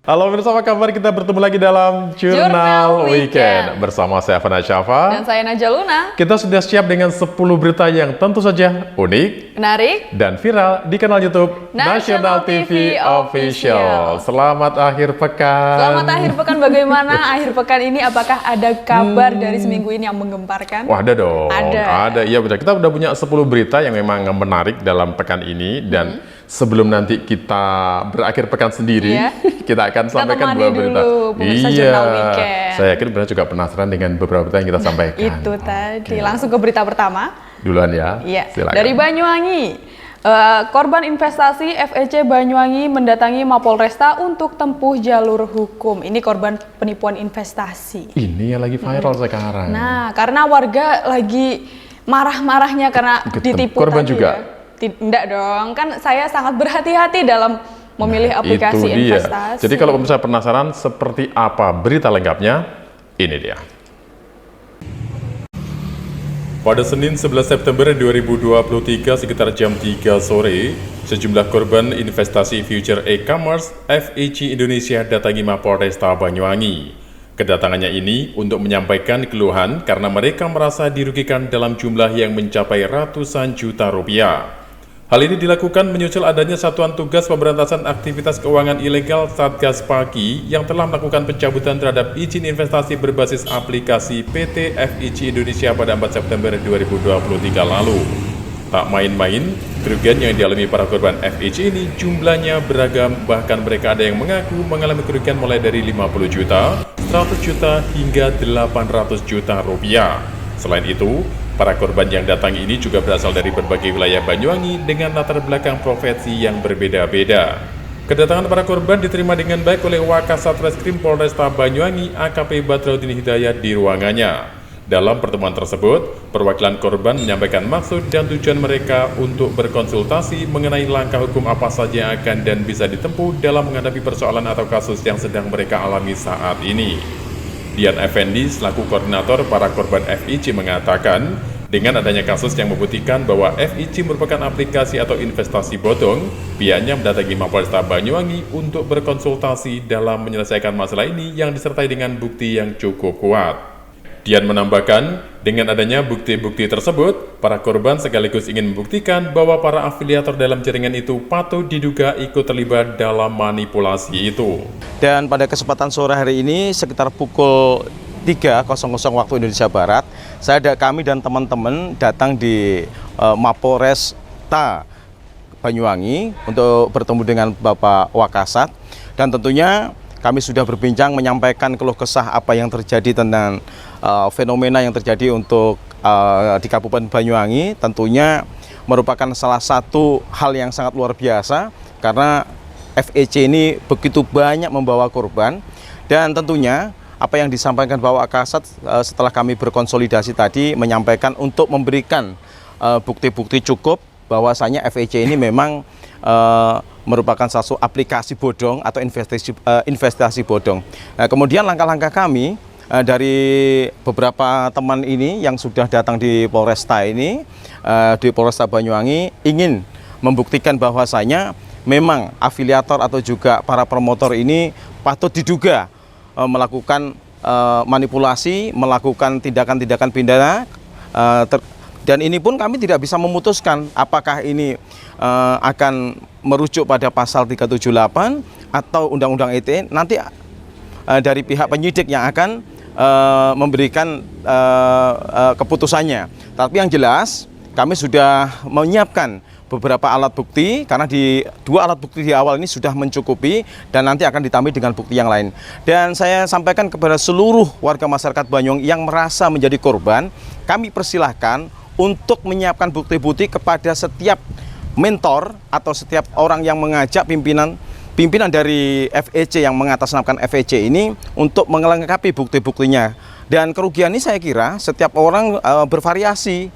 Halo pemirsa, apa kabar? Kita bertemu lagi dalam Jurnal Weekend bersama saya Fana Syafa dan saya Naja Luna. Kita sudah siap dengan 10 berita yang tentu saja unik, menarik, dan viral di kanal YouTube Nasional TV Official. Selamat akhir pekan. Selamat akhir pekan. Bagaimana akhir pekan ini? Apakah ada kabar dari seminggu ini yang menggemparkan? Wah, ada dong. Ada. Iya betul. Kita udah punya 10 berita yang memang menarik dalam pekan ini dan sebelum nanti kita berakhir pekan sendiri, kita akan sampaikan dua berita. Saya yakin benar juga penasaran dengan beberapa berita yang kita sampaikan. Itu tadi. Langsung ke berita pertama. Duluan ya. Iya. Silakan. Dari Banyuwangi, korban investasi FEC Banyuwangi mendatangi Mapolresta untuk tempuh jalur hukum. Ini korban penipuan investasi. Ini yang lagi viral sekarang. Nah, karena warga lagi marah-marahnya karena ditipu. Korban tadi juga. Ya. Tidak dong, kan saya sangat berhati-hati dalam memilih aplikasi investasi. Jadi kalau pemirsa penasaran seperti apa berita lengkapnya, ini dia. Pada Senin 11 September 2023 sekitar jam 3 sore, sejumlah korban investasi future e-commerce FEC Indonesia datangi Mapolresta Banyuwangi. Kedatangannya ini untuk menyampaikan keluhan karena mereka merasa dirugikan dalam jumlah yang mencapai ratusan juta rupiah. Hal ini dilakukan menyusul adanya Satuan Tugas Pemberantasan Aktivitas Keuangan Ilegal Satgas Paki yang telah melakukan pencabutan terhadap izin investasi berbasis aplikasi PT FEC Indonesia pada 4 September 2023 lalu. Tak main-main, kerugian yang dialami para korban FEC ini jumlahnya beragam, bahkan mereka ada yang mengaku mengalami kerugian mulai dari 50 juta, 100 juta, hingga 800 juta rupiah. Selain itu, para korban yang datang ini juga berasal dari berbagai wilayah Banyuwangi dengan latar belakang profesi yang berbeda-beda. Kedatangan para korban diterima dengan baik oleh Wakasat Reskrim Polresta Banyuwangi AKP Badrodin Hidayat di ruangannya. Dalam pertemuan tersebut, perwakilan korban menyampaikan maksud dan tujuan mereka untuk berkonsultasi mengenai langkah hukum apa saja yang akan dan bisa ditempuh dalam menghadapi persoalan atau kasus yang sedang mereka alami saat ini. Dian Effendi selaku koordinator para korban FEC mengatakan, dengan adanya kasus yang membuktikan bahwa FEC merupakan aplikasi atau investasi bodong, pihaknya mendatangi Mapolresta Banyuwangi untuk berkonsultasi dalam menyelesaikan masalah ini yang disertai dengan bukti yang cukup kuat. Dian menambahkan, dengan adanya bukti-bukti tersebut, para korban sekaligus ingin membuktikan bahwa para afiliator dalam jaringan itu patut diduga ikut terlibat dalam manipulasi itu. Dan pada kesempatan sore hari ini sekitar pukul 3.00 waktu Indonesia Barat, kami dan teman-teman datang di Mapolresta Banyuwangi untuk bertemu dengan Bapak Wakasat, dan tentunya kami sudah berbincang menyampaikan keluh kesah apa yang terjadi tentang fenomena yang terjadi untuk di Kabupaten Banyuwangi. Tentunya merupakan salah satu hal yang sangat luar biasa karena FEC ini begitu banyak membawa korban, dan tentunya apa yang disampaikan Bapak Wakasat setelah kami berkonsolidasi tadi menyampaikan untuk memberikan bukti-bukti cukup bahwasanya FEC ini memang merupakan satu aplikasi bodong atau investasi bodong. Nah, kemudian langkah-langkah kami dari beberapa teman ini yang sudah datang di Polresta ini, di Polresta Banyuwangi, ingin membuktikan bahwasanya memang afiliator atau juga para promotor ini patut diduga melakukan manipulasi, melakukan tindakan-tindakan pidana, dan ini pun kami tidak bisa memutuskan apakah ini akan merujuk pada pasal 378 atau Undang-Undang ITE. Nanti dari pihak penyidik yang akan memberikan keputusannya. Tapi yang jelas kami sudah menyiapkan beberapa alat bukti, karena di dua alat bukti di awal ini sudah mencukupi dan nanti akan ditambah dengan bukti yang lain. Dan saya sampaikan kepada seluruh warga masyarakat Banyuwangi yang merasa menjadi korban, kami persilahkan untuk menyiapkan bukti-bukti kepada setiap mentor atau setiap orang yang mengajak pimpinan dari FEC yang mengatasnamakan FEC ini untuk melengkapi bukti-buktinya. Dan kerugian ini saya kira setiap orang bervariasi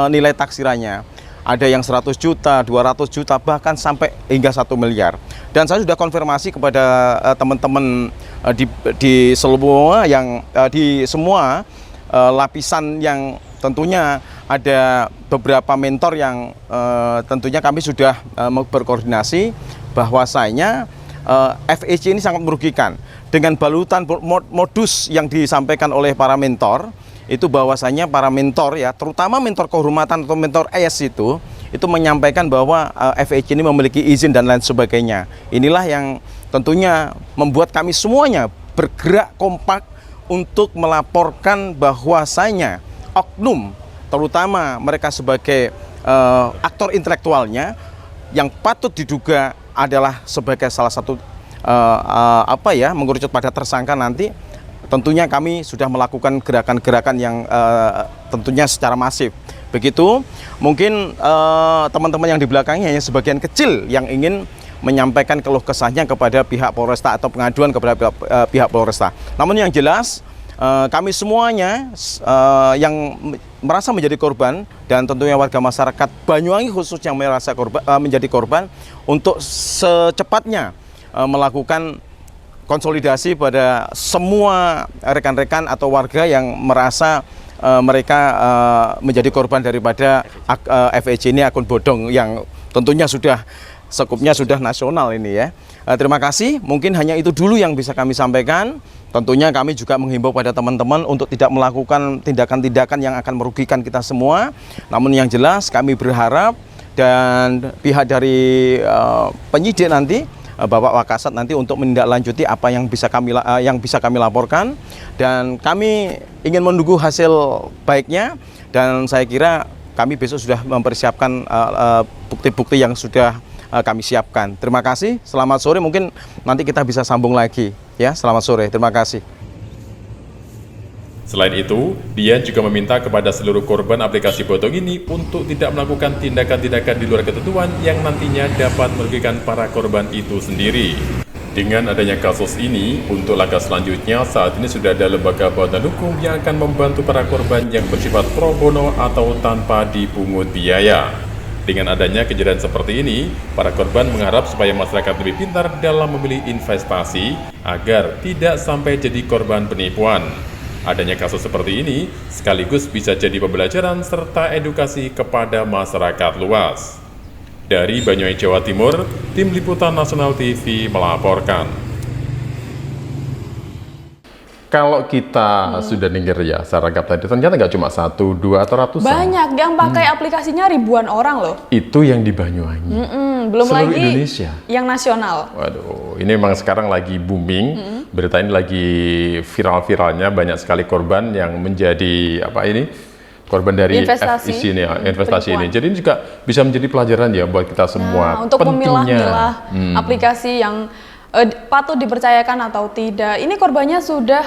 nilai taksirannya. Ada yang 100 juta, 200 juta, bahkan sampai hingga 1 miliar. Dan saya sudah konfirmasi kepada teman-teman di semua lapisan yang tentunya ada beberapa mentor yang tentunya kami sudah berkoordinasi bahwasanya FEC ini sangat merugikan. Dengan balutan modus yang disampaikan oleh para mentor, itu bahwasanya para mentor ya, terutama mentor kehormatan atau mentor ES itu menyampaikan bahwa FEC ini memiliki izin dan lain sebagainya. Inilah yang tentunya membuat kami semuanya bergerak kompak untuk melaporkan bahwasanya oknum, terutama mereka sebagai aktor intelektualnya, yang patut diduga adalah sebagai salah satu mengerucut pada tersangka nanti, tentunya kami sudah melakukan gerakan-gerakan yang tentunya secara masif. Begitu, mungkin teman-teman yang di belakangnya hanya sebagian kecil yang ingin menyampaikan keluh kesahnya kepada pihak Polresta atau pengaduan kepada pihak Polresta. Namun yang jelas, kami semuanya yang merasa menjadi korban, dan tentunya warga masyarakat Banyuwangi khusus yang merasa menjadi korban, untuk secepatnya melakukan konsolidasi pada semua rekan-rekan atau warga yang merasa mereka menjadi korban daripada FEC ini, akun bodong yang tentunya sudah sekupnya sudah nasional ini ya. Terima kasih, mungkin hanya itu dulu yang bisa kami sampaikan. Tentunya kami juga menghimbau pada teman-teman untuk tidak melakukan tindakan-tindakan yang akan merugikan kita semua. Namun yang jelas kami berharap, dan pihak dari penyidik nanti, Bapak Wakasat nanti, untuk menindaklanjuti apa yang bisa kami laporkan, dan kami ingin menunggu hasil baiknya, dan saya kira kami besok sudah mempersiapkan bukti-bukti yang sudah kami siapkan. Terima kasih, selamat sore, mungkin nanti kita bisa sambung lagi ya. Selamat sore, terima kasih. Selain itu, Dian juga meminta kepada seluruh korban aplikasi bodong ini untuk tidak melakukan tindakan-tindakan di luar ketentuan yang nantinya dapat merugikan para korban itu sendiri. Dengan adanya kasus ini, untuk langkah selanjutnya saat ini sudah ada lembaga bantuan hukum yang akan membantu para korban yang bersifat pro bono atau tanpa dipungut biaya. Dengan adanya kejadian seperti ini, para korban mengharap supaya masyarakat lebih pintar dalam memilih investasi agar tidak sampai jadi korban penipuan. Adanya kasus seperti ini sekaligus bisa jadi pembelajaran serta edukasi kepada masyarakat luas. Dari Banyuwangi, Jawa Timur, Tim Liputan Nasional TV melaporkan. Kalau kita sudah denger ya, saya rangkap tadi, ternyata nggak cuma 1, 2, atau ratusan. Banyak yang pakai aplikasinya, ribuan orang loh. Itu yang di Banyuwangi. Belum Seluruh lagi Indonesia. Yang nasional. Waduh, ini memang sekarang lagi booming. Berita ini lagi viral-viralnya, banyak sekali korban yang menjadi korban dari investasi FEC ini, investasi ini. Jadi ini juga bisa menjadi pelajaran ya buat kita semua. Untuk memilah-milah aplikasi yang patut dipercayakan atau tidak. Ini korbannya sudah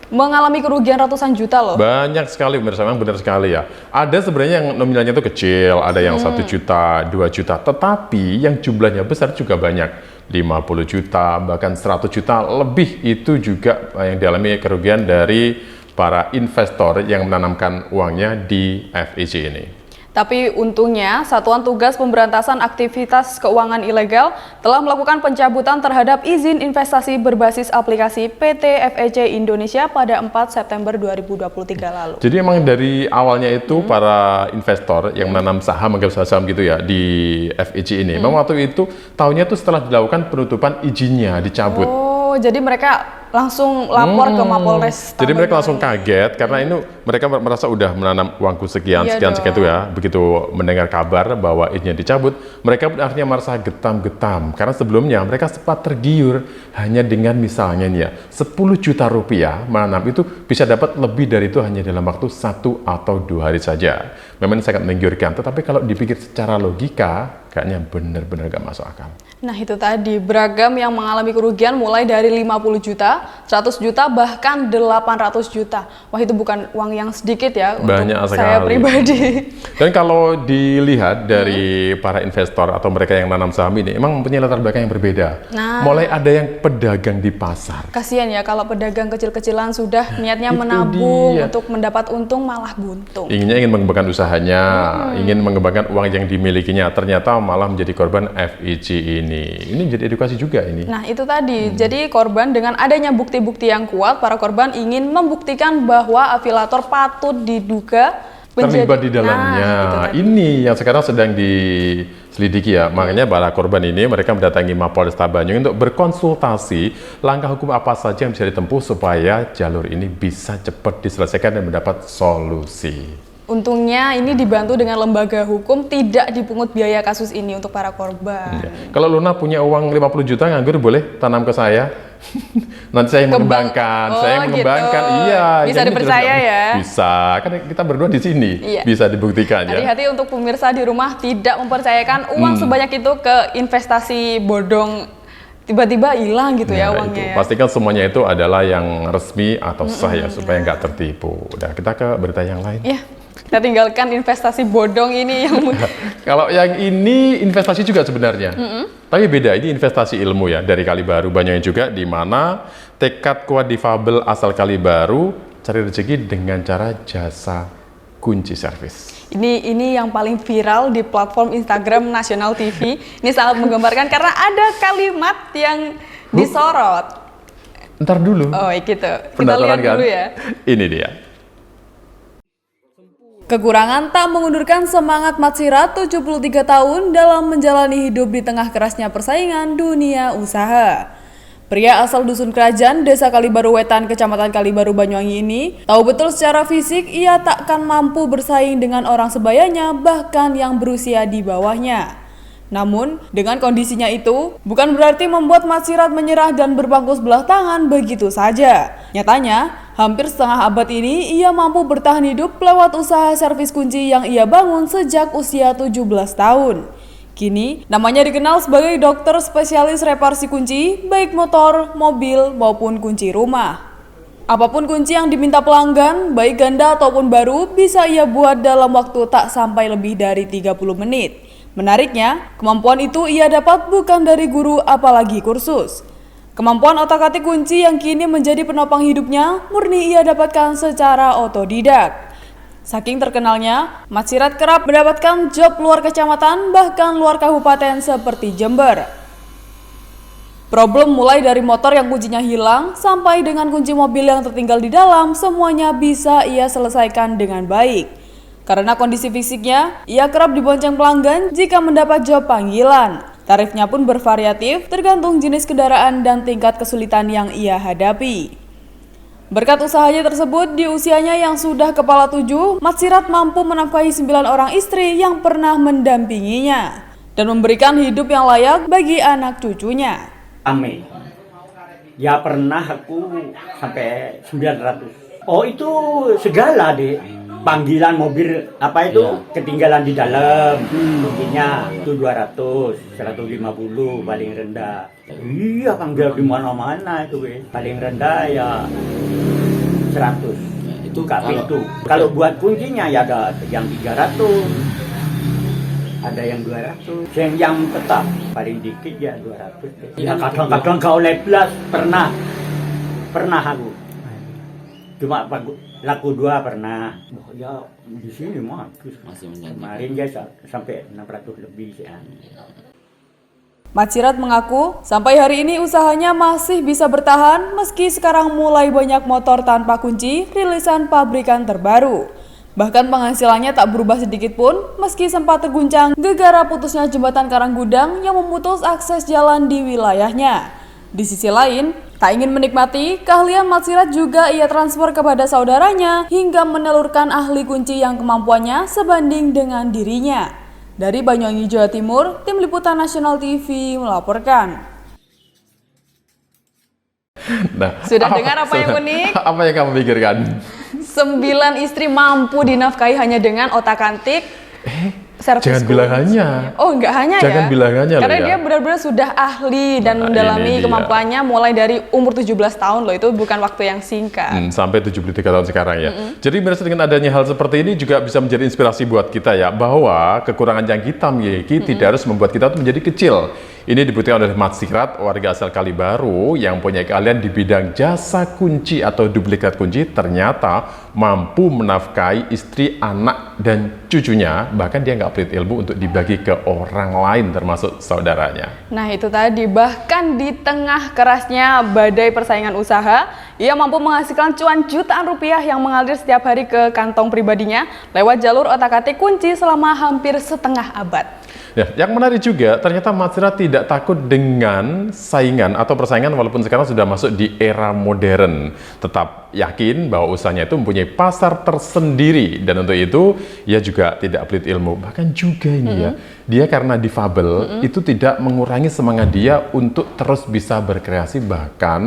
mengalami kerugian ratusan juta loh. Banyak sekali, memang benar sekali ya. Ada sebenarnya yang nominalnya itu kecil, ada yang 1 juta, 2 juta. Tetapi yang jumlahnya besar juga banyak. 50 juta, bahkan 100 juta lebih, itu juga yang dialami kerugian dari para investor yang menanamkan uangnya di FEC ini. Tapi untungnya, Satuan Tugas Pemberantasan Aktivitas Keuangan Ilegal telah melakukan pencabutan terhadap izin investasi berbasis aplikasi PT FEC Indonesia pada 4 September 2023 lalu. Jadi emang dari awalnya itu para investor yang menanam saham, mengambil saham gitu ya di FEC ini, memang waktu itu tahunnya itu setelah dilakukan penutupan izinnya dicabut. Oh, jadi mereka langsung lapor ke Mapolres. Jadi mereka langsung kaget karena ini mereka merasa udah menanam uangku sekian sekian itu ya. Begitu mendengar kabar bahwa izinnya dicabut, mereka artinya merasa getam-getam karena sebelumnya mereka sempat tergiur hanya dengan misalnya nih ya 10 juta rupiah menanam itu bisa dapat lebih dari itu hanya dalam waktu 1 atau 2 hari saja. Memang sangat menggiurkan, tetapi kalau dipikir secara logika kayaknya benar-benar gak masuk akal. Nah itu tadi, beragam yang mengalami kerugian mulai dari 50 juta, 100 juta, bahkan 800 juta. Wah itu bukan uang yang sedikit ya. Banyak untuk sekali. Saya pribadi. Dan kalau dilihat dari para investor atau mereka yang nanam saham ini, emang mempunyai latar belakang yang berbeda. Mulai ada yang pedagang di pasar. Kasihan ya kalau pedagang kecil-kecilan sudah niatnya menabung untuk mendapat untung malah buntung. Ingin mengembangkan usahanya, ingin mengembangkan uang yang dimilikinya, ternyata malah menjadi korban FEC ini. Ini menjadi edukasi juga ini. Nah itu tadi, jadi korban dengan adanya bukti-bukti yang kuat, para korban ingin membuktikan bahwa afiliator patut diduga terlibat di dalamnya. Ini yang sekarang selidiki ya. Makanya para korban ini mereka mendatangi Mapolresta Banyuwangi untuk berkonsultasi langkah hukum apa saja yang bisa ditempuh supaya jalur ini bisa cepat diselesaikan dan mendapat solusi. Untungnya ini dibantu dengan lembaga hukum, tidak dipungut biaya kasus ini untuk para korban. Ya. Kalau Luna punya uang 50 juta nganggur boleh tanam ke saya. Nanti saya mengembangkan, gitu. Iya. Bisa dipercaya ya? Bisa, kan kita berdua di sini, iya. Bisa dibuktikan ya. Hati-hati untuk pemirsa di rumah tidak mempercayakan uang sebanyak itu ke investasi bodong, tiba-tiba hilang gitu ya uangnya. Itu. Pastikan semuanya itu adalah yang resmi atau sah ya, supaya nggak tertipu. Udah, kita ke berita yang lain. Iya. Kita tinggalkan investasi bodong ini yang Kalau yang ini investasi juga sebenarnya, tapi beda. Ini investasi ilmu ya dari Kalibaru Banyuwangi juga, di mana tekad kuat difabel asal Kalibaru cari rezeki dengan cara jasa kunci servis. Ini yang paling viral di platform Instagram Nasional TV. Ini sangat menggambarkan karena ada kalimat yang disorot. Ntar dulu. Oh gitu. Kita Penasaran lihat kan? dulu ya. Ini dia. Kekurangan tak mengundurkan semangat Matsirat 73 tahun dalam menjalani hidup di tengah kerasnya persaingan dunia usaha. Pria asal Dusun Kerajaan, Desa Kalibaru Wetan, Kecamatan Kalibaru Banyuwangi ini tahu betul secara fisik ia takkan mampu bersaing dengan orang sebayanya, bahkan yang berusia di bawahnya. Namun, dengan kondisinya itu, bukan berarti membuat Matsirat menyerah dan berpangku sebelah tangan begitu saja. Nyatanya, hampir setengah abad ini ia mampu bertahan hidup lewat usaha servis kunci yang ia bangun sejak usia 17 tahun. Kini, namanya dikenal sebagai dokter spesialis reparasi kunci, baik motor, mobil, maupun kunci rumah. Apapun kunci yang diminta pelanggan, baik ganda ataupun baru, bisa ia buat dalam waktu tak sampai lebih dari 30 menit. Menariknya, kemampuan itu ia dapat bukan dari guru apalagi kursus. Kemampuan otak-atik kunci yang kini menjadi penopang hidupnya murni ia dapatkan secara otodidak. Saking terkenalnya, Matsirat kerap mendapatkan job luar kecamatan bahkan luar kabupaten seperti Jember. Problem mulai dari motor yang kuncinya hilang sampai dengan kunci mobil yang tertinggal di dalam, semuanya bisa ia selesaikan dengan baik. Karena kondisi fisiknya, ia kerap dibonceng pelanggan jika mendapat job panggilan. Tarifnya pun bervariatif tergantung jenis kendaraan dan tingkat kesulitan yang ia hadapi. Berkat usahanya tersebut, di usianya yang sudah kepala 7, Matsirat mampu menafkahi 9 orang istri yang pernah mendampinginya dan memberikan hidup yang layak bagi anak cucunya. Ame, ya pernah aku sampai 900. Oh itu segala deh. Panggilan mobil apa itu ketinggalan di dalam, mungkinnya itu 200, 150 paling rendah. Iya panggil di mana-mana itu paling rendah ya 100. Itu itu. Kalau buat kuncinya ya ada yang 300, ada yang 200. Yang tetap paling dikit ya 200. Ya kadang-kadang kau leblas pernah aku. Cuma laku 2 pernah. Oh, ya di sini masih kemarin ya sampai 600 lebih sih. Matsirat mengaku sampai hari ini usahanya masih bisa bertahan meski sekarang mulai banyak motor tanpa kunci rilisan pabrikan terbaru. Bahkan penghasilannya tak berubah sedikit pun meski sempat terguncang gegara putusnya jembatan Karanggudang yang memutus akses jalan di wilayahnya. Di sisi lain, tak ingin menikmati, keahlian Matsirat juga ia transfer kepada saudaranya hingga menelurkan ahli kunci yang kemampuannya sebanding dengan dirinya. Dari Banyuwangi, Jawa Timur, Tim Liputan Nasional TV melaporkan. Nah, Sudah dengar apa yang unik? Apa yang kamu pikirkan? 9 istri mampu dinafkahi hanya dengan otak-atik. Jangan bilang hanya. Oh, enggak hanya ya. Jangan bilang hanya. Karena loh, dia benar-benar sudah ahli dan mendalami kemampuannya mulai dari umur 17 tahun loh. Itu bukan waktu yang singkat. Sampai 73 tahun sekarang ya. Jadi merasa dengan adanya hal seperti ini juga bisa menjadi inspirasi buat kita ya, bahwa kekurangan yang kita miliki tidak harus membuat kita tuh menjadi kecil. Ini dibuktikan oleh Matsirat, warga asal Kalibaru yang punya keahlian di bidang jasa kunci atau duplikat kunci, ternyata mampu menafkahi istri, anak, dan cucunya. Bahkan dia nggak pelit ilmu untuk dibagi ke orang lain termasuk saudaranya. Nah itu tadi, bahkan di tengah kerasnya badai persaingan usaha, ia mampu menghasilkan cuan jutaan rupiah yang mengalir setiap hari ke kantong pribadinya lewat jalur otak-atik kunci selama hampir setengah abad. Ya, yang menarik juga, ternyata Mazira tidak takut dengan saingan atau persaingan walaupun sekarang sudah masuk di era modern. Tetap yakin bahwa usahanya itu mempunyai pasar tersendiri dan untuk itu ia juga tidak pelit ilmu. Bahkan juga ini ya, dia karena difabel itu tidak mengurangi semangat dia untuk terus bisa berkreasi. Bahkan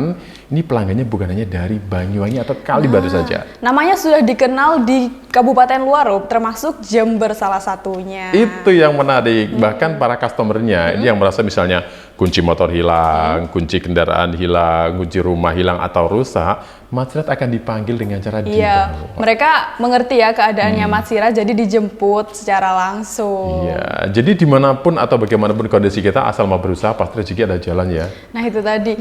ini pelanggannya bukan hanya dari Banyuwangi atau Kalibatu saja. Namanya sudah dikenal di Kabupaten Luarup, termasuk Jember salah satunya. Itu yang menarik. Bahkan para customernya ini yang merasa misalnya kunci motor hilang, kunci kendaraan hilang, kunci rumah hilang atau rusak, Mazira akan dipanggil dengan cara Iya, dibawa. mereka mengerti ya keadaannya Mazira, jadi dijemput secara langsung. Iya, jadi dimanapun atau bagaimanapun kondisi kita, asal mau berusaha, pasti rezeki ada jalan ya. Nah itu tadi,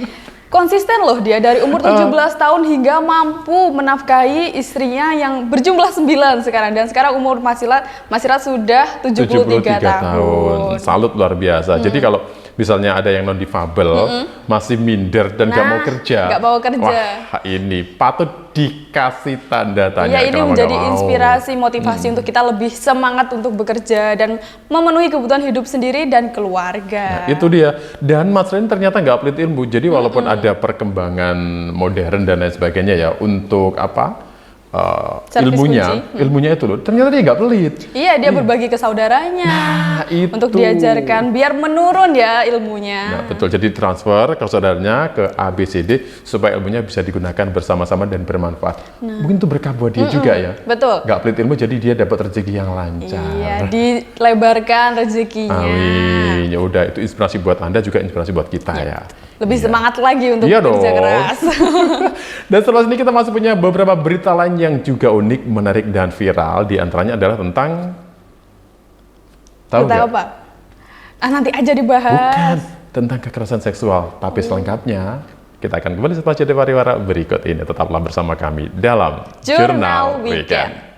konsisten loh dia dari umur 17 tahun hingga mampu menafkahi istrinya yang berjumlah 9 sekarang. Dan sekarang umur Mazira sudah 73 tahun. Salut luar biasa. Jadi kalau misalnya ada yang non difabel, masih minder dan nggak mau kerja. Nggak mau kerja. Wah, ini patut dikasih tanda tanya. Ya ini kenapa menjadi nggak mau? inspirasi, motivasi untuk kita lebih semangat untuk bekerja dan memenuhi kebutuhan hidup sendiri dan keluarga. Nah, itu dia. Dan Mas Ren ternyata nggak pelit ilmu. Jadi walaupun ada perkembangan modern dan lain sebagainya ya untuk apa Servis ilmunya itu loh. Ternyata dia nggak pelit. Iya, dia berbagi ke saudaranya itu. untuk diajarkan biar menurun ya ilmunya. Nah, betul. Jadi transfer ke saudaranya ke ABCD supaya ilmunya bisa digunakan bersama-sama dan bermanfaat. Mungkin itu berkah buat dia juga ya. Betul. Nggak pelit ilmu, jadi dia dapat rezeki yang lancar. Iya, dilebarkan rezekinya. Amin. Ya udah, itu inspirasi buat Anda juga inspirasi buat kita ya. Lebih semangat lagi untuk Iya bekerja dong. keras. Dan setelah ini kita masih punya beberapa berita lain yang juga unik, menarik dan viral. Di antaranya adalah tentang Tentang apa? Nanti aja dibahas. Bukan, tentang kekerasan seksual. Tapi selengkapnya kita akan kembali setelah jeda pariwara berikut ini. Tetaplah bersama kami dalam Jurnal Weekend.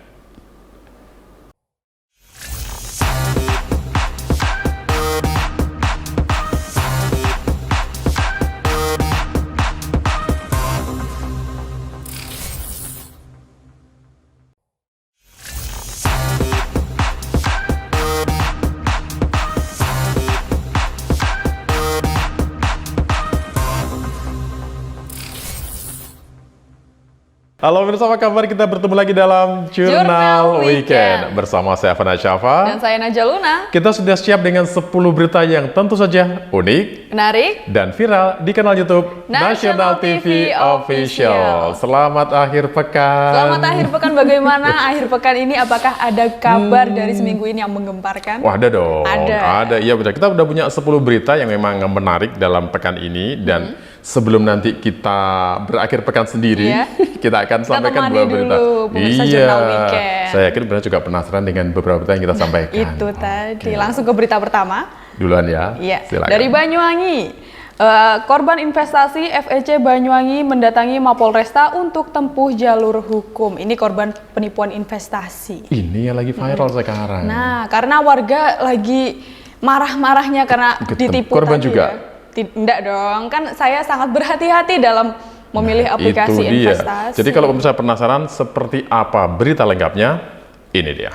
Halo pemirsa, apa kabar? Kita bertemu lagi dalam Jurnal Weekend bersama saya Fana Syafa. Dan saya Naja Luna. Kita sudah siap dengan 10 berita yang tentu saja unik, Menarik dan viral di kanal YouTube Nasional TV Official. Selamat akhir pekan. Selamat akhir pekan. Bagaimana akhir pekan ini? Apakah ada kabar dari seminggu ini yang menggemparkan? Wah, ada dong. Ada. Iya betul. Kita udah punya 10 berita yang memang menarik dalam pekan ini dan sebelum nanti kita berakhir pekan sendiri, kita akan sampaikan temani beberapa berita. dulu pemirsa Jurnal Weekend. Saya yakin benar juga penasaran dengan beberapa berita yang kita sampaikan. Itu tadi. Langsung ke berita pertama. Duluan ya. Iya. Silakan. Dari Banyuwangi. Korban investasi FEC Banyuwangi mendatangi Mapolresta untuk tempuh jalur hukum. Ini korban penipuan investasi. Ini yang lagi viral sekarang. Nah, karena warga lagi marah-marahnya karena ditipu korban tadi juga? ya. Tidak dong, kan saya sangat berhati-hati dalam memilih aplikasi itu dia. investasi. Jadi kalau pemirsa penasaran seperti apa berita lengkapnya, ini dia.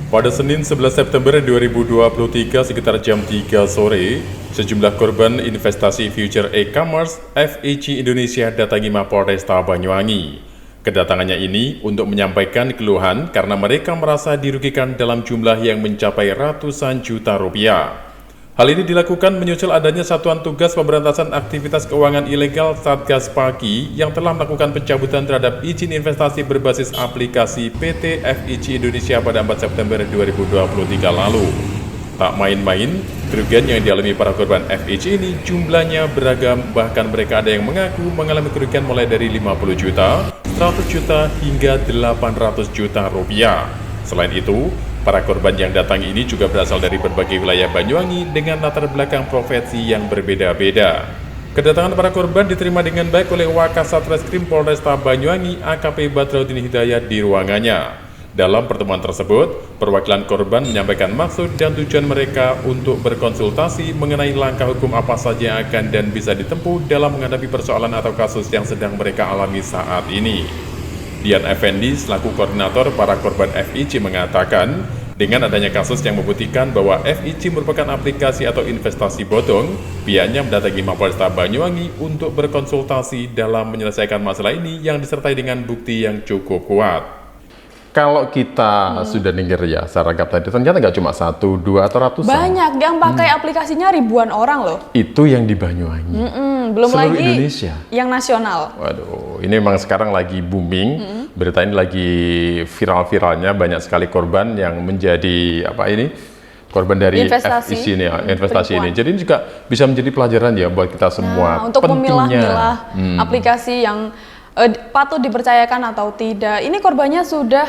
Pada Senin 11 September 2023 sekitar jam 3 sore, sejumlah korban investasi future e-commerce FEC Indonesia datangi Mapolresta Banyuwangi. Kedatangannya ini untuk menyampaikan keluhan karena mereka merasa dirugikan dalam jumlah yang mencapai ratusan juta rupiah. Hal ini dilakukan menyusul adanya Satuan Tugas Pemberantasan Aktivitas Keuangan Ilegal Satgas Paki yang telah melakukan pencabutan terhadap izin investasi berbasis aplikasi PT FEC Indonesia pada 4 September 2023 lalu. Tak main-main, kerugian yang dialami para korban FEC ini jumlahnya beragam, bahkan mereka ada yang mengaku mengalami kerugian mulai dari 50 juta, 100 juta, hingga 800 juta rupiah. Selain itu, para korban yang datang ini juga berasal dari berbagai wilayah Banyuwangi dengan latar belakang profesi yang berbeda-beda. Kedatangan para korban diterima dengan baik oleh Wakasatreskrim Polresta Banyuwangi AKP Badrudin Hidayat di ruangannya. Dalam pertemuan tersebut, perwakilan korban menyampaikan maksud dan tujuan mereka untuk berkonsultasi mengenai langkah hukum apa saja yang akan dan bisa ditempuh dalam menghadapi persoalan atau kasus yang sedang mereka alami saat ini. Dian Effendi selaku koordinator para korban FEC mengatakan, Dengan adanya kasus yang membuktikan bahwa FIC merupakan aplikasi atau investasi bodong, pihaknya mendatangi Mapolresta Banyuwangi untuk berkonsultasi dalam menyelesaikan masalah ini yang disertai dengan bukti yang cukup kuat. Kalau kita sudah dengar ya, secara gap tadi, ternyata nggak cuma 1, 2, atau ratusan. Banyak yang pakai aplikasinya ribuan orang loh. Itu yang di Banyuwangi. Belum Seluruh lagi Indonesia. yang nasional. Waduh, ini memang sekarang lagi booming. Berita ini lagi viral-viralnya, banyak sekali korban yang menjadi korban dari Investasi FIC ini, investasi penipuan. ini. Jadi ini juga bisa menjadi pelajaran ya buat kita semua. Untuk pentingnya memilah-milah aplikasi yang patut dipercayakan atau tidak. Ini korbannya sudah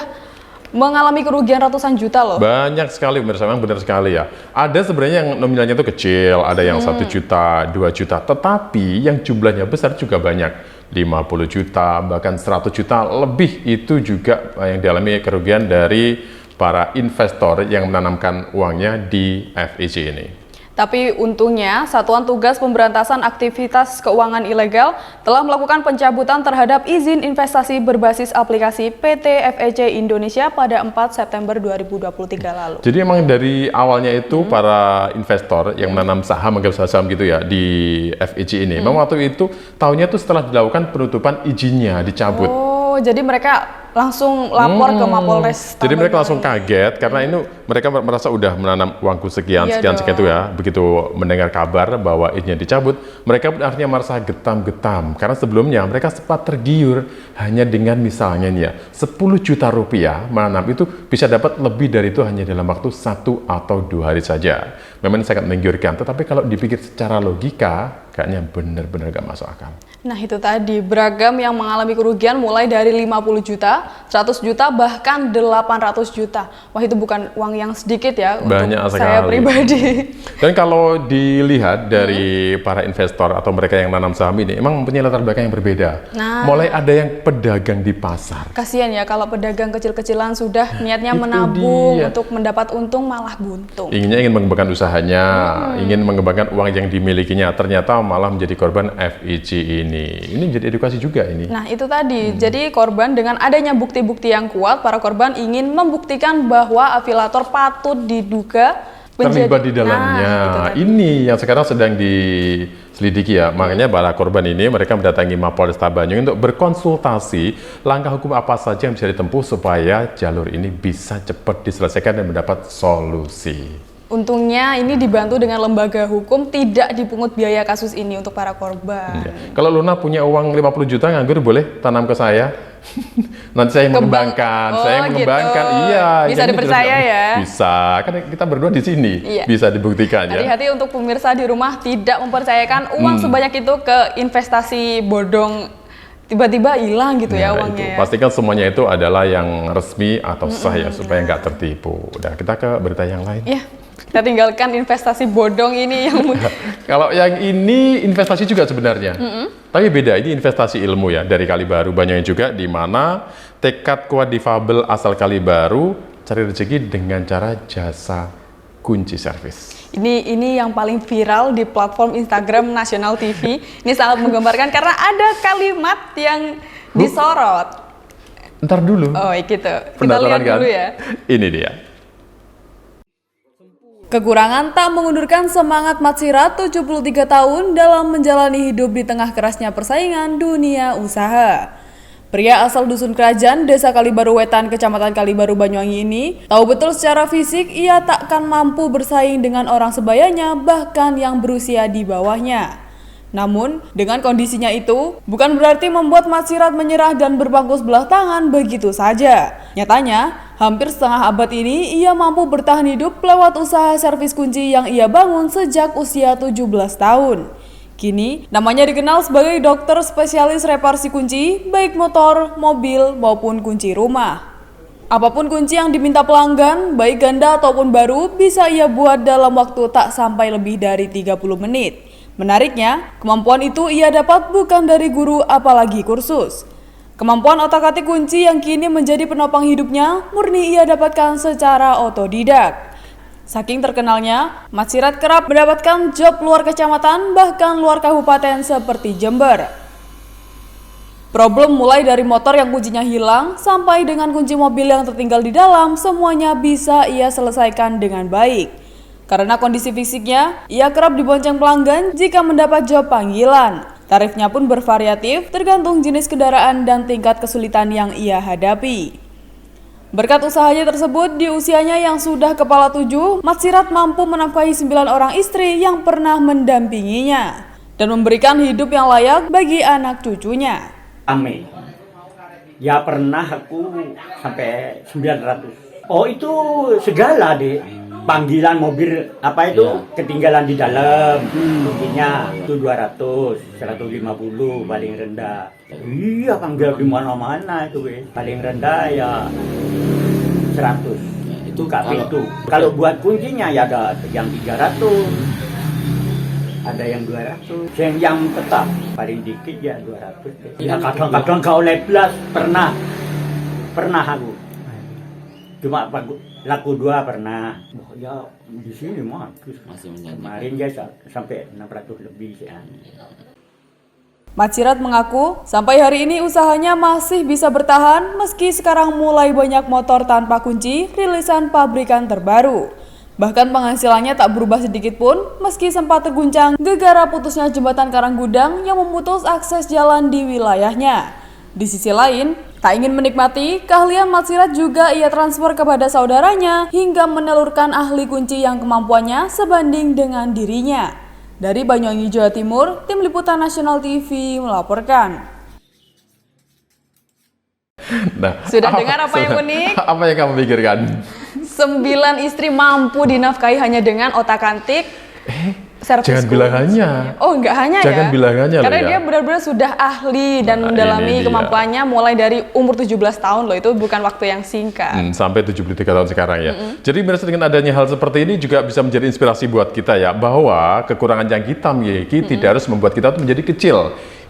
mengalami kerugian ratusan juta loh. Banyak sekali, memang benar sekali ya. Ada sebenarnya yang nominalnya itu kecil, ada yang 1 juta, 2 juta. Tetapi yang jumlahnya besar juga banyak. 50 juta, bahkan 100 juta lebih itu juga yang dialami kerugian dari para investor yang menanamkan uangnya di FIC ini. Tapi untungnya, Satuan Tugas Pemberantasan Aktivitas Keuangan Ilegal telah melakukan pencabutan terhadap izin investasi berbasis aplikasi PT FEC Indonesia pada 4 September 2023 lalu. Jadi emang dari awalnya itu para investor yang menanam saham, mengambil saham gitu ya di FEC ini, memang waktu itu tahunnya itu setelah dilakukan penutupan izinnya dicabut. Oh, jadi mereka langsung lapor ke Mapolres. Jadi mereka langsung kaget karena ini mereka merasa udah menanam uangku sekian sekian itu ya. Begitu mendengar kabar bahwa izinnya dicabut, mereka pun akhirnya merasa getam-getam karena sebelumnya mereka sempat tergiur hanya dengan misalnya nih ya 10 juta rupiah menanam itu bisa dapat lebih dari itu hanya dalam waktu 1 atau 2 hari saja. Memang ini sangat menggiurkan, tetapi kalau dipikir secara logika kayaknya benar-benar gak masuk akal. Nah itu tadi, beragam yang mengalami kerugian mulai dari 50 juta, 100 juta, bahkan 800 juta. Wah itu bukan uang yang sedikit ya Banyak untuk sekali. saya pribadi. Dan kalau dilihat dari para investor atau mereka yang nanam saham ini, emang mempunyai latar belakang yang berbeda. Nah. Mulai ada yang pedagang di pasar. Kasihan ya kalau pedagang kecil-kecilan sudah niatnya Itu menabung dia. untuk mendapat untung malah buntung. Ingin mengembangkan usahanya, ingin mengembangkan uang yang dimilikinya, ternyata malah menjadi korban FIC ini. Ini menjadi edukasi juga ini. Nah itu tadi, jadi korban dengan adanya bukti-bukti yang kuat, para korban ingin membuktikan bahwa afiliator patut diduga Terlibat di dalamnya. Nah, itu tadi. Ini yang sekarang sedang diselidiki ya. Makanya para korban ini mereka mendatangi Mapolresta Banyuwangi untuk berkonsultasi langkah hukum apa saja yang bisa ditempuh supaya jalur ini bisa cepat diselesaikan dan mendapat solusi. Untungnya ini dibantu dengan lembaga hukum, tidak dipungut biaya kasus ini untuk para korban. Ya. Kalau Luna punya uang 50 juta nganggur boleh tanam ke saya. Nanti saya yang mengembangkan, Gitu. Iya. Bisa ini dipercaya jelas, ya. Bisa, kan kita berdua di sini. Iya. Bisa dibuktikan ya. Hati-hati untuk pemirsa di rumah tidak mempercayakan uang sebanyak itu ke investasi bodong. Tiba-tiba hilang gitu ya Nah, uangnya. itu. Pastikan semuanya itu adalah yang resmi atau sah ya supaya nggak tertipu. Udah kita ke berita yang lain. Ya, kita tinggalkan investasi bodong ini yang Kalau yang ini investasi juga sebenarnya, tapi beda. Ini investasi ilmu ya dari Kalibaru Banyuwangi juga, di mana tekad kuat difabel asal Kalibaru cari rezeki dengan cara jasa kunci servis. Ini yang paling viral di platform Instagram Nasional TV. Ini sangat menggambarkan karena ada kalimat yang disorot. Ntar dulu. Oh, gitu. Kita Penasaran lihat kan? dulu ya. Ini dia. Kekurangan tak mengundurkan semangat Matsirat 73 tahun dalam menjalani hidup di tengah kerasnya persaingan dunia usaha. Pria asal Dusun Kerajaan, Desa Kalibaru Wetan, Kecamatan Kalibaru, Banyuwangi ini tahu betul secara fisik ia takkan mampu bersaing dengan orang sebayanya, bahkan yang berusia di bawahnya. Namun, dengan kondisinya itu, bukan berarti membuat Matsirat menyerah dan berpangku sebelah tangan begitu saja. Nyatanya, hampir setengah abad ini ia mampu bertahan hidup lewat usaha servis kunci yang ia bangun sejak usia 17 tahun. Kini, namanya dikenal sebagai dokter spesialis reparasi kunci, baik motor, mobil, maupun kunci rumah. Apapun kunci yang diminta pelanggan, baik ganda ataupun baru, bisa ia buat dalam waktu tak sampai lebih dari 30 menit. Menariknya, kemampuan itu ia dapat bukan dari guru apalagi kursus. Kemampuan otak-atik kunci yang kini menjadi penopang hidupnya, murni ia dapatkan secara otodidak. Saking terkenalnya, Matsirat kerap mendapatkan job luar kecamatan, bahkan luar kabupaten seperti Jember. Problem mulai dari motor yang kuncinya hilang sampai dengan kunci mobil yang tertinggal di dalam, semuanya bisa ia selesaikan dengan baik. Karena kondisi fisiknya, ia kerap dibonceng pelanggan jika mendapat job panggilan. Tarifnya pun bervariatif tergantung jenis kendaraan dan tingkat kesulitan yang ia hadapi. Berkat usahanya tersebut, di usianya yang sudah kepala 7, Mat Sirat mampu menafkahi 9 orang istri yang pernah mendampinginya dan memberikan hidup yang layak bagi anak cucunya. Ame. Ya pernah aku sampai 900. Oh itu segala deh. Panggilan mobil apa itu ketinggalan di dalam. Mungkinnya itu 200, 150 paling rendah. Iya panggil di mana-mana itu paling rendah ya 100. Itu kak pintu. Kalau buat kuncinya ya ada yang 300. Ada yang 200, yang tetap paling dikit ya 200. Ya kadang-kadang kau leblas pernah aku. Cuma laku 2 pernah. Oh, ya di sini masih kemarin ya sampai 600 lebih sih. Mat Sirat mengaku sampai hari ini usahanya masih bisa bertahan meski sekarang mulai banyak motor tanpa kunci rilisan pabrikan terbaru. Bahkan penghasilannya tak berubah sedikit pun meski sempat terguncang gegara putusnya jembatan Karanggudang yang memutus akses jalan di wilayahnya. Di sisi lain, tak ingin menikmati, keahlian Mat Sirat juga ia transfer kepada saudaranya hingga menelurkan ahli kunci yang kemampuannya sebanding dengan dirinya. Dari Banyuwangi, Jawa Timur, Tim Liputan Nasional TV melaporkan. Nah, Sudah dengar apa yang unik? Apa yang kamu pikirkan? 9 istri mampu dinafkahi hanya dengan otak-atik, servis Jangan kunci. bilang hanya. Oh, enggak hanya ya. Jangan bilang hanya loh Karena ya. dia benar-benar sudah ahli dan Nah, mendalami ini dia. kemampuannya mulai dari umur 17 tahun loh. Itu bukan waktu yang singkat. Sampai 73 tahun sekarang ya. Jadi mirsa dengan adanya hal seperti ini juga bisa menjadi inspirasi buat kita ya, bahwa kekurangan yang kita miliki tidak harus membuat kita tuh menjadi kecil.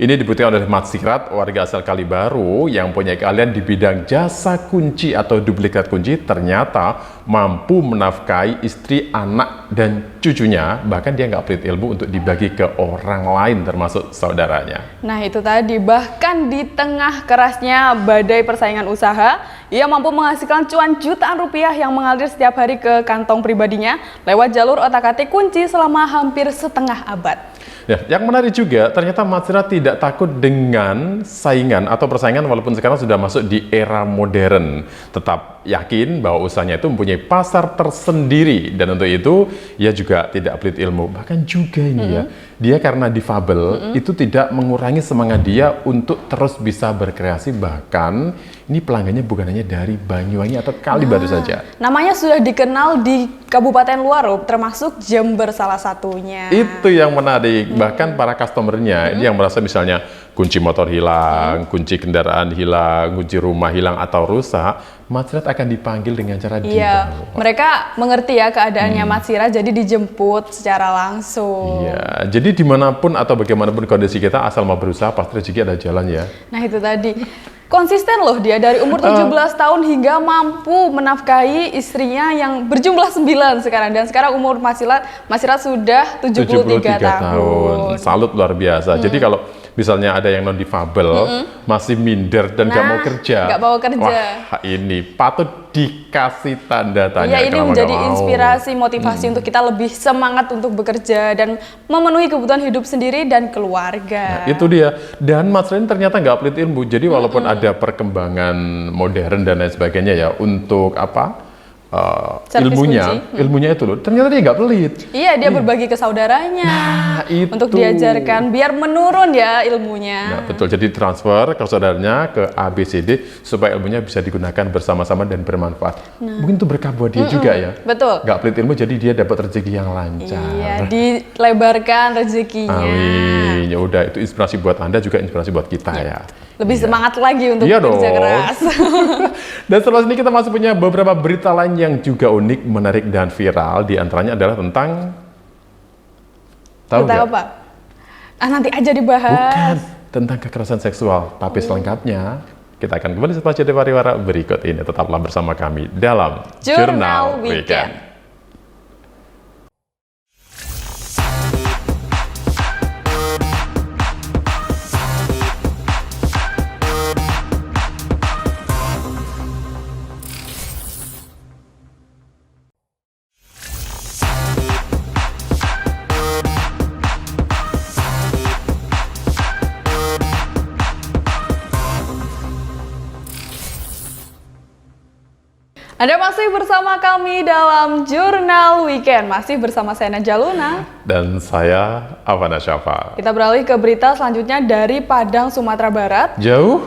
Ini dibuktikan oleh Mat Sirat, warga asal Kalibaru yang punya keahlian di bidang jasa kunci atau duplikat kunci, ternyata mampu menafkahi istri, anak, dan cucunya. Bahkan dia nggak pelit ilmu untuk dibagi ke orang lain termasuk saudaranya. Nah itu tadi, bahkan di tengah kerasnya badai persaingan usaha, ia mampu menghasilkan cuan jutaan rupiah yang mengalir setiap hari ke kantong pribadinya lewat jalur otak-atik kunci selama hampir setengah abad. Ya, yang menarik juga, ternyata Mat Sirat tidak takut dengan saingan atau persaingan walaupun sekarang sudah masuk di era modern. Tetap yakin bahwa usahanya itu mempunyai pasar tersendiri dan untuk itu ia juga tidak pelit ilmu. Bahkan juga ini ya, dia karena difabel itu tidak mengurangi semangat dia untuk terus bisa berkreasi. Bahkan ini pelanggannya bukan hanya dari Banyuwangi atau Kalibaru saja. Namanya sudah dikenal di Kabupaten Luarup, termasuk Jember salah satunya. Itu yang menarik. Bahkan para customernya ini yang merasa misalnya kunci motor hilang, kunci kendaraan hilang, kunci rumah hilang atau rusak, Mat Sirat akan dipanggil dengan cara Iya, dibawa. mereka mengerti ya keadaannya Mat Sirat, jadi dijemput secara langsung. Iya, jadi dimanapun atau bagaimanapun kondisi kita, asal mau berusaha, pasti rezeki ada jalan ya. Nah itu tadi, konsisten loh dia dari umur 17 tahun hingga mampu menafkahi istrinya yang berjumlah 9 sekarang. Dan sekarang umur Mat Sirat sudah 73 tahun. Salut luar biasa. Jadi kalau misalnya ada yang non difabel masih minder dan gak mau kerja, nggak mau kerja. Wah, ini patut dikasih tanda tanya. Iya, ini kenapa menjadi nggak mau? inspirasi, motivasi untuk kita lebih semangat untuk bekerja dan memenuhi kebutuhan hidup sendiri dan keluarga. Nah, itu dia. Dan Mas Ren ternyata nggak pelit ilmu. Jadi walaupun ada perkembangan modern dan lain sebagainya ya untuk apa Servis ilmunya itu loh. Ternyata dia nggak pelit. Iya, dia berbagi ke saudaranya itu. untuk diajarkan biar menurun ya ilmunya. Nah, betul. Jadi transfer ke saudaranya ke ABCD supaya ilmunya bisa digunakan bersama-sama dan bermanfaat. Mungkin itu berkah buat dia juga ya. Betul. Nggak pelit ilmu, jadi dia dapat rezeki yang lancar. Iya, dilebarkan rezekinya. Amin. Ya udah, itu inspirasi buat Anda juga inspirasi buat kita ya. Lebih semangat lagi untuk Iya bekerja dong. keras. Dan setelah ini kita masih punya beberapa berita lain yang juga unik, menarik, dan viral. Di antaranya adalah tentang... Tahu Tentang nggak? apa? Ah, nanti aja dibahas. Bukan. Tentang kekerasan seksual. Tapi selengkapnya, kita akan kembali setelah jeda pariwara berikut ini. Tetaplah bersama kami dalam Jurnal Weekend. Anda masih bersama kami dalam Jurnal Weekend. Masih bersama saya Najah Luna. Dan saya Avana Syafa. Kita beralih ke berita selanjutnya dari Padang, Sumatera Barat. Jauh?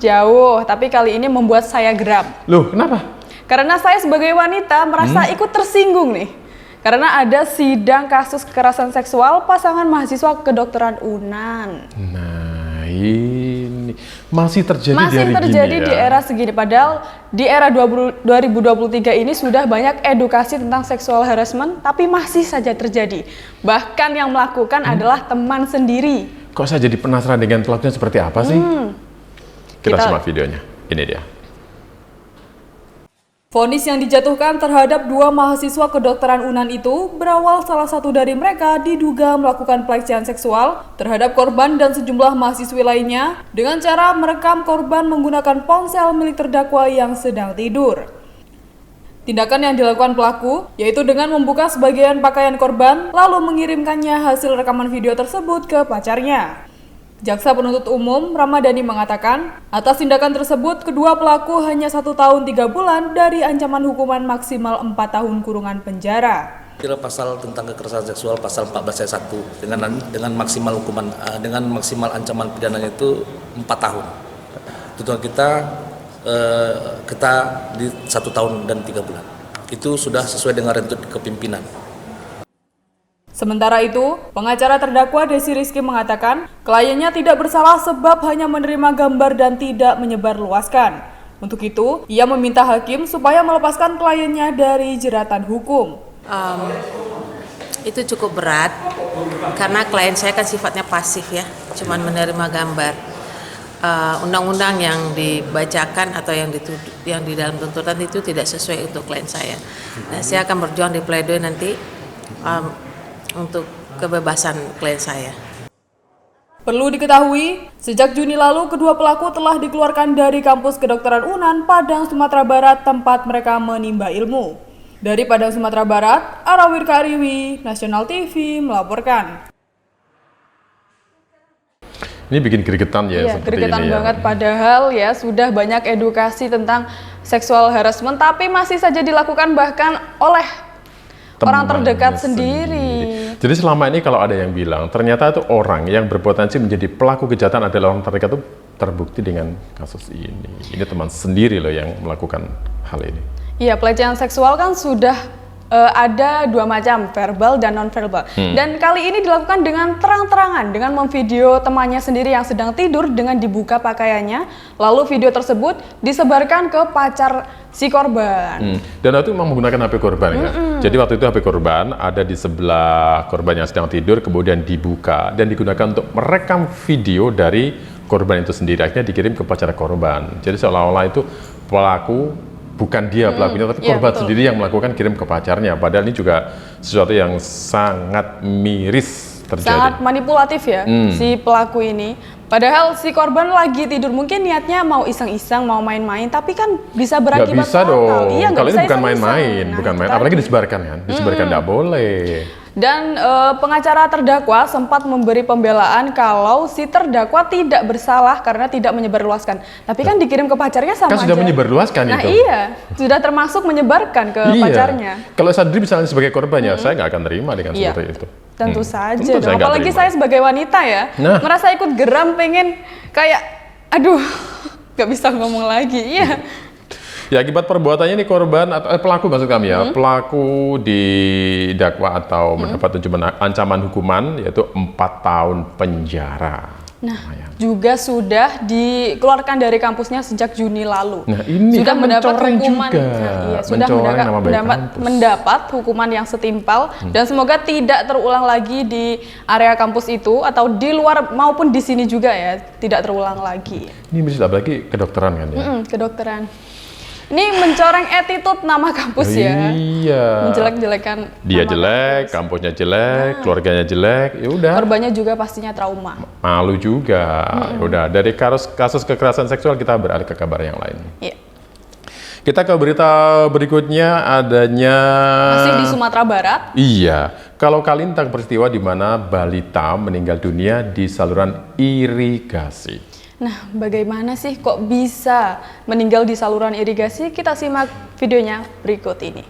Jauh, tapi kali ini membuat saya geram. Loh, kenapa? Karena saya sebagai wanita merasa ikut tersinggung nih. Karena ada sidang kasus kekerasan seksual pasangan mahasiswa kedokteran UNAN. Nah, ini masih terjadi di era segini. Padahal di era 2023 ini sudah banyak edukasi tentang seksual harassment, tapi masih saja terjadi. Bahkan yang melakukan adalah teman sendiri. Kok saya jadi penasaran dengan pelakunya seperti apa sih? Kita simak videonya. Ini dia. Vonis yang dijatuhkan terhadap 2 mahasiswa kedokteran UNAN itu berawal salah satu dari mereka diduga melakukan pelecehan seksual terhadap korban dan sejumlah mahasiswi lainnya dengan cara merekam korban menggunakan ponsel milik terdakwa yang sedang tidur. Tindakan yang dilakukan pelaku yaitu dengan membuka sebagian pakaian korban lalu mengirimkannya hasil rekaman video tersebut ke pacarnya. Jaksa penuntut umum Ramadhani mengatakan, atas tindakan tersebut kedua pelaku hanya 1 tahun 3 bulan dari ancaman hukuman maksimal 4 tahun kurungan penjara. Pasal tentang kekerasan seksual pasal 14 ayat 1 dengan maksimal hukuman dengan maksimal ancaman pidananya itu 4 tahun. Tuntutan kita di 1 tahun dan 3 bulan. Itu sudah sesuai dengan rentut kepimpinan. Sementara itu, pengacara terdakwa Desi Rizky mengatakan kliennya tidak bersalah sebab hanya menerima gambar dan tidak menyebarluaskan. Untuk itu, ia meminta hakim supaya melepaskan kliennya dari jeratan hukum. Itu cukup berat karena klien saya kan sifatnya pasif ya, cuman menerima gambar. Undang-undang yang dibacakan atau yang di dalam tuntutan itu tidak sesuai untuk klien saya. Nah, saya akan berjuang di pledoi nanti untuk kebebasan klien saya. Perlu diketahui, sejak Juni lalu kedua pelaku telah dikeluarkan dari kampus kedokteran UNAN Padang, Sumatera Barat tempat mereka menimba ilmu. Dari Padang, Sumatera Barat, Arawir Kariwi, Nasional TV melaporkan. Ini bikin gregetan ya, seperti gregetan ini ya. banget, padahal ya sudah banyak edukasi tentang seksual harassment, tapi masih saja dilakukan bahkan oleh orang terdekat sendiri. Jadi selama ini kalau ada yang bilang ternyata itu orang yang berpotensi menjadi pelaku kejahatan adalah orang terdekat, itu terbukti dengan kasus ini. Ini teman sendiri loh yang melakukan hal ini. Iya, pelecehan seksual kan sudah ada 2 macam, verbal dan non-verbal. Dan kali ini dilakukan dengan terang-terangan, dengan memvideo temannya sendiri yang sedang tidur dengan dibuka pakaiannya, lalu video tersebut disebarkan ke pacar si korban. Dan itu memang menggunakan HP korban ya. Jadi waktu itu HP korban ada di sebelah korban yang sedang tidur, kemudian dibuka dan digunakan untuk merekam video dari korban itu sendiri. Akhirnya dikirim ke pacar korban. Jadi seolah-olah itu pelaku bukan dia pelakunya, tapi korban sendiri yang melakukan, kirim ke pacarnya. Padahal ini juga sesuatu yang sangat miris terjadi. Sangat manipulatif ya si pelaku ini. Padahal si korban lagi tidur, mungkin niatnya mau iseng-iseng, mau main-main, tapi kan bisa berakibat fatal. Nggak bisa dong. Iya, kalau ini bukan main-main, bukan main. Apalagi disebarkan kan, disebarkan nggak boleh. Dan pengacara terdakwa sempat memberi pembelaan kalau si terdakwa tidak bersalah karena tidak menyebarluaskan. Tapi kan dikirim ke pacarnya sama kan aja. sudah menyebarluaskan itu. Nah iya, sudah termasuk menyebarkan ke pacarnya. Kalau Sadri misalnya sebagai korbannya, saya nggak akan terima dengan seperti itu. Tentu saja Tentu dong. Apalagi saya sebagai wanita ya, merasa ikut geram, pengen kayak, aduh, nggak bisa ngomong lagi. Iya. Ya, akibat perbuatannya ini korban atau pelaku maksud kami ya, pelaku didakwa atau mendapat ancaman hukuman yaitu 4 tahun penjara. Nah, juga sudah dikeluarkan dari kampusnya sejak Juni lalu. Nah, ini sudah kan mendapat hukuman, juga. Sudah mendapat hukuman yang setimpal dan semoga tidak terulang lagi di area kampus itu atau di luar maupun di sini juga ya, tidak terulang lagi. Ini bisa apalagi kedokteran kan ya? Kedokteran. Ini mencoreng attitude nama kampus ya. Iya. Menjelek-jelekan. Dia jelek, kampusnya jelek, keluarganya jelek, ya udah. Korbannya juga pastinya trauma. Malu juga. Udah, dari kasus kekerasan seksual kita beralih ke kabar yang lain. Iya. Kita ke berita berikutnya, adanya masih di Sumatera Barat. Iya. Kalau kalian tentang peristiwa di mana balita meninggal dunia di saluran irigasi. Nah, bagaimana sih kok bisa meninggal di saluran irigasi? Kita simak videonya berikut ini.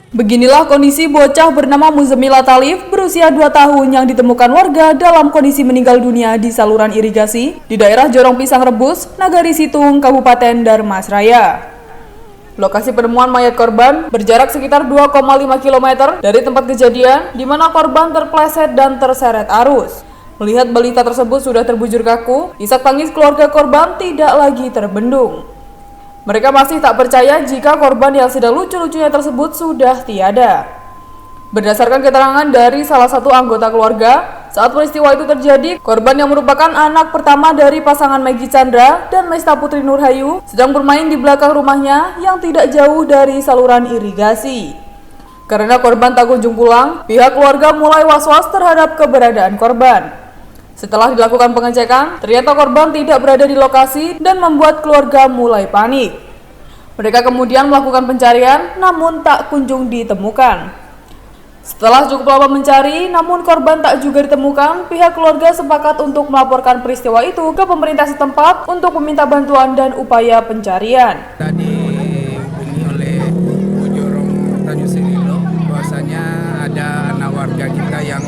Beginilah kondisi bocah bernama Muzamila Talif berusia 2 tahun yang ditemukan warga dalam kondisi meninggal dunia di saluran irigasi di daerah Jorong Pisang Rebus, Nagari Situng, Kabupaten Darmasraya. Lokasi penemuan mayat korban berjarak sekitar 2,5 km dari tempat kejadian di mana korban terpleset dan terseret arus. Melihat balita tersebut sudah terbujur kaku, isak tangis keluarga korban tidak lagi terbendung. Mereka masih tak percaya jika korban yang sedang lucu-lucunya tersebut sudah tiada. Berdasarkan keterangan dari salah satu anggota keluarga, saat peristiwa itu terjadi, korban yang merupakan anak pertama dari pasangan Maggie Chandra dan Mesta Putri Nurhayu sedang bermain di belakang rumahnya yang tidak jauh dari saluran irigasi. Karena korban tak kunjung pulang, pihak keluarga mulai was-was terhadap keberadaan korban. Setelah dilakukan pengecekan, ternyata korban tidak berada di lokasi dan membuat keluarga mulai panik. Mereka kemudian melakukan pencarian, namun tak kunjung ditemukan. Setelah cukup lama mencari, namun korban tak juga ditemukan, pihak keluarga sepakat untuk melaporkan peristiwa itu ke pemerintah setempat untuk meminta bantuan dan upaya pencarian. Tadi dihubungi oleh Jorong Tanjung Serilo bahwasanya ada anak warga kita yang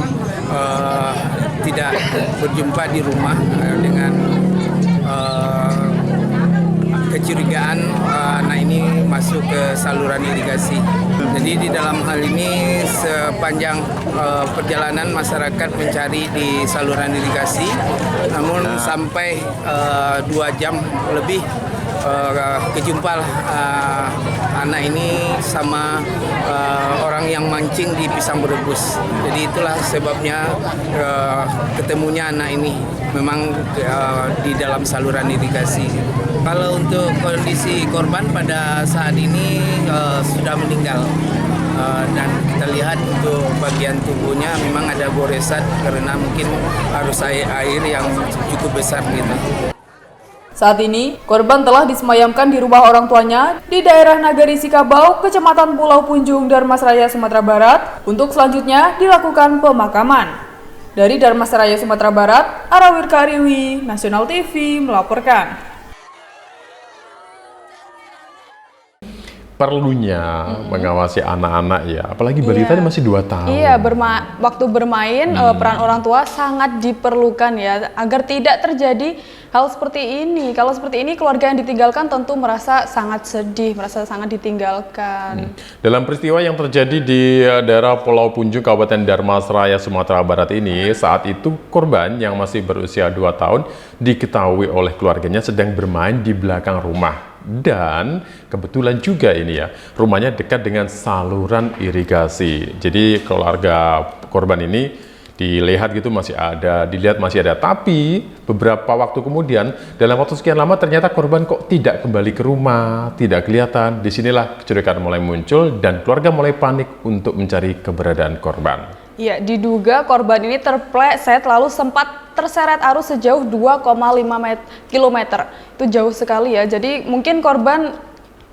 tidak berjumpa di rumah dengan kecurigaan anak ini masuk ke saluran irigasi. Jadi di dalam hal ini sepanjang perjalanan masyarakat mencari di saluran irigasi, namun sampai 2 jam lebih kejumpa anak ini sama orang yang mancing di Pisang Berebus. Jadi itulah sebabnya ketemunya anak ini memang di dalam saluran irigasi. Kalau untuk kondisi korban pada saat ini sudah meninggal. Dan kita lihat untuk bagian tubuhnya memang ada goresan karena mungkin arus air yang cukup besar gitu. Saat ini, korban telah disemayamkan di rumah orang tuanya di daerah Nagari Sikabau, Kecamatan Pulau Punjung, Darmasraya, Sumatera Barat, untuk selanjutnya dilakukan pemakaman. Dari Darmasraya, Sumatera Barat, Arawir Kariwi, Nasional TV melaporkan. Perlunya mengawasi anak-anak ya, apalagi balita ini masih 2 tahun. Iya, waktu bermain peran orang tua sangat diperlukan ya, agar tidak terjadi hal seperti ini. Kalau seperti ini keluarga yang ditinggalkan tentu merasa sangat sedih, merasa sangat ditinggalkan. Dalam peristiwa yang terjadi di daerah Pulau Punjung, Kabupaten Darmasraya, Sumatera Barat ini, saat itu korban yang masih berusia 2 tahun diketahui oleh keluarganya sedang bermain di belakang rumah. Dan kebetulan juga ini ya, rumahnya dekat dengan saluran irigasi. Jadi keluarga korban ini dilihat gitu dilihat masih ada. Tapi beberapa waktu kemudian, dalam waktu sekian lama ternyata korban kok tidak kembali ke rumah, tidak kelihatan. Disinilah kecurigaan mulai muncul dan keluarga mulai panik untuk mencari keberadaan korban. Ya, diduga korban ini terpleset lalu sempat terseret arus sejauh 2,5 km. Itu jauh sekali ya. Jadi mungkin korban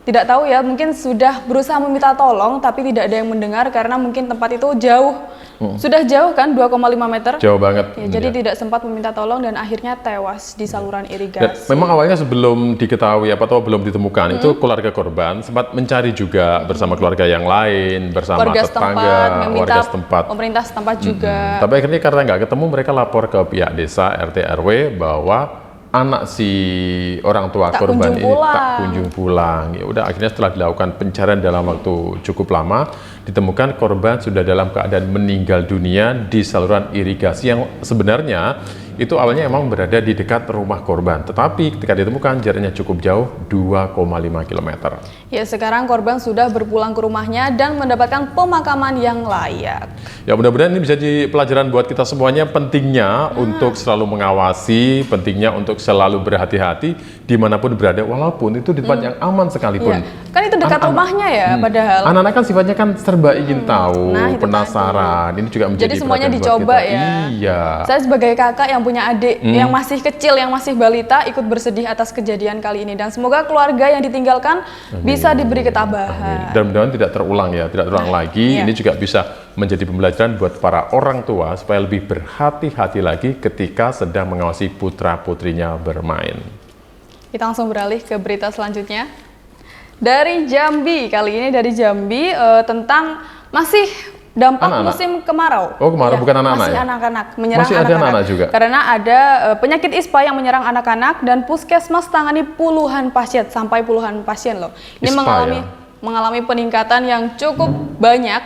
tidak tahu ya, mungkin sudah berusaha meminta tolong tapi tidak ada yang mendengar karena mungkin tempat itu jauh. Sudah jauh kan 2,5 meter? Jauh banget. Ya, jadi tidak sempat meminta tolong dan akhirnya tewas di saluran irigasi. Dan memang awalnya sebelum diketahui atau belum ditemukan itu keluarga korban sempat mencari juga bersama keluarga yang lain, bersama tetangga, warga setempat, pemerintah setempat juga. Tapi akhirnya karena nggak ketemu, mereka lapor ke pihak desa RT RW bahwa anak si orang tua korban ini tak kunjung pulang. Ya udah, akhirnya setelah dilakukan pencarian dalam waktu cukup lama, ditemukan korban sudah dalam keadaan meninggal dunia di saluran irigasi yang sebenarnya itu awalnya emang berada di dekat rumah korban, tetapi ketika ditemukan jaraknya cukup jauh, 2,5 km. Ya, sekarang korban sudah berpulang ke rumahnya dan mendapatkan pemakaman yang layak. Ya, mudah-mudahan ini bisa jadi pelajaran buat kita semuanya, pentingnya untuk selalu mengawasi, pentingnya untuk selalu berhati-hati dimanapun berada, walaupun itu di tempat yang aman sekalipun. Ya, kan itu dekat rumahnya ya, padahal. Anak-anak kan sifatnya kan serba ingin tahu, penasaran. Ini juga menjadi jadi semuanya perhatian buat dicoba kita. ya. Iya. Saya sebagai kakak yang punya adik yang masih kecil, yang masih balita ikut bersedih atas kejadian kali ini, dan semoga keluarga yang ditinggalkan bisa diberi ketabahan. Dan mudah-mudahan tidak terulang ya, tidak terulang lagi. Ini juga bisa menjadi pembelajaran buat para orang tua supaya lebih berhati-hati lagi ketika sedang mengawasi putra-putrinya bermain. Kita langsung beralih ke berita selanjutnya. Dari Jambi, kali ini dari Jambi tentang masih dampak Anak-anak. musim kemarau. Oh, kemarau, bukan anak-anak masih ya? anak-anak, menyerang Masih ada anak-anak. anak-anak juga? Karena ada penyakit ISPA yang menyerang anak-anak dan puskesmas tangani puluhan pasien, sampai puluhan pasien loh. Ini ISPA, mengalami peningkatan yang cukup banyak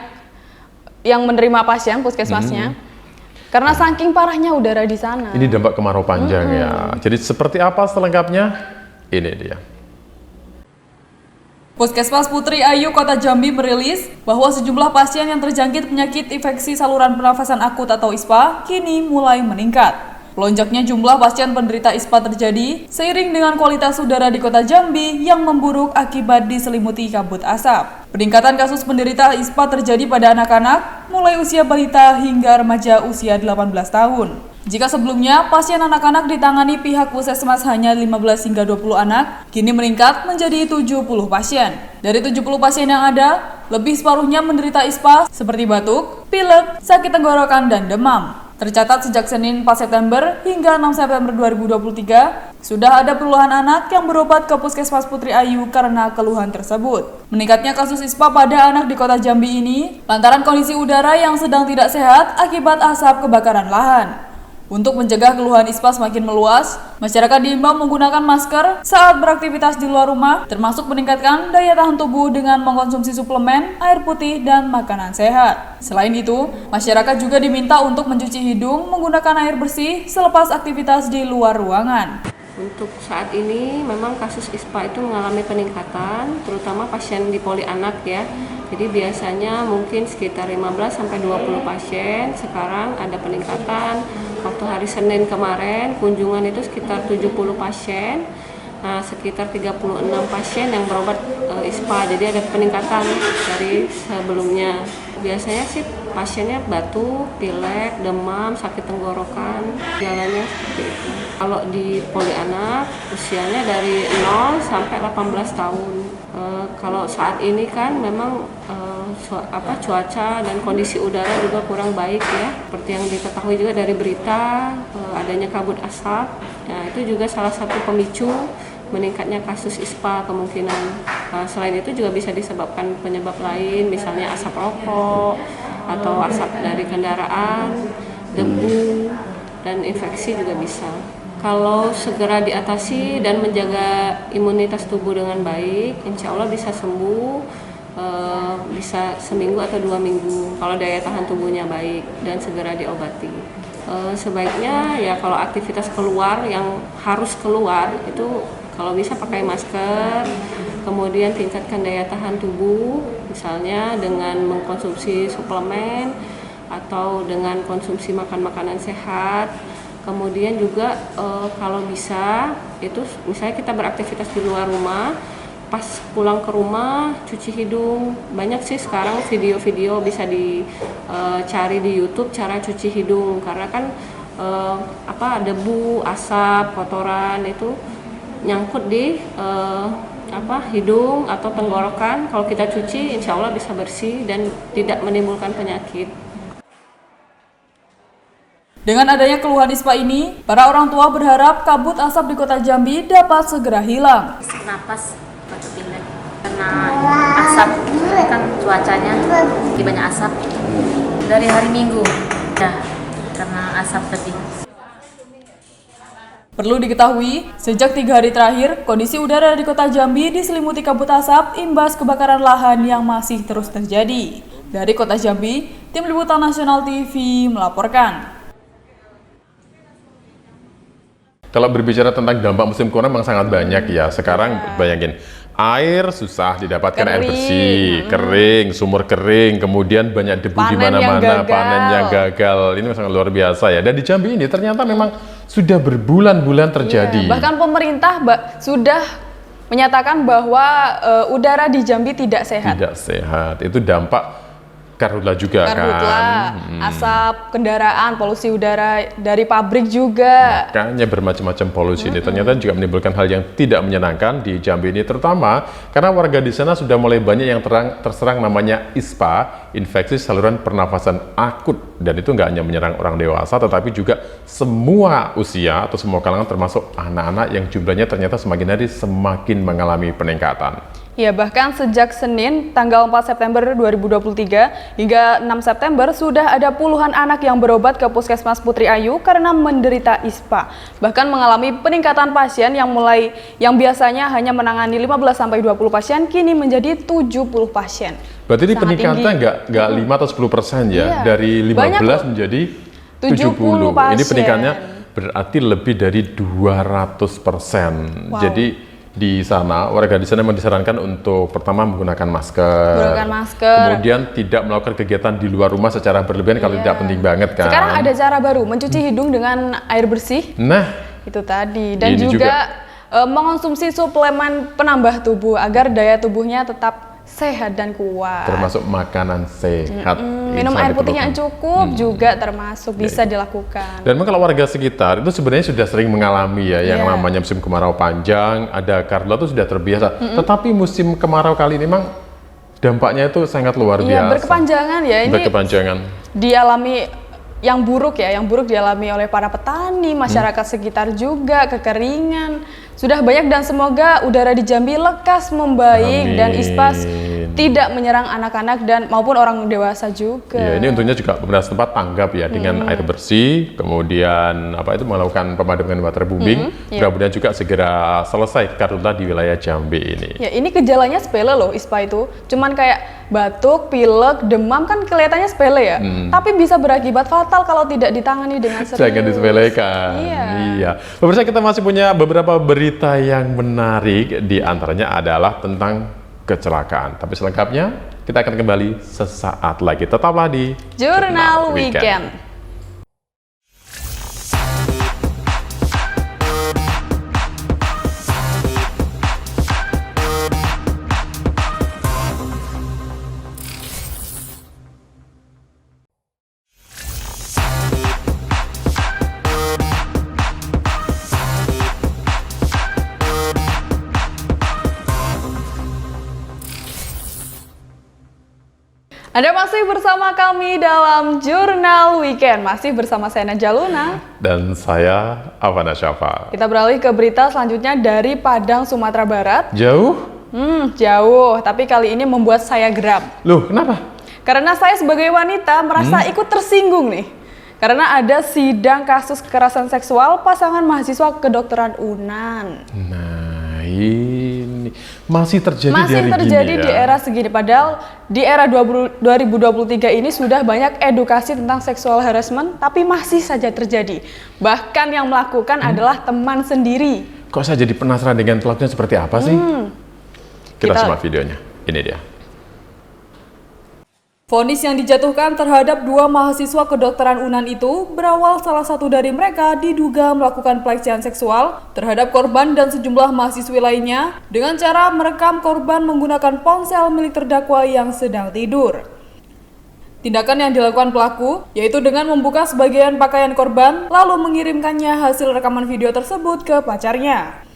yang menerima pasien puskesmasnya. Karena saking parahnya udara di sana. Ini dampak kemarau panjang ya. Jadi seperti apa selengkapnya? Ini dia. Puskesmas Putri Ayu Kota Jambi merilis bahwa sejumlah pasien yang terjangkit penyakit infeksi saluran pernafasan akut atau ISPA kini mulai meningkat. Melonjaknya jumlah pasien penderita ISPA terjadi seiring dengan kualitas udara di Kota Jambi yang memburuk akibat diselimuti kabut asap. Peningkatan kasus penderita ISPA terjadi pada anak-anak mulai usia balita hingga remaja usia 18 tahun. Jika sebelumnya pasien anak-anak ditangani pihak puskesmas hanya 15 hingga 20 anak, kini meningkat menjadi 70 pasien. Dari 70 pasien yang ada, lebih separuhnya menderita ISPA seperti batuk, pilek, sakit tenggorokan, dan demam. Tercatat sejak Senin 4 September hingga 6 September 2023, sudah ada puluhan anak yang berobat ke Puskesmas Putri Ayu karena keluhan tersebut. Meningkatnya kasus ISPA pada anak di Kota Jambi ini lantaran kondisi udara yang sedang tidak sehat akibat asap kebakaran lahan. Untuk mencegah keluhan ISPA semakin meluas, masyarakat diimbau menggunakan masker saat beraktivitas di luar rumah, termasuk meningkatkan daya tahan tubuh dengan mengkonsumsi suplemen, air putih, dan makanan sehat. Selain itu, masyarakat juga diminta untuk mencuci hidung menggunakan air bersih selepas aktivitas di luar ruangan. Untuk saat ini memang kasus ISPA itu mengalami peningkatan, terutama pasien di poli anak ya. Jadi biasanya mungkin sekitar 15-20 pasien, sekarang ada peningkatan. Waktu hari Senin kemarin kunjungan itu sekitar 70 pasien. Nah, sekitar 36 pasien yang berobat ISPA, jadi ada peningkatan dari sebelumnya. Biasanya sih pasiennya batuk, pilek, demam, sakit tenggorokan, gejalanya seperti itu. Kalau di poli anak usianya dari 0 sampai 18 tahun. Kalau saat ini kan memang cuaca dan kondisi udara juga kurang baik ya. Seperti yang diketahui juga dari berita adanya kabut asap. Nah, itu juga salah satu pemicu meningkatnya kasus ISPA kemungkinan. Selain itu juga bisa disebabkan penyebab lain, misalnya asap rokok atau asap dari kendaraan, debu, dan infeksi juga bisa. Kalau segera diatasi dan menjaga imunitas tubuh dengan baik, insya Allah bisa sembuh, bisa seminggu atau 2 minggu kalau daya tahan tubuhnya baik dan segera diobati. Sebaiknya ya kalau aktivitas keluar yang harus keluar itu kalau bisa pakai masker, kemudian tingkatkan daya tahan tubuh, misalnya dengan mengkonsumsi suplemen atau dengan konsumsi makan-makanan sehat. Kemudian juga kalau bisa itu misalnya kita beraktivitas di luar rumah, pas pulang ke rumah cuci hidung. Banyak sih sekarang video-video bisa dicari di YouTube cara cuci hidung, karena kan debu, asap, kotoran itu nyangkut di hidung atau tenggorokan. Kalau kita cuci insya Allah bisa bersih dan tidak menimbulkan penyakit. Dengan adanya keluhan ISPA ini, para orang tua berharap kabut asap di Kota Jambi dapat segera hilang. Napas, batuk pilek, karena asap kan cuacanya lagi banyak asap dari hari Minggu ya, karena asap tadi. Perlu diketahui, sejak 3 hari terakhir, kondisi udara di Kota Jambi diselimuti kabut asap imbas kebakaran lahan yang masih terus terjadi. Dari Kota Jambi, Tim Liputan Nasional TV melaporkan. Kalau berbicara tentang dampak musim kemarau memang sangat banyak ya. Sekarang bayangin, air susah didapatkan, air bersih, kering, sumur kering, kemudian banyak debu di mana-mana, panennya gagal. Ini sangat luar biasa ya. Dan di Jambi ini ternyata memang sudah berbulan-bulan terjadi. Bahkan pemerintah sudah menyatakan bahwa udara di Jambi tidak sehat. Tidak sehat. Itu dampak karhutla juga Karhutla, kan. asap kendaraan, polusi udara dari pabrik juga. Makanya bermacam-macam polusi ini ternyata juga menimbulkan hal yang tidak menyenangkan di Jambi ini, terutama karena warga di sana sudah mulai banyak yang terserang namanya ISPA, infeksi saluran pernafasan akut, dan itu nggak hanya menyerang orang dewasa tetapi juga semua usia atau semua kalangan, termasuk anak-anak yang jumlahnya ternyata semakin hari semakin mengalami peningkatan. Ya, bahkan sejak Senin tanggal 4 September 2023 hingga 6 September sudah ada puluhan anak yang berobat ke Puskesmas Putri Ayu karena menderita ISPA. Bahkan mengalami peningkatan pasien yang biasanya hanya menangani 15-20 pasien kini menjadi 70 pasien. Berarti ini Sangat peningkatannya tinggi. nggak 5 atau 10% ya, Iya. dari 15 menjadi 70. Ini pasien. peningkatannya berarti lebih dari 200%. Wow. Jadi di sana, warga di sana memang disarankan untuk pertama menggunakan masker. Kemudian tidak melakukan kegiatan di luar rumah secara berlebihan kalau tidak penting banget kan. Sekarang ada cara baru, mencuci hidung dengan air bersih. Nah, Itu tadi. Dan ini juga mengonsumsi suplemen penambah tubuh agar daya tubuhnya tetap sehat dan kuat. termasuk makanan sehat. Minum Sangat air putih yang diperlukan. cukup juga termasuk bisa dilakukan. Dan memang kalau warga sekitar itu sebenarnya sudah sering mengalami ya yang namanya musim kemarau panjang, ada karhutla itu sudah terbiasa. Tetapi musim kemarau kali ini memang dampaknya itu sangat luar Iya, biasa. berkepanjangan ya. Ini Berkepanjangan. dialami yang buruk dialami oleh para petani, masyarakat sekitar juga, kekeringan. Sudah banyak dan semoga udara di Jambi lekas membaik dan ISPA tidak menyerang anak-anak dan maupun orang dewasa juga. Ya, ini untungnya juga pemerintah setempat tanggap ya dengan air bersih, kemudian melakukan pemadaman waterbombing. Mudah-mudahan juga segera selesai karhutla di wilayah Jambi ini. Ya, ini gejalanya sepele loh ISPA itu. Cuman kayak batuk, pilek, demam kan kelihatannya sepele ya. Tapi bisa berakibat fatal kalau tidak ditangani dengan serius. Jangan disepelekan. Iya. Pemirsa, kita masih punya beberapa berita yang menarik, di antaranya adalah tentang kecelakaan. Tapi selengkapnya kita akan kembali sesaat lagi. Tetaplah di Jurnal Weekend. Anda masih bersama kami dalam Jurnal Weekend. Masih bersama saya Naja Luna. Dan saya Avana Syafa. Kita beralih ke berita selanjutnya dari Padang, Sumatera Barat. Jauh? Jauh, tapi kali ini membuat saya geram. Loh, kenapa? Karena saya sebagai wanita merasa ikut tersinggung nih. Karena ada sidang kasus kekerasan seksual pasangan mahasiswa kedokteran UNAN. Nah, ini masih terjadi di era segini. Padahal di era 2023 ini sudah banyak edukasi tentang seksual harassment, tapi masih saja terjadi. Bahkan yang melakukan adalah teman sendiri. Kok saya jadi penasaran dengan pelakunya seperti apa sih? Kita simak videonya. Ini dia. Vonis yang dijatuhkan terhadap dua mahasiswa kedokteran UNAN itu berawal salah satu dari mereka diduga melakukan pelecehan seksual terhadap korban dan sejumlah mahasiswi lainnya dengan cara merekam korban menggunakan ponsel milik terdakwa yang sedang tidur. Tindakan yang dilakukan pelaku yaitu dengan membuka sebagian pakaian korban lalu mengirimkannya hasil rekaman video tersebut ke pacarnya.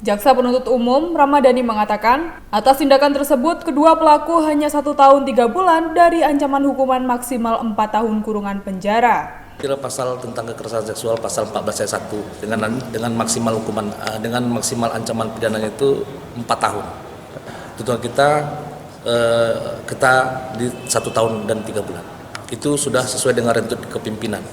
Jaksa penuntut umum Ramadhani mengatakan, atas tindakan tersebut kedua pelaku hanya 1 tahun 3 bulan dari ancaman hukuman maksimal 4 tahun kurungan penjara. Kira pasal tentang kekerasan seksual pasal 14 ayat 1 dengan maksimal hukuman dengan maksimal ancaman pidananya itu 4 tahun. Tuntutan kita di 1 tahun dan 3 bulan. Itu sudah sesuai dengan rentut kepimpinan.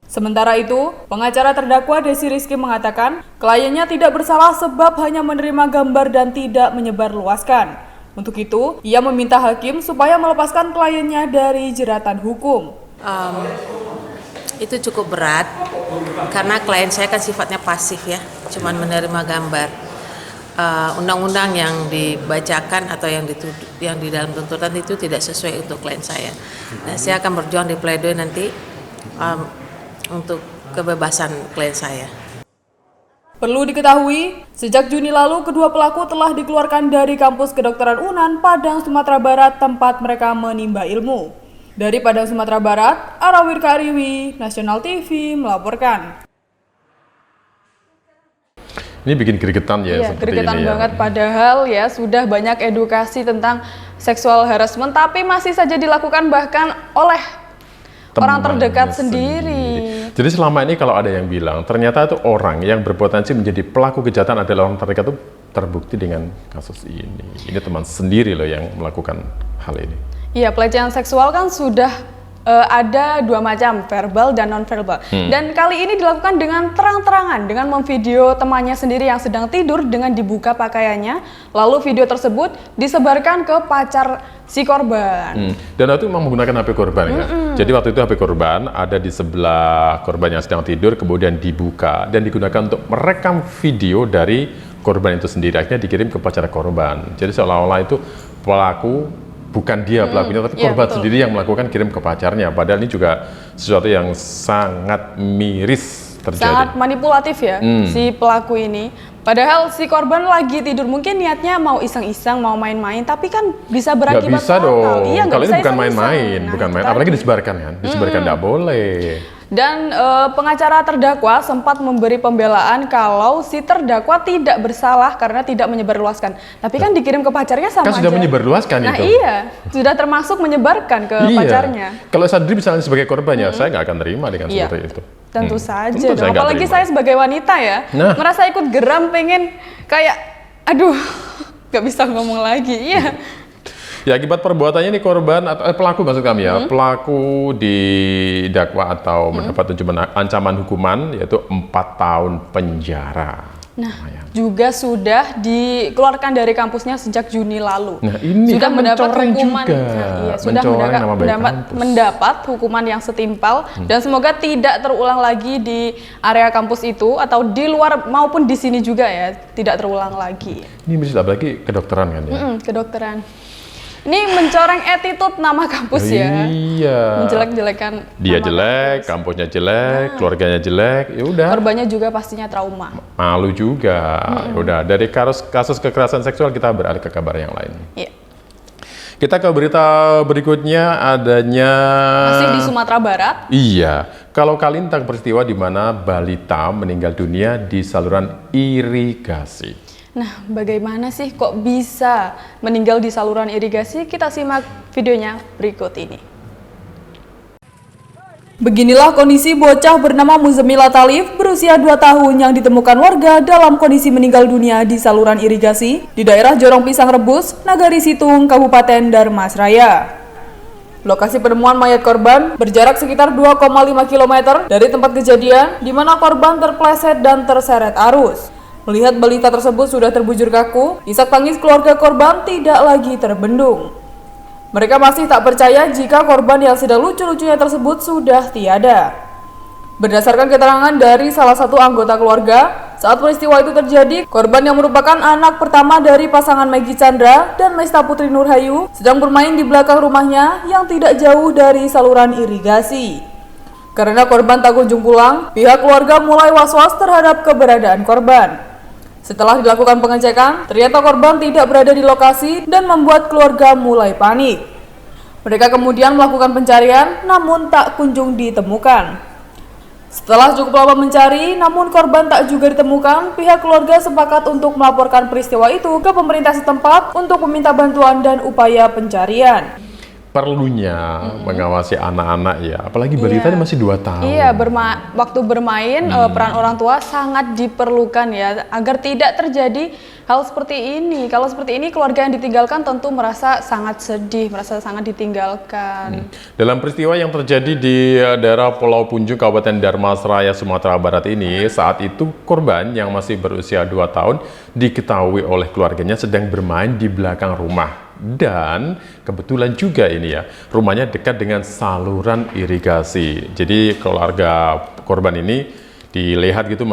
Sementara itu, pengacara terdakwa Desi Rizky mengatakan kliennya tidak bersalah sebab hanya menerima gambar dan tidak menyebarluaskan. Untuk itu, ia meminta hakim supaya melepaskan kliennya dari jeratan hukum. Itu cukup berat karena klien saya kan sifatnya pasif ya, cuman menerima gambar. Undang-undang yang dibacakan atau yang di dalam tuntutan itu tidak sesuai untuk klien saya. Nah, saya akan berjuang di pledoi nanti untuk kebebasan klien saya. Perlu diketahui, sejak Juni lalu kedua pelaku telah dikeluarkan dari kampus kedokteran UNAN Padang, Sumatera Barat tempat mereka menimba ilmu. Dari Padang, Sumatera Barat, Arawirka Ariwi, Nasional TV melaporkan. Ini bikin gregetan ya, Iya, seperti gregetan ini ya. banget, padahal ya sudah banyak edukasi tentang seksual harassment, tapi masih saja dilakukan bahkan oleh orang terdekat sendiri. Jadi selama ini kalau ada yang bilang ternyata itu orang yang berpotensi menjadi pelaku kejahatan adalah orang terdekat, itu terbukti dengan kasus ini. Ini teman sendiri loh yang melakukan hal ini. Iya, pelecehan seksual kan sudah ada dua macam, verbal dan non-verbal. Dan kali ini dilakukan dengan terang-terangan, dengan memvideo temannya sendiri yang sedang tidur dengan dibuka pakaiannya, lalu video tersebut disebarkan ke pacar si korban. Dan itu memang menggunakan HP korban ya. Jadi waktu itu HP korban ada di sebelah korban yang sedang tidur, kemudian dibuka dan digunakan untuk merekam video dari korban itu sendiri. Akhirnya dikirim ke pacar korban. Jadi seolah-olah itu pelaku bukan dia pelakunya, tapi korban sendiri yang melakukan, kirim ke pacarnya. Padahal ini juga sesuatu yang sangat miris terjadi. Sangat manipulatif ya si pelaku ini. Padahal si korban lagi tidur, mungkin niatnya mau iseng-iseng, mau main-main, tapi kan bisa berakibat Nggak bisa fatal. dong. Iya, Kalau ini bukan iseng-iseng. main-main, Nah, bukan itu main. tadi. Apalagi disebarkan kan, disebarkan nggak boleh. Dan pengacara terdakwa sempat memberi pembelaan kalau si terdakwa tidak bersalah karena tidak menyebarluaskan. Tapi kan dikirim ke pacarnya sama Kan sudah aja. menyebarluaskan Nah itu. iya, sudah termasuk menyebarkan ke pacarnya. Kalau saya sendiri misalnya sebagai korbannya, saya nggak akan terima dengan Iya. seperti itu. Tentu saja Tentu dong. saya nggak Apalagi terima. saya sebagai wanita ya, Nah. merasa ikut geram, pengen kayak, aduh, nggak bisa ngomong lagi. Iya. Ya, akibat perbuatannya ini korban atau pelaku maksud kami ya, pelaku didakwa atau mendapat ancaman hukuman yaitu 4 tahun penjara. Nah, juga sudah dikeluarkan dari kampusnya sejak Juni lalu. Nah, ini sudah kan mendapat mencoreng hukuman, juga. iya, sudah Mencoreng nama baik kampus. mendapat hukuman yang setimpal dan semoga tidak terulang lagi di area kampus itu atau di luar maupun di sini juga ya, tidak terulang lagi. Ini bisa apalagi kedokteran kan ya. Kedokteran. Ini mencoreng attitude nama kampus ya. Iya. Menjelek-jelekan Dia nama jelek, kampus. kampusnya jelek, keluarganya jelek, ya udah. Korbannya juga pastinya trauma. Malu juga. Ya udah, dari kasus kekerasan seksual kita beralih ke kabar yang lain. Iya. Kita ke berita berikutnya adanya Masih di Sumatera Barat. Iya, kalau kali ini tentang peristiwa di mana balita meninggal dunia di saluran irigasi. Nah, bagaimana sih kok bisa meninggal di saluran irigasi? Kita simak videonya berikut ini. Beginilah kondisi bocah bernama Muzamila Talif berusia 2 tahun yang ditemukan warga dalam kondisi meninggal dunia di saluran irigasi di daerah Jorong Pisang Rebus, Nagari Situng, Kabupaten Darmasraya. Lokasi penemuan mayat korban berjarak sekitar 2,5 km dari tempat kejadian di mana korban terpleset dan terseret arus. Melihat balita tersebut sudah terbujur kaku, isak tangis keluarga korban tidak lagi terbendung. Mereka masih tak percaya jika korban yang sedang lucu-lucunya tersebut sudah tiada. Berdasarkan keterangan dari salah satu anggota keluarga, saat peristiwa itu terjadi, korban yang merupakan anak pertama dari pasangan Maggie Chandra dan Lesta Putri Nurhayu sedang bermain di belakang rumahnya yang tidak jauh dari saluran irigasi. Karena korban tak kunjung pulang, pihak keluarga mulai was-was terhadap keberadaan korban. Setelah dilakukan pengecekan, ternyata korban tidak berada di lokasi dan membuat keluarga mulai panik. Mereka kemudian melakukan pencarian, namun tak kunjung ditemukan. Setelah cukup lama mencari, namun korban tak juga ditemukan, pihak keluarga sepakat untuk melaporkan peristiwa itu ke pemerintah setempat untuk meminta bantuan dan upaya pencarian. Perlunya mengawasi anak-anak ya, apalagi balita ini masih 2 tahun. Iya, waktu bermain peran orang tua sangat diperlukan ya, agar tidak terjadi hal seperti ini. Kalau seperti ini, keluarga yang ditinggalkan tentu merasa sangat sedih, merasa sangat ditinggalkan. Dalam peristiwa yang terjadi di daerah Pulau Punjung, Kabupaten Darmasraya, Sumatera Barat ini, saat itu korban yang masih berusia 2 tahun diketahui oleh keluarganya sedang bermain di belakang rumah. Dan kebetulan juga ini ya, rumahnya dekat dengan saluran irigasi. Jadi keluarga korban ini dilihat gitu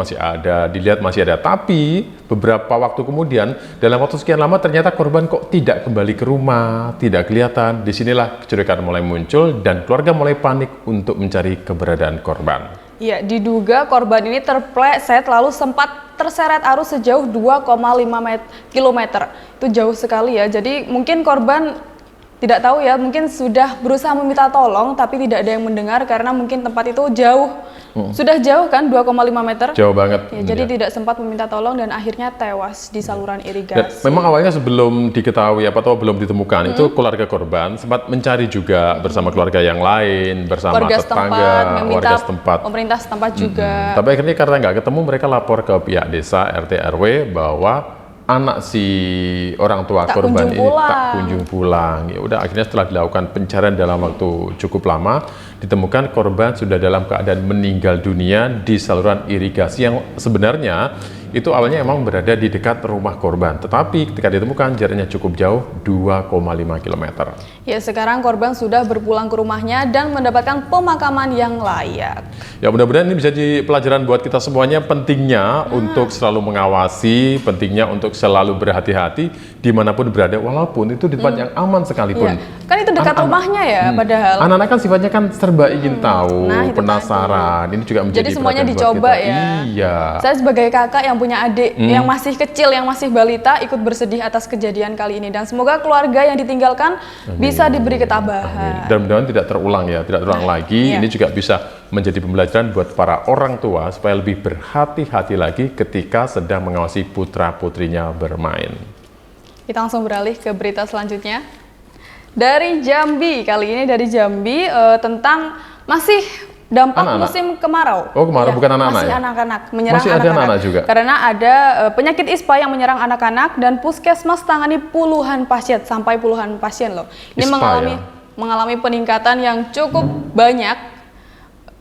dilihat masih ada. Tapi beberapa waktu kemudian, dalam waktu sekian lama ternyata korban kok tidak kembali ke rumah, tidak kelihatan. Disinilah kecurigaan mulai muncul dan keluarga mulai panik untuk mencari keberadaan korban. Ya, diduga korban ini terpleset lalu sempat terseret arus sejauh 2,5 km. Itu jauh sekali ya. Jadi mungkin korban tidak tahu ya, mungkin sudah berusaha meminta tolong tapi tidak ada yang mendengar karena mungkin tempat itu jauh. Sudah jauh kan 2,5 meter. Jauh banget. Ya, jadi tidak sempat meminta tolong dan akhirnya tewas di saluran irigasi. Dan memang awalnya sebelum diketahui atau belum ditemukan itu keluarga korban sempat mencari juga bersama keluarga yang lain, bersama warga tetangga, warga setempat. Pemerintah setempat juga. Tapi akhirnya karena nggak ketemu, mereka lapor ke pihak desa RT RW bahwa anak si orang tua Tak korban kunjung ini pulang. tak kunjung pulang. Ya udah, akhirnya setelah dilakukan pencarian dalam waktu cukup lama, ditemukan korban sudah dalam keadaan meninggal dunia di saluran irigasi yang sebenarnya itu awalnya emang berada di dekat rumah korban, tetapi ketika ditemukan jaraknya cukup jauh, 2,5 km. Ya, sekarang korban sudah berpulang ke rumahnya dan mendapatkan pemakaman yang layak. Ya, mudah-mudahan ini bisa jadi pelajaran buat kita semuanya, pentingnya untuk selalu mengawasi, pentingnya untuk selalu berhati-hati dimanapun berada, walaupun itu di tempat yang aman sekalipun. Ya, kan itu dekat rumahnya ya, padahal. Anak-anak kan sifatnya kan serba ingin tahu, Nah, itu penasaran. Ini juga menjadi Jadi semuanya perhatian buat dicoba kita. ya. Iya. Saya sebagai kakak yang punya adik yang masih kecil, yang masih balita, ikut bersedih atas kejadian kali ini. Dan semoga keluarga yang ditinggalkan bisa diberi ketabahan. Dan mudah-mudahan tidak terulang ya, tidak terulang lagi. iya. Ini juga bisa menjadi pembelajaran buat para orang tua supaya lebih berhati-hati lagi ketika sedang mengawasi putra-putrinya bermain. Kita langsung beralih ke berita selanjutnya. Dari Jambi, kali ini dari Jambi tentang masih dampak Anak-anak? musim kemarau. Oh, kemarau, bukan anak-anak Masih ya? anak-anak, menyerang Masih ada anak-anak. anak-anak juga? Karena ada penyakit ISPA yang menyerang anak-anak dan puskesmas tangani puluhan pasien, sampai puluhan pasien loh. Ini ISPA mengalami peningkatan yang cukup banyak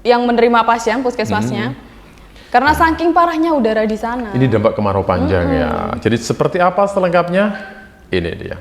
yang menerima pasien puskesmasnya. Karena saking parahnya udara di sana. Ini dampak kemarau panjang ya. Jadi seperti apa selengkapnya? Ini dia.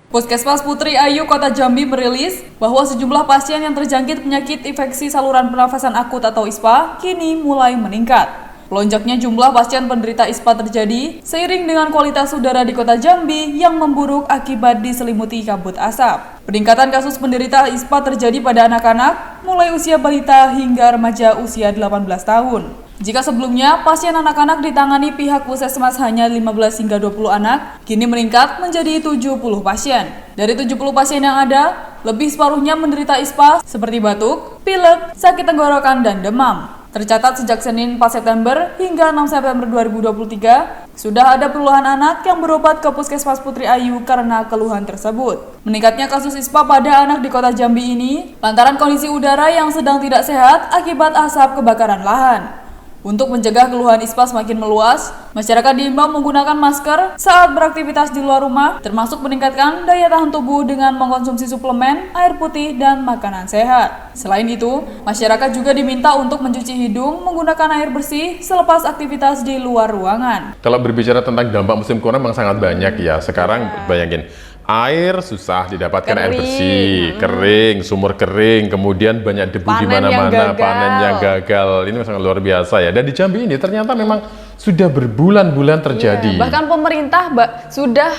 Puskesmas Putri Ayu Kota Jambi merilis bahwa sejumlah pasien yang terjangkit penyakit infeksi saluran pernafasan akut atau ISPA kini mulai meningkat. Melonjaknya jumlah pasien penderita ISPA terjadi seiring dengan kualitas udara di Kota Jambi yang memburuk akibat diselimuti kabut asap. Peningkatan kasus penderita ISPA terjadi pada anak-anak mulai usia balita hingga remaja usia 18 tahun. Jika sebelumnya pasien anak-anak ditangani pihak puskesmas hanya 15 hingga 20 anak, kini meningkat menjadi 70 pasien. Dari 70 pasien yang ada, lebih separuhnya menderita ISPA seperti batuk, pilek, sakit tenggorokan, dan demam. Tercatat sejak Senin 4 September hingga 6 September 2023, sudah ada puluhan anak yang berobat ke Puskesmas Putri Ayu karena keluhan tersebut. Meningkatnya kasus ISPA pada anak di Kota Jambi ini lantaran kondisi udara yang sedang tidak sehat akibat asap kebakaran lahan. Untuk mencegah keluhan ISPA semakin meluas, masyarakat diimbau menggunakan masker saat beraktivitas di luar rumah, termasuk meningkatkan daya tahan tubuh dengan mengkonsumsi suplemen, air putih, dan makanan sehat. Selain itu, masyarakat juga diminta untuk mencuci hidung menggunakan air bersih selepas aktivitas di luar ruangan. Kalau berbicara tentang dampak musim corona memang sangat banyak ya. Sekarang bayangin, air susah didapatkan, air bersih, kering, sumur kering, kemudian banyak debu di mana-mana, panen yang gagal. Ini sangat luar biasa ya. Dan di Jambi ini ternyata memang sudah berbulan-bulan terjadi. Bahkan pemerintah sudah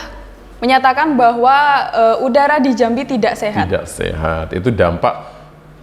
menyatakan bahwa udara di Jambi tidak sehat. Tidak sehat. Itu dampak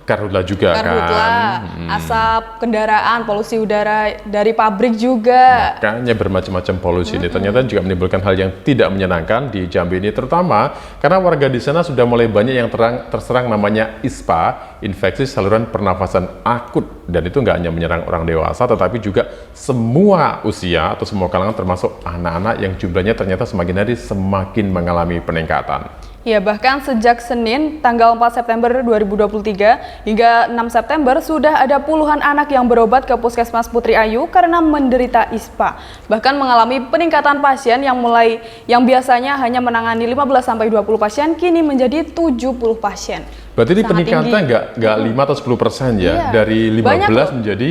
karhutla juga kan. Asap kendaraan, polusi udara dari pabrik juga. Makanya bermacam-macam polusi ini ternyata juga menimbulkan hal yang tidak menyenangkan di Jambi ini, terutama karena warga di sana sudah mulai banyak yang terserang namanya ISPA, infeksi saluran pernafasan akut, dan itu nggak hanya menyerang orang dewasa tetapi juga semua usia atau semua kalangan termasuk anak-anak yang jumlahnya ternyata semakin hari semakin mengalami peningkatan. Ya, bahkan sejak Senin tanggal 4 September 2023 hingga 6 September sudah ada puluhan anak yang berobat ke Puskesmas Putri Ayu karena menderita ISPA. Bahkan mengalami peningkatan pasien yang biasanya hanya menangani 15-20 pasien kini menjadi 70 pasien. Berarti ini Sangat peningkatan nggak 5 atau 10% ya? Iya, dari 15 menjadi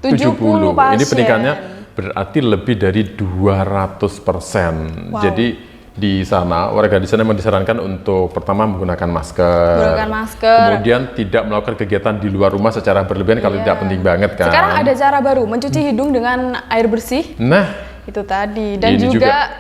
70. Ini peningkatannya berarti lebih dari 200%. Wow. Jadi di sana, warga di sana memang disarankan untuk pertama menggunakan masker. Kemudian tidak melakukan kegiatan di luar rumah secara berlebihan kalau tidak penting banget kan. Sekarang ada cara baru, mencuci hidung dengan air bersih. Nah, itu tadi. Dan ini juga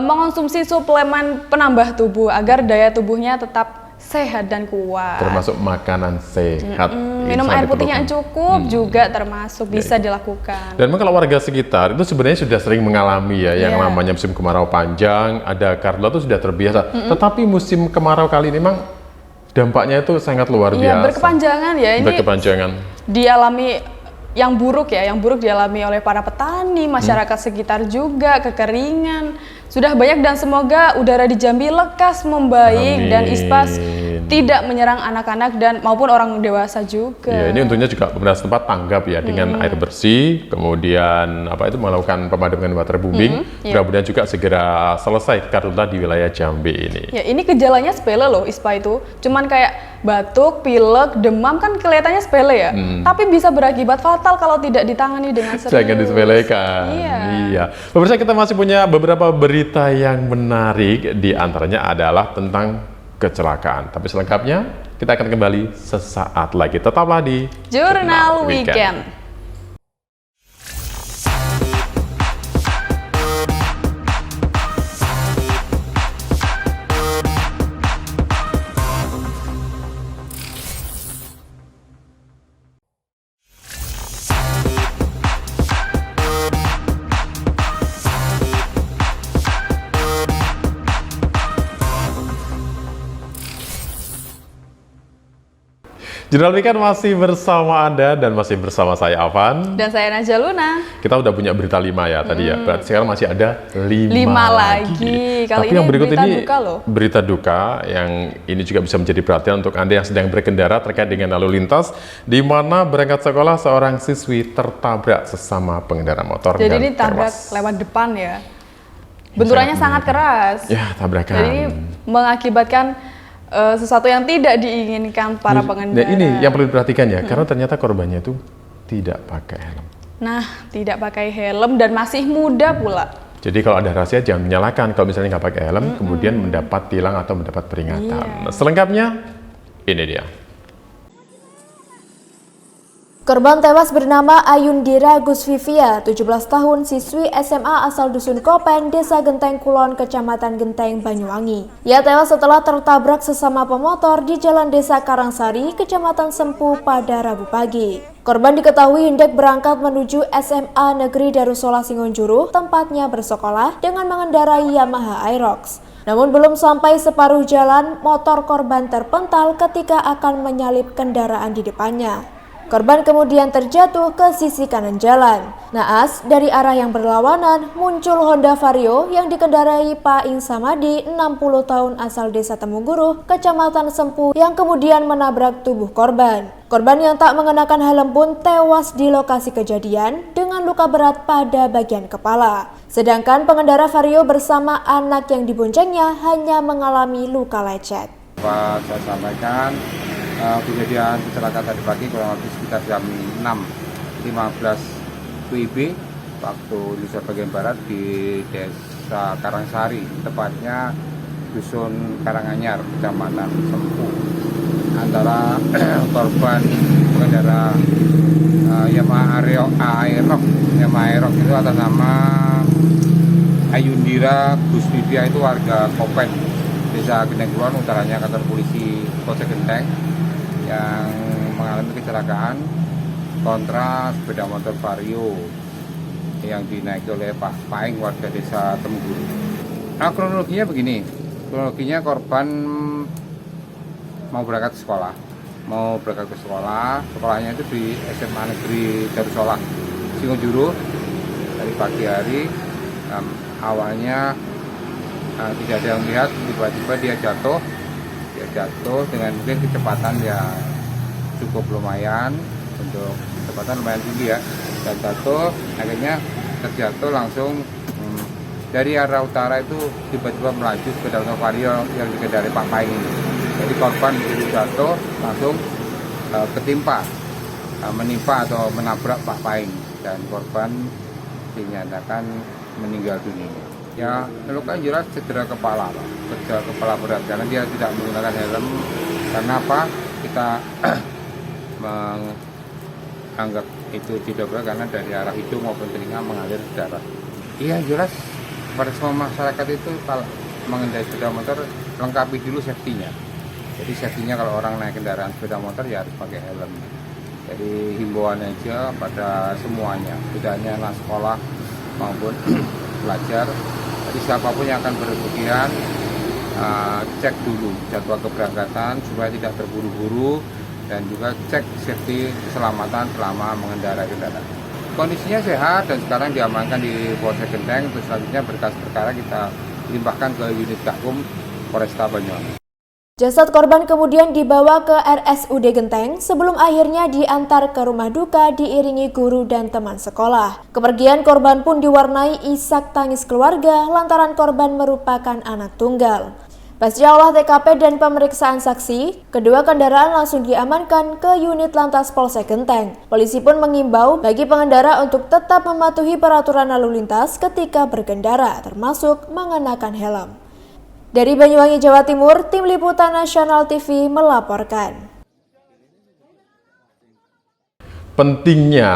mengonsumsi suplemen penambah tubuh agar daya tubuhnya tetap sehat dan kuat. Termasuk makanan sehat. Minum air putih yang cukup juga termasuk bisa dilakukan. Dan memang kalau warga sekitar itu sebenarnya sudah sering mengalami ya yang namanya musim kemarau panjang, ada karhutla itu sudah terbiasa. Tetapi musim kemarau kali ini memang dampaknya itu sangat luar biasa. Iya, berkepanjangan ya. Ini berkepanjangan. Dialami yang buruk dialami oleh para petani, masyarakat sekitar juga, kekeringan. Sudah banyak dan semoga udara di Jambi lekas membaik dan ispa tidak menyerang anak-anak dan maupun orang dewasa juga. Ya, ini untungnya juga pemerintah setempat tanggap ya dengan air bersih, kemudian melakukan pemadaman waterbombing. Mudah-mudahan juga segera selesai karhutla di wilayah Jambi ini. Ya, ini gejalanya sepele loh ISPA itu. Cuman kayak batuk, pilek, demam kan kelihatannya sepele ya. Tapi bisa berakibat fatal kalau tidak ditangani dengan serius. Jangan disepelekan. Iya. Pemirsa, kita masih punya beberapa berita yang menarik, di antaranya adalah tentang kecelakaan. Tapi selengkapnya kita akan kembali sesaat lagi. Tetaplah di Jurnal Weekend. Jurnal Weekend masih bersama Anda dan masih bersama saya Afan. Dan saya Najah Luna. Kita udah punya berita 5 ya tadi ya. Berarti sekarang masih ada 5 lagi. Kali Tapi ini yang berikut berita ini duka loh. Berita duka yang ini juga bisa menjadi perhatian untuk Anda yang sedang berkendara terkait dengan lalu lintas, di mana berangkat sekolah seorang siswi tertabrak sesama pengendara motor. Jadi dan ini tabrak tewas. lewat depan ya. Benturannya sangat keras. Ya, tabrakan. Jadi ini mengakibatkan sesuatu yang tidak diinginkan para pengendara. Nah, ini yang perlu diperhatikan ya, karena ternyata korbannya itu tidak pakai helm. Nah, tidak pakai helm dan masih muda pula. Jadi kalau ada rahasia jangan menyalahkan kalau misalnya nggak pakai helm, kemudian mendapat tilang atau mendapat peringatan. Nah, selengkapnya ini dia. Korban tewas bernama Ayundira Gusvivia, 17 tahun, siswi SMA asal Dusun Kopen, Desa Genteng Kulon, Kecamatan Genteng, Banyuwangi. Ia tewas setelah tertabrak sesama pemotor di Jalan Desa Karangsari, Kecamatan Sempu pada Rabu pagi. Korban diketahui hendak berangkat menuju SMA Negeri Darussola Singonjuru, tempatnya bersekolah, dengan mengendarai Yamaha Aerox. Namun belum sampai separuh jalan, motor korban terpental ketika akan menyalip kendaraan di depannya. Korban kemudian terjatuh ke sisi kanan jalan. Naas, dari arah yang berlawanan, muncul Honda Vario yang dikendarai Pak Insamadi, 60 tahun asal Desa Temuguru, Kecamatan Sempu, yang kemudian menabrak tubuh korban. Korban yang tak mengenakan helm pun tewas di lokasi kejadian dengan luka berat pada bagian kepala. Sedangkan pengendara Vario bersama anak yang diboncengnya hanya mengalami luka lecet. Pak, saya sampaikan kejadian kecelakaan tadi pagi kurang lebih sekitar jam 6.15 WIB waktu Indonesia bagian barat di Desa Karangsari, tepatnya Dusun Karanganyar, Kecamatan Sempu. Antara korban pengendara Yamaha Aerox itu atas nama Ayundira Gusvivia, itu warga Kopen, Desa Genteng Kulon, utaranya kantor polisi Polsek Genteng, yang mengalami kecelakaan kontra sepeda motor Vario yang dinaiki oleh Pak Paing, warga Desa Temuguru. Nah, kronologinya begini, korban mau berangkat ke sekolah, sekolahnya itu di SMA Negeri Darussola Singonjuru dari pagi hari. Awalnya tidak ada yang melihat, tiba-tiba dia jatuh dengan mungkin kecepatan ya cukup lumayan, untuk kecepatan lumayan tinggi ya, dan jatuh, akhirnya terjatuh langsung dari arah utara itu tiba-tiba melaju sepeda motor Vario yang dikendarai Pak Paing ini. Jadi korban begitu jatuh langsung menimpa atau menabrak Pak Paing, dan korban dinyatakan meninggal dunia. Ya, luka jelas cedera kepala, cedera kepala berat karena dia tidak menggunakan helm. Karena apa? Kita menganggap itu tidak berat karena dari arah hidung maupun telinga mengalir darah. Iya, jelas pada semua masyarakat itu kalau mengendarai sepeda motor lengkapi dulu safety-nya. Jadi safety-nya kalau orang naik kendaraan sepeda motor ya harus pakai helm. Jadi himbauan aja pada semuanya, tidak hanya anak sekolah maupun pelajar. Jadi siapapun yang akan berpergian, cek dulu jadwal keberangkatan supaya tidak terburu-buru, dan juga cek safety keselamatan selama mengendarai kendaraan. Kondisinya sehat dan sekarang diamankan di Polsek Genteng. Terus selanjutnya berkas perkara kita limpahkan ke unit Gakum Polresta Banyuwangi. Jasad korban kemudian dibawa ke RSUD Genteng sebelum akhirnya diantar ke rumah duka diiringi guru dan teman sekolah. Kepergian korban pun diwarnai isak tangis keluarga lantaran korban merupakan anak tunggal. Pasca olah TKP dan pemeriksaan saksi, kedua kendaraan langsung diamankan ke unit Lantas Polsek Genteng. Polisi pun mengimbau bagi pengendara untuk tetap mematuhi peraturan lalu lintas ketika berkendara, termasuk mengenakan helm. Dari Banyuwangi, Jawa Timur, Tim Liputan Nasional TV melaporkan. Pentingnya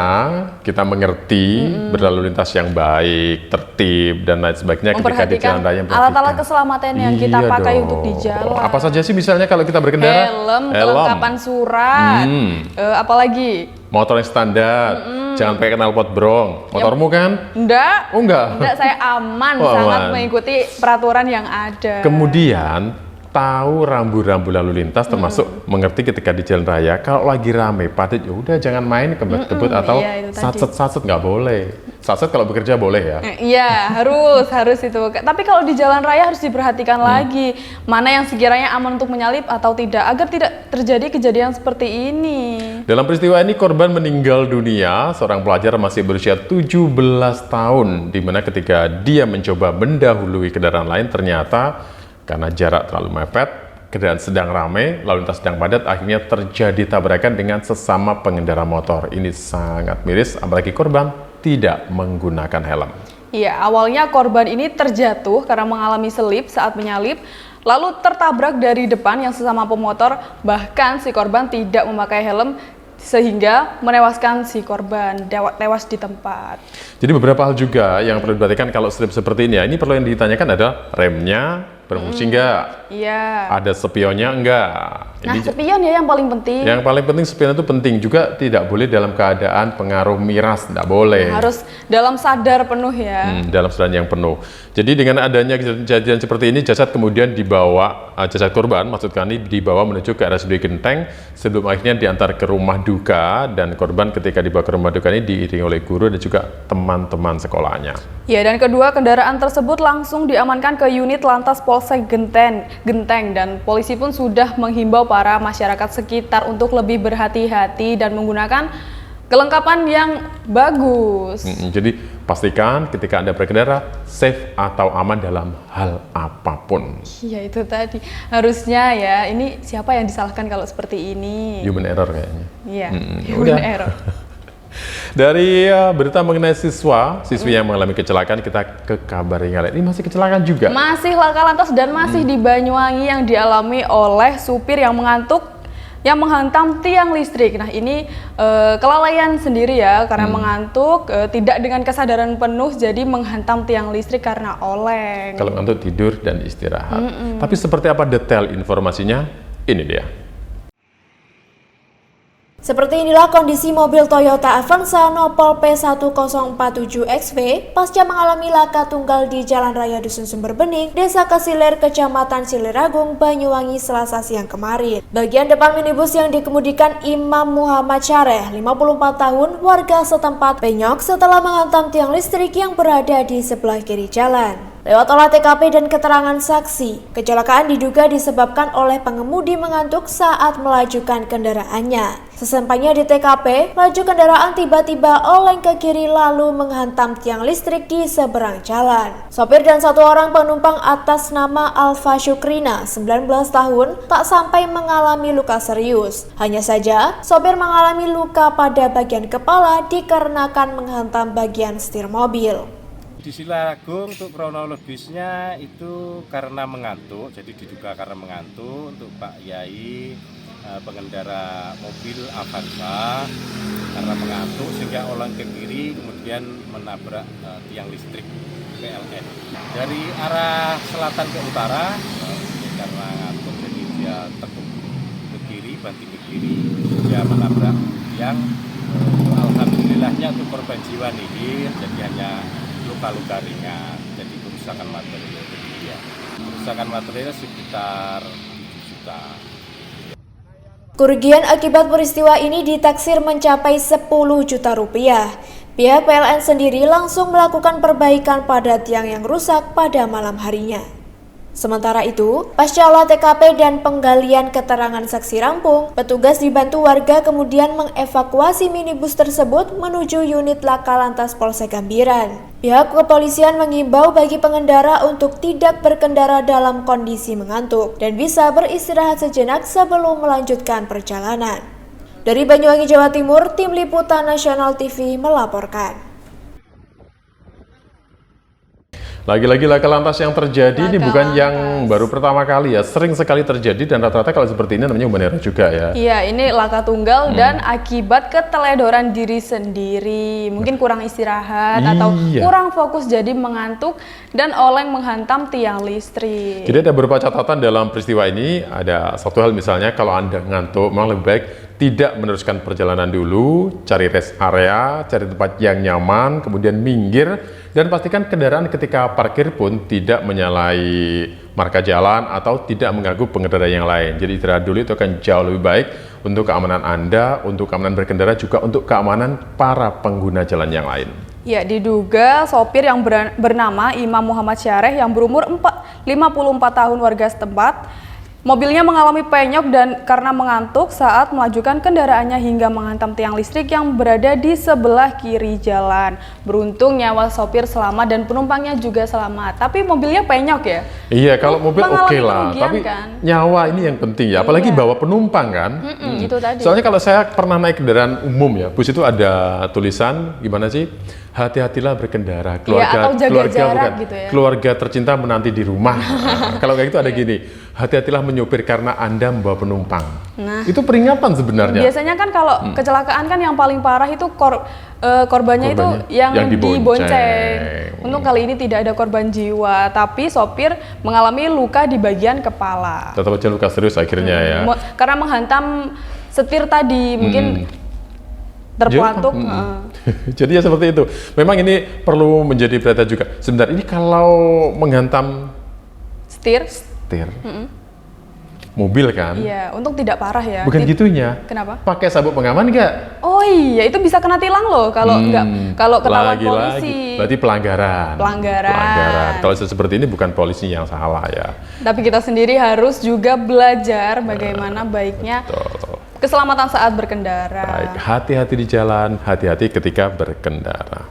kita mengerti berlalu lintas yang baik, tertib, dan lain sebagainya ketika di jalan raya. Alat-alat keselamatan yang kita pakai untuk di jalan. Apa saja sih misalnya kalau kita berkendara? Helm, kelengkapan surat, apalagi? Motor yang standar, jangan pakai knalpot brong. Motormu kan? Enggak. Oh enggak? Enggak, saya aman, sangat mengikuti peraturan yang ada. Kemudian tahu rambu-rambu lalu lintas, termasuk mengerti ketika di jalan raya kalau lagi rame padat ya udah jangan main kebut-kebut atau satset nggak boleh. Satset kalau bekerja boleh ya. Iya, harus itu. Tapi kalau di jalan raya harus diperhatikan lagi mana yang sekiranya aman untuk menyalip atau tidak agar tidak terjadi kejadian seperti ini. Dalam peristiwa ini korban meninggal dunia, seorang pelajar masih berusia 17 tahun di mana ketika dia mencoba mendahului kendaraan lain ternyata karena jarak terlalu mepet, kendaraan sedang ramai, lalu lintas sedang padat, akhirnya terjadi tabrakan dengan sesama pengendara motor. Ini sangat miris, apalagi korban tidak menggunakan helm. Iya, awalnya korban ini terjatuh karena mengalami selip saat menyalip, lalu tertabrak dari depan yang sesama pemotor, bahkan si korban tidak memakai helm, sehingga menewaskan si korban, tewas di tempat. Jadi beberapa hal juga yang perlu diperhatikan kalau slip seperti ini. Ini perlu yang ditanyakan adalah remnya berfungsi enggak? Iya. Ada spionnya enggak? Nah, spion ya yang paling penting. Yang paling penting spion itu penting juga, tidak boleh dalam keadaan pengaruh miras, tidak boleh. Harus dalam sadar penuh ya. Dalam sadar yang penuh. Jadi dengan adanya kejadian seperti ini, jasad kemudian dibawa, jasad korban maksud kami dibawa menuju ke RSUD Genteng sebelum akhirnya diantar ke rumah duka, dan korban ketika dibawa ke rumah duka ini diiringi oleh guru dan juga teman-teman sekolahnya. Ya, dan kedua kendaraan tersebut langsung diamankan ke unit Lantas Polsek Genteng, dan polisi pun sudah menghimbau para masyarakat sekitar untuk lebih berhati-hati dan menggunakan kelengkapan yang bagus. Jadi pastikan ketika Anda berkendara safe atau aman dalam hal apapun. Iya, itu tadi. Harusnya ya, ini siapa yang disalahkan kalau seperti ini? Human error kayaknya. Iya, human error. Dari berita mengenai siswi yang mengalami kecelakaan, kita ke kabar yang lain. Ini masih kecelakaan juga? Masih laka lantas dan masih di Banyuwangi yang dialami oleh supir yang mengantuk yang menghantam tiang listrik. Nah, ini kelalaian sendiri ya, karena mengantuk, tidak dengan kesadaran penuh, jadi menghantam tiang listrik karena oleng. Kalau ngantuk tidur dan istirahat. Tapi seperti apa detail informasinya? Ini dia. Seperti inilah kondisi mobil Toyota Avanza Nopol P1047XV pasca mengalami laka tunggal di Jalan Raya Dusun Sumber Bening, Desa Kesiler, Kecamatan Siliragung, Banyuwangi, Selasa siang kemarin. Bagian depan minibus yang dikemudikan Imam Muhammad Syareh, 54 tahun, warga setempat, penyok setelah menghantam tiang listrik yang berada di sebelah kiri jalan. Lewat olah TKP dan keterangan saksi, kecelakaan diduga disebabkan oleh pengemudi mengantuk saat melajukan kendaraannya. Sesampainya di TKP, laju kendaraan tiba-tiba oleng ke kiri lalu menghantam tiang listrik di seberang jalan. Sopir dan satu orang penumpang atas nama Alfa Syukrina, 19 tahun, tak sampai mengalami luka serius. Hanya saja, sopir mengalami luka pada bagian kepala dikarenakan menghantam bagian setir mobil. Di Siliragung untuk kronologisnya itu karena mengantuk, jadi diduga karena mengantuk untuk Pak Yai, pengendara mobil Avanza, karena mengantuk sehingga oleng ke kiri kemudian menabrak tiang listrik PLN. Dari arah selatan ke utara, karena ngantuk jadi dia tekuk berbanting ke kiri, dia menabrak yang alhamdulillahnya untuk korban jiwa nihil, jadi hanya luka-luka ringan, jadi kerusakan material ya. Kerusakan material sekitar 7 juta. Kerugian akibat peristiwa ini ditaksir mencapai 10 juta rupiah. Pihak PLN sendiri langsung melakukan perbaikan pada tiang yang rusak pada malam harinya. Sementara itu, pasca olah TKP dan penggalian keterangan saksi rampung, petugas dibantu warga kemudian mengevakuasi minibus tersebut menuju unit Laka Lantas Polsek Gambiran. Pihak kepolisian mengimbau bagi pengendara untuk tidak berkendara dalam kondisi mengantuk dan bisa beristirahat sejenak sebelum melanjutkan perjalanan. Dari Banyuwangi, Jawa Timur, Tim Liputan Nasional TV melaporkan. Lagi-lagi laka lantas yang terjadi ini bukan yang baru pertama kali ya, sering sekali terjadi dan rata-rata kalau seperti ini namanya umpan juga ya. Iya, ini laka tunggal dan akibat keteledoran diri sendiri, mungkin kurang istirahat atau kurang fokus jadi mengantuk dan oleng menghantam tiang listrik. Jadi ada beberapa catatan dalam peristiwa ini, ada satu hal misalnya kalau Anda ngantuk, memang lebih baik tidak meneruskan perjalanan dulu, cari rest area, cari tempat yang nyaman, kemudian minggir, dan pastikan kendaraan ketika parkir pun tidak menyalahi marka jalan atau tidak mengganggu pengendara yang lain. Jadi istirahat dulu itu akan jauh lebih baik untuk keamanan Anda, untuk keamanan berkendara, juga untuk keamanan para pengguna jalan yang lain. Ya, diduga sopir yang bernama Imam Muhammad Syareh yang berumur 54 tahun warga setempat, mobilnya mengalami penyok dan karena mengantuk saat melajukan kendaraannya hingga menghantam tiang listrik yang berada di sebelah kiri jalan. Beruntung nyawa sopir selamat dan penumpangnya juga selamat. Tapi mobilnya penyok ya? Iya, kalau mobil oke lah. Tapi kan? Nyawa ini yang penting ya, apalagi bawa penumpang kan. Itu tadi. Soalnya kalau saya pernah naik kendaraan umum ya, bus itu ada tulisan gimana sih? Hati-hatilah berkendara, keluarga, atau jaga jarak gitu ya. Keluarga tercinta menanti di rumah. Kalau kayak gitu ada gini, hati-hatilah menyopir karena Anda membawa penumpang. Nah, itu peringatan sebenarnya. Biasanya kan kalau kecelakaan kan yang paling parah itu korbannya itu yang dibonceng. Untuk kali ini tidak ada korban jiwa, tapi sopir mengalami luka di bagian kepala. Tetap aja luka serius akhirnya ya. Karena menghantam setir tadi, mungkin terpelantuk. Jadi ya seperti itu. Memang ini perlu menjadi perhatian juga. Sebentar, ini kalau menghantam setir, mobil kan? Iya, untung tidak parah ya. Bukan gitunya. Kenapa? Pakai sabuk pengaman nggak? Oh iya, itu bisa kena tilang loh kalau kalau ketahuan polisi. Berarti pelanggaran. Kalau seperti ini bukan polisi yang salah ya. Tapi kita sendiri harus juga belajar bagaimana baiknya keselamatan saat berkendara. Baik, hati-hati di jalan, hati-hati ketika berkendara.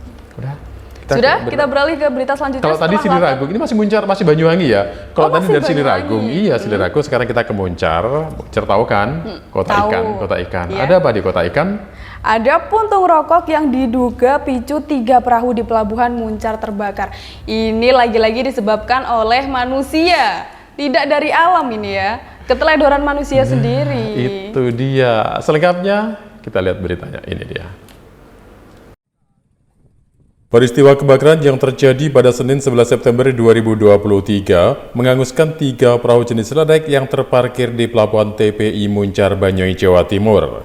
Kita beralih ke berita selanjutnya. Kalau tadi Siliragung, ini masih Muncar, masih Banyuwangi ya. Kalau tadi dari Siliragung, iya Siliragung, sekarang kita ke Muncar. Muncar tahu kan? Kota ikan. Iya. Ada apa di Kota Ikan? Ada puntung rokok yang diduga picu 3 perahu di pelabuhan Muncar terbakar. Ini lagi-lagi disebabkan oleh manusia, tidak dari alam ini ya. Keteledoran manusia sendiri. Itu dia. Selengkapnya kita lihat beritanya. Ini dia. Peristiwa kebakaran yang terjadi pada Senin 11 September 2023 menghanguskan 3 perahu jenis ledek yang terparkir di Pelabuhan TPI Muncar, Banyuwangi, Jawa Timur.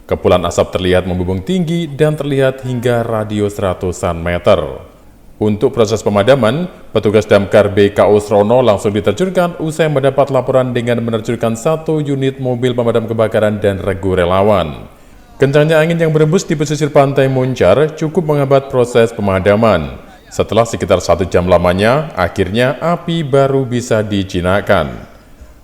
Kepulan asap terlihat membumbung tinggi dan terlihat hingga radius ratusan meter. Untuk proses pemadaman, petugas damkar BKU Srono langsung diterjunkan usai mendapat laporan dengan menerjunkan 1 unit mobil pemadam kebakaran dan regu relawan. Kencangnya angin yang berembus di pesisir pantai Muncar cukup menghambat proses pemadaman. Setelah sekitar 1 jam lamanya, akhirnya api baru bisa dijinakkan.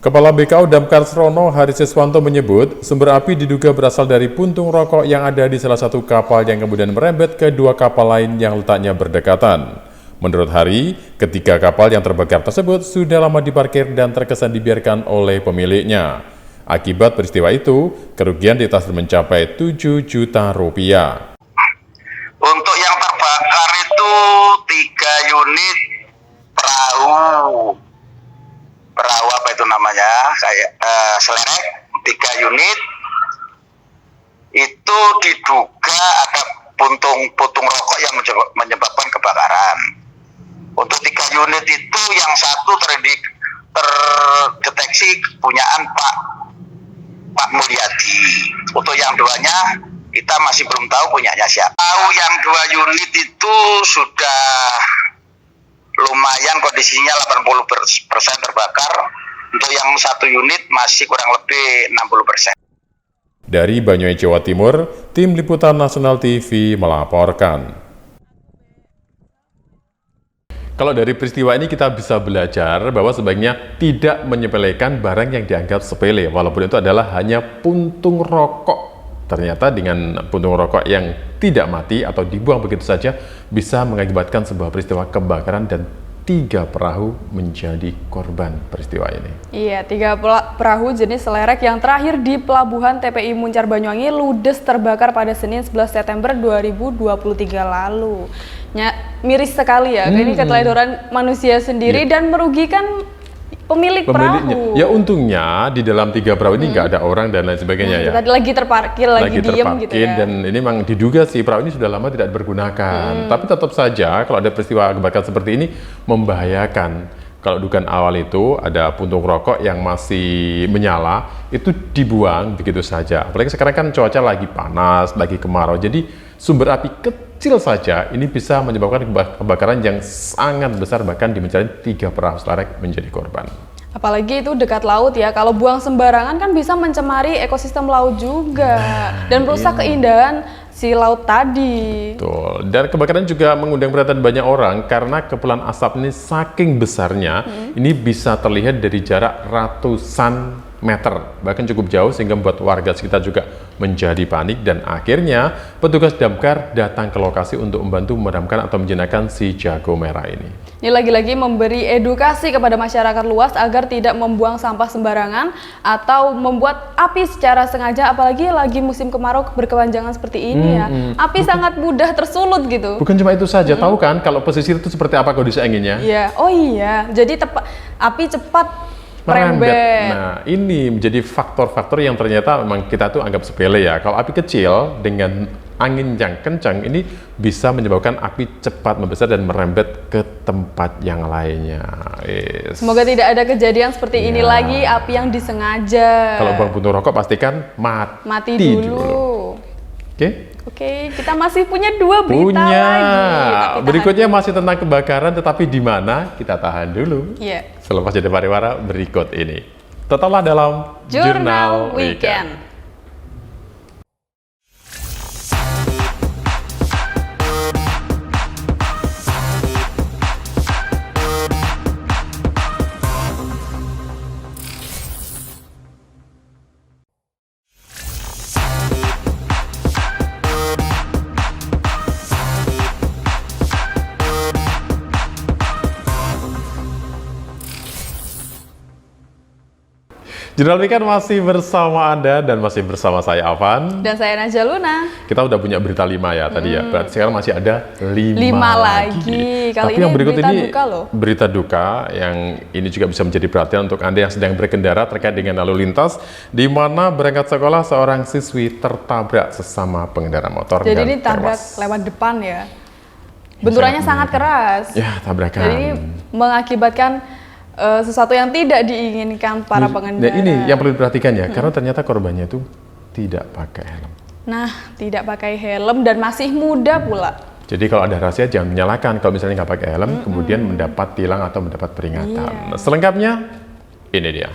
Kepala BKU Damkar Srono Haris Siswanto menyebut sumber api diduga berasal dari puntung rokok yang ada di salah satu kapal yang kemudian merembet ke 2 kapal lain yang letaknya berdekatan. Menurut Hari, ketiga kapal yang terbakar tersebut sudah lama diparkir dan terkesan dibiarkan oleh pemiliknya. Akibat peristiwa itu, kerugian ditaksir mencapai 7 juta rupiah. Untuk yang terbakar itu 3 unit perahu apa itu namanya, kayak selerek, 3 unit. Itu diduga ada puntung rokok yang menyebabkan kebakaran. Untuk 3 unit itu yang satu terdeteksi kepunyaan Pak Pak Mulyadi. Untuk yang duanya kita masih belum tahu punyanya siapa. Tahu yang 2 unit itu sudah lumayan kondisinya 80% terbakar. Untuk yang 1 unit masih kurang lebih 60%. Dari Banyuwangi, Jawa Timur, Tim Liputan Nasional TV melaporkan. Kalau dari peristiwa ini kita bisa belajar bahwa sebaiknya tidak menyepelekan barang yang dianggap sepele, walaupun itu adalah hanya puntung rokok. Ternyata dengan puntung rokok yang tidak mati atau dibuang begitu saja bisa mengakibatkan sebuah peristiwa kebakaran dan 3 perahu menjadi korban peristiwa ini. Iya, 3 perahu jenis selerek yang terakhir di Pelabuhan TPI Muncar Banyuwangi ludes terbakar pada Senin 11 September 2023 lalu. Miris sekali ya, ini keteledoran manusia sendiri dan merugikan pemiliknya. Perahu. Ya untungnya di dalam 3 perahu ini nggak ada orang dan lain sebagainya ya. Lagi terparkir, lagi diem gitu ya. Dan ini memang diduga sih perahu ini sudah lama tidak dipergunakan. Tapi tetap saja kalau ada peristiwa kebakaran seperti ini membahayakan. Kalau dugaan awal itu ada puntung rokok yang masih menyala, itu dibuang begitu saja. Apalagi sekarang kan cuaca lagi panas, lagi kemarau. Jadi sumber api kecil saja ini bisa menyebabkan kebakaran yang sangat besar, bahkan dimenjarakan 3 perahu selerek menjadi korban. Apalagi itu dekat laut ya, kalau buang sembarangan kan bisa mencemari ekosistem laut juga dan merusak keindahan si laut tadi. Betul. Dan kebakaran juga mengundang perhatian banyak orang karena kepulan asap ini saking besarnya, ini bisa terlihat dari jarak ratusan meter, bahkan cukup jauh sehingga membuat warga sekitar juga menjadi panik dan akhirnya petugas damkar datang ke lokasi untuk membantu memadamkan atau menjinakkan si jago merah ini. Ini lagi-lagi memberi edukasi kepada masyarakat luas agar tidak membuang sampah sembarangan atau membuat api secara sengaja, apalagi lagi musim kemarau berkepanjangan seperti ini ya. Api sangat mudah tersulut gitu. Bukan cuma itu saja, tahu kan kalau pesisir itu seperti apa kondisi anginnya? Iya, oh iya. Jadi api cepat merembet. Nah, ini menjadi faktor-faktor yang ternyata memang kita tuh anggap sepele ya. Kalau api kecil dengan angin yang kencang ini bisa menyebabkan api cepat membesar dan merembet ke tempat yang lainnya. Semoga tidak ada kejadian seperti ini lagi, api yang disengaja. Kalau buang puntung rokok pastikan mati dulu. Oke, kita masih punya 2 berita lagi. Berikutnya masih tentang kebakaran, tetapi di mana? Kita tahan dulu. Selepas jeda pariwara berikut ini. Tetaplah dalam Jurnal Weekend. Jurnal Weekend masih bersama Anda dan masih bersama saya Afan. Dan saya Najah Luna. Kita udah punya berita 5 ya tadi ya. Berarti sekarang masih ada 5 lagi. Kali Tapi ini yang berikut berita ini duka loh. Berita duka yang ini juga bisa menjadi perhatian untuk Anda yang sedang berkendara terkait dengan lalu lintas, di mana berangkat sekolah seorang siswi tertabrak sesama pengendara motor. Jadi dan ini tabrak lewat depan ya. Benturannya sangat keras. Ya, tabrakan. Jadi mengakibatkan sesuatu yang tidak diinginkan para pengendara. Nah, ini yang perlu diperhatikan ya, karena ternyata korbannya itu tidak pakai helm. Nah, tidak pakai helm dan masih muda pula. Jadi kalau ada rahasia jangan menyalahkan kalau misalnya nggak pakai helm, kemudian mendapat tilang atau mendapat peringatan. Nah, selengkapnya ini dia.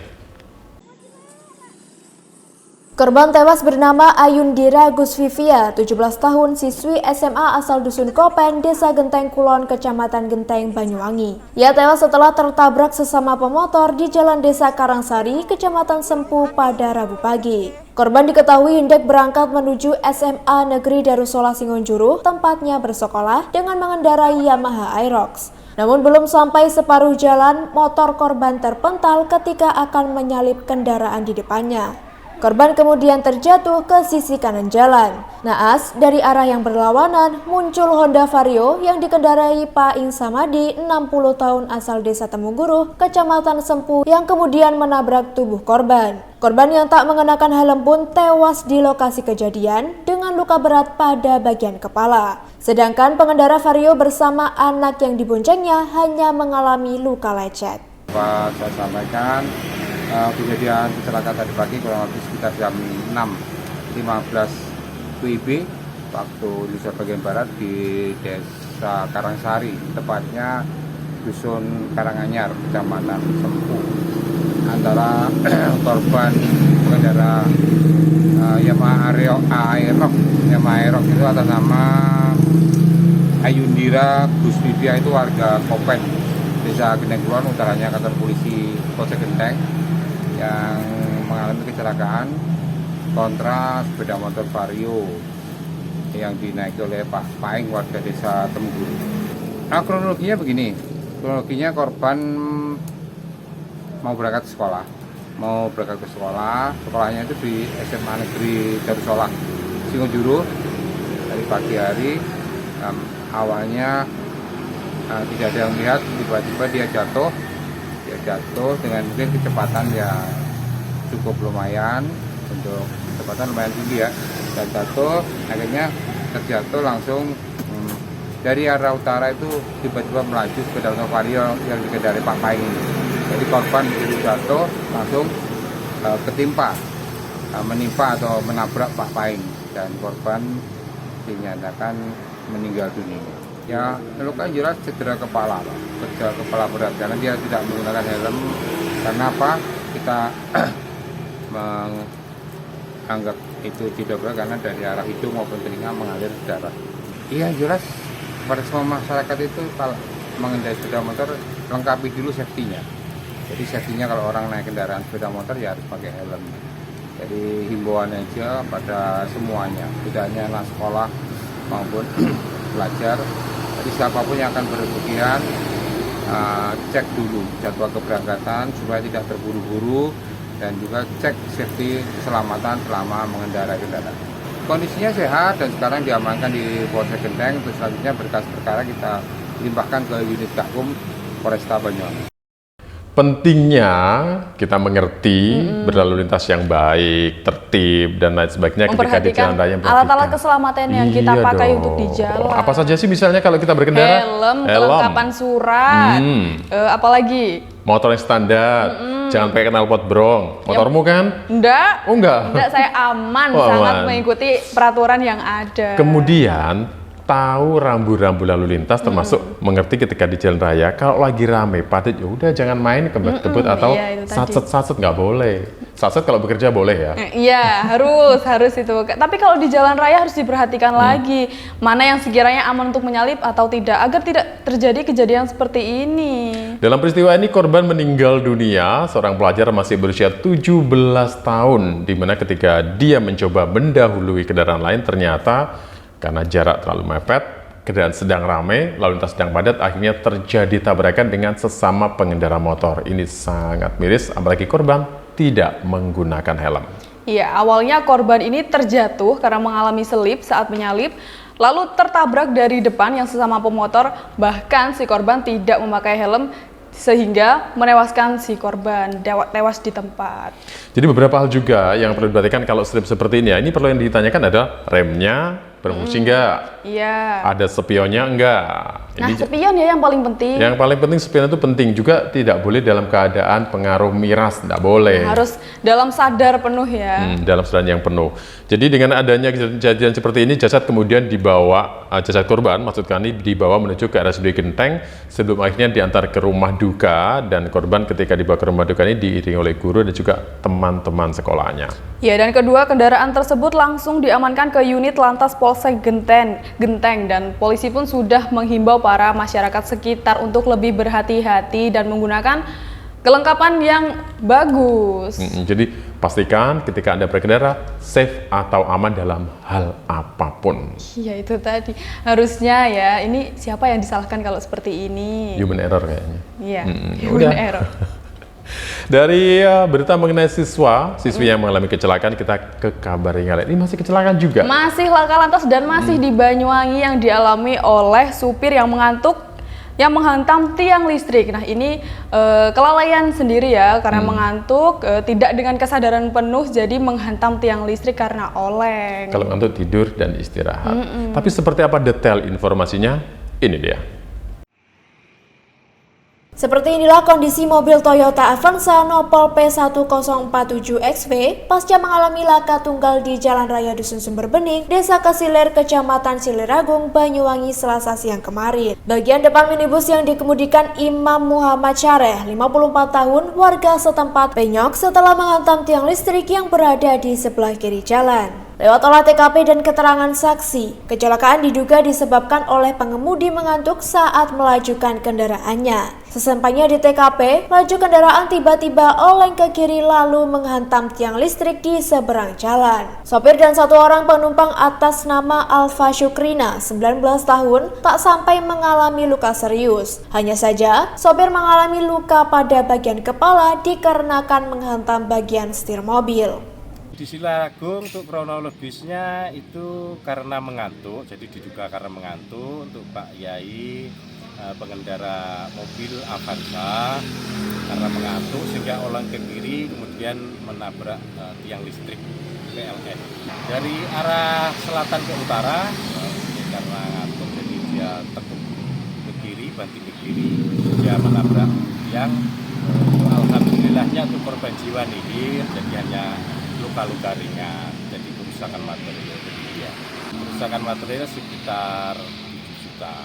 Korban tewas bernama Ayundira Gusvivia, 17 tahun, siswi SMA asal Dusun Kopen, Desa Genteng Kulon, Kecamatan Genteng, Banyuwangi. Ia tewas setelah tertabrak sesama pemotor di Jalan Desa Karangsari, Kecamatan Sempu pada Rabu pagi. Korban diketahui hendak berangkat menuju SMA Negeri Darussola Singonjuruh, tempatnya bersekolah, dengan mengendarai Yamaha Aerox. Namun belum sampai separuh jalan, motor korban terpental ketika akan menyalip kendaraan di depannya. Korban kemudian terjatuh ke sisi kanan jalan. Naas, dari arah yang berlawanan, muncul Honda Vario yang dikendarai Pak Insamadi, 60 tahun asal Desa Temungguruh, Kecamatan Sempu, yang kemudian menabrak tubuh korban. Korban yang tak mengenakan helm pun tewas di lokasi kejadian dengan luka berat pada bagian kepala. Sedangkan pengendara Vario bersama anak yang diboncengnya hanya mengalami luka lecet. Saya sampaikan Kejadian kecelakaan tadi pagi kurang lebih sekitar jam 6.15 WIB waktu Indonesia bagian Barat di Desa Karangsari, tepatnya Dusun Karanganyar, Kecamatan Sempu, antara korban pengendara Yamaha Aerox itu atas nama Ayundira Gusvivia, itu warga Kopen, Desa Gendeng Kulon, utaranya kantor polisi Polsek Genteng, yang mengalami kecelakaan kontra sepeda motor Vario yang dinaiki oleh Pak Paing, warga Desa Temguru. Nah, kronologinya begini, korban mau berangkat ke sekolah, sekolahnya itu di SMA Negeri Darussolah Singojuru dari pagi hari. Awalnya tidak ada yang melihat, tiba-tiba dia jatuh dengan mungkin kecepatan ya cukup lumayan, untuk kecepatan lumayan tinggi ya, dan jatuh, akhirnya terjatuh langsung dari arah utara itu tiba-tiba melaju sepeda motor Vario yang dikendarai Pak Paing ini. Jadi korban begitu jatuh langsung menimpa atau menabrak Pak Paing, dan korban dinyatakan meninggal dunia. Ya, luka jelas cedera kepala berat karena dia tidak menggunakan helm. Karena apa? Kita menganggap itu tidak berat karena dari arah hidung maupun telinga mengalir darah. Iya, jelas pada semua masyarakat itu kalau mengendarai sepeda motor lengkapi dulu safety-nya. Jadi safety-nya kalau orang naik kendaraan sepeda motor ya harus pakai helm. Jadi himbauan aja pada semuanya, tidak hanya anak sekolah maupun pelajar. Jadi siapapun yang akan berpergian, cek dulu jadwal keberangkatan supaya tidak terburu-buru, dan juga cek safety keselamatan selama mengendarai kendaraan. Kondisinya sehat dan sekarang diamankan di Polsek Genteng. Terus selanjutnya berkas perkara kita limpahkan ke unit Gakum Polresta Banyuwangi. Pentingnya kita mengerti berlalu lintas yang baik, tertib, dan lain sebagainya ketika di jalan raya. Alat-alat keselamatan yang kita pakai untuk di jalan. Apa saja sih misalnya kalau kita berkendara? Helm, kelengkapan surat, apalagi? Motor yang standar, jangan pakai knalpot brong. Motormu kan? Enggak. Oh enggak? Enggak, saya aman, sangat mengikuti peraturan yang ada. Kemudian tahu rambu-rambu lalu lintas, termasuk mengerti ketika di jalan raya kalau lagi rame padat, ya udah jangan main kebut-kebut atau satset nggak boleh. Satset kalau bekerja boleh ya. Iya, harus itu. Tapi kalau di jalan raya harus diperhatikan lagi mana yang sekiranya aman untuk menyalip atau tidak, agar tidak terjadi kejadian seperti ini. Dalam peristiwa ini korban meninggal dunia, seorang pelajar masih berusia 17 tahun, di mana ketika dia mencoba mendahului kendaraan lain, ternyata karena jarak terlalu mepet, kendaraan sedang ramai, lalu lintas sedang padat, akhirnya terjadi tabrakan dengan sesama pengendara motor. Ini sangat miris, apalagi korban tidak menggunakan helm. Iya, awalnya korban ini terjatuh karena mengalami selip saat menyalip, lalu tertabrak dari depan yang sesama pemotor, bahkan si korban tidak memakai helm, sehingga menewaskan si korban, tewas di tempat. Jadi beberapa hal juga yang perlu diperhatikan kalau slip seperti ini ya. Ini perlu yang ditanyakan adalah remnya berfungsi enggak? Iya. Ada spionnya enggak? Nah, spion ya yang paling penting. Yang paling penting spion itu penting juga, tidak boleh dalam keadaan pengaruh miras, tidak boleh. Harus dalam sadar penuh ya. Dalam sadar yang penuh. Jadi dengan adanya kejadian seperti ini, jasad kemudian dibawa, jasad korban maksud kami dibawa menuju ke RSUD Genteng sebelum akhirnya diantar ke rumah duka, dan korban ketika dibawa ke rumah duka ini diiringi oleh guru dan juga teman-teman sekolahnya. Ya, dan kedua kendaraan tersebut langsung diamankan ke unit Lantas Polsek Genteng, dan polisi pun sudah menghimbau para masyarakat sekitar untuk lebih berhati-hati dan menggunakan kelengkapan yang bagus. Jadi pastikan ketika Anda berkendara safe atau aman dalam hal apapun. Iya, itu tadi. Harusnya ya, ini siapa yang disalahkan kalau seperti ini? Human error kayaknya. Iya, human error. Dari berita mengenai siswi yang mengalami kecelakaan, kita ke kabar yang lain. Ini masih kecelakaan juga. Masih laka lantas dan masih di Banyuwangi yang dialami oleh supir yang mengantuk yang menghantam tiang listrik. Nah, ini kelalaian sendiri ya, karena mengantuk, tidak dengan kesadaran penuh, jadi menghantam tiang listrik karena oleng. Kalau ngantuk tidur dan istirahat. Tapi seperti apa detail informasinya? Ini dia. Seperti inilah kondisi mobil Toyota Avanza Nopol P1047XV pasca mengalami laka tunggal di Jalan Raya Dusun Sumber Bening, Desa Kasiler, Kecamatan Siliragung, Banyuwangi, Selasa siang kemarin. Bagian depan minibus yang dikemudikan Imam Muhammad Syareh, 54 tahun, warga setempat, penyok setelah menghantam tiang listrik yang berada di sebelah kiri jalan. Lewat olah TKP dan keterangan saksi, kecelakaan diduga disebabkan oleh pengemudi mengantuk saat melajukan kendaraannya. Sesampainya di TKP, laju kendaraan tiba-tiba oleng ke kiri lalu menghantam tiang listrik di seberang jalan. Sopir dan satu orang penumpang atas nama Alfa Syukrina, 19 tahun, tak sampai mengalami luka serius. Hanya saja, sopir mengalami luka pada bagian kepala dikarenakan menghantam bagian setir mobil. Di Siliragung untuk kronologisnya itu karena mengantuk, jadi diduga karena mengantuk untuk Pak Yai pengendara mobil Avanza karena mengantuk sehingga oleng ke kiri kemudian menabrak tiang listrik PLN. Dari arah selatan ke utara karena ngantuk jadi dia tekuk ke kiri, banting ke kiri, dia menabrak tiang. Alhamdulillahnya untuk korban jiwa nihil, jadi hanya luka-luka ringan, jadi kerusakan material kerusakan material sekitar 7 juta.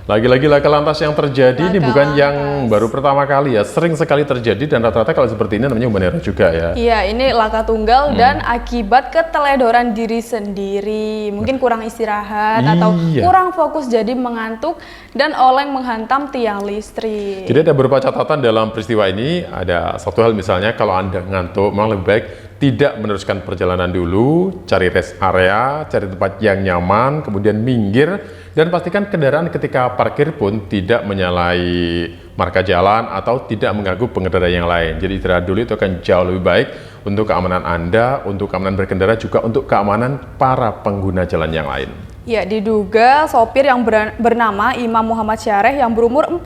Lagi-lagi laka lantas yang terjadi ini bukan yang baru pertama kali ya, sering sekali terjadi dan rata-rata kalau seperti ini namanya human error juga ya. Iya, ini laka tunggal dan akibat keteledoran diri sendiri, mungkin kurang istirahat atau kurang fokus jadi mengantuk dan oleng menghantam tiang listrik. Jadi ada beberapa catatan dalam peristiwa ini, ada satu hal misalnya kalau Anda ngantuk, memang lebih baik tidak meneruskan perjalanan dulu, cari rest area, cari tempat yang nyaman, kemudian minggir, dan pastikan kendaraan ketika parkir pun tidak menyalahi marka jalan atau tidak mengganggu pengendara yang lain. Jadi istirahat dulu itu akan jauh lebih baik untuk keamanan Anda, untuk keamanan berkendara, juga untuk keamanan para pengguna jalan yang lain. Ya, diduga sopir yang bernama Imam Muhammad Syareh yang berumur 54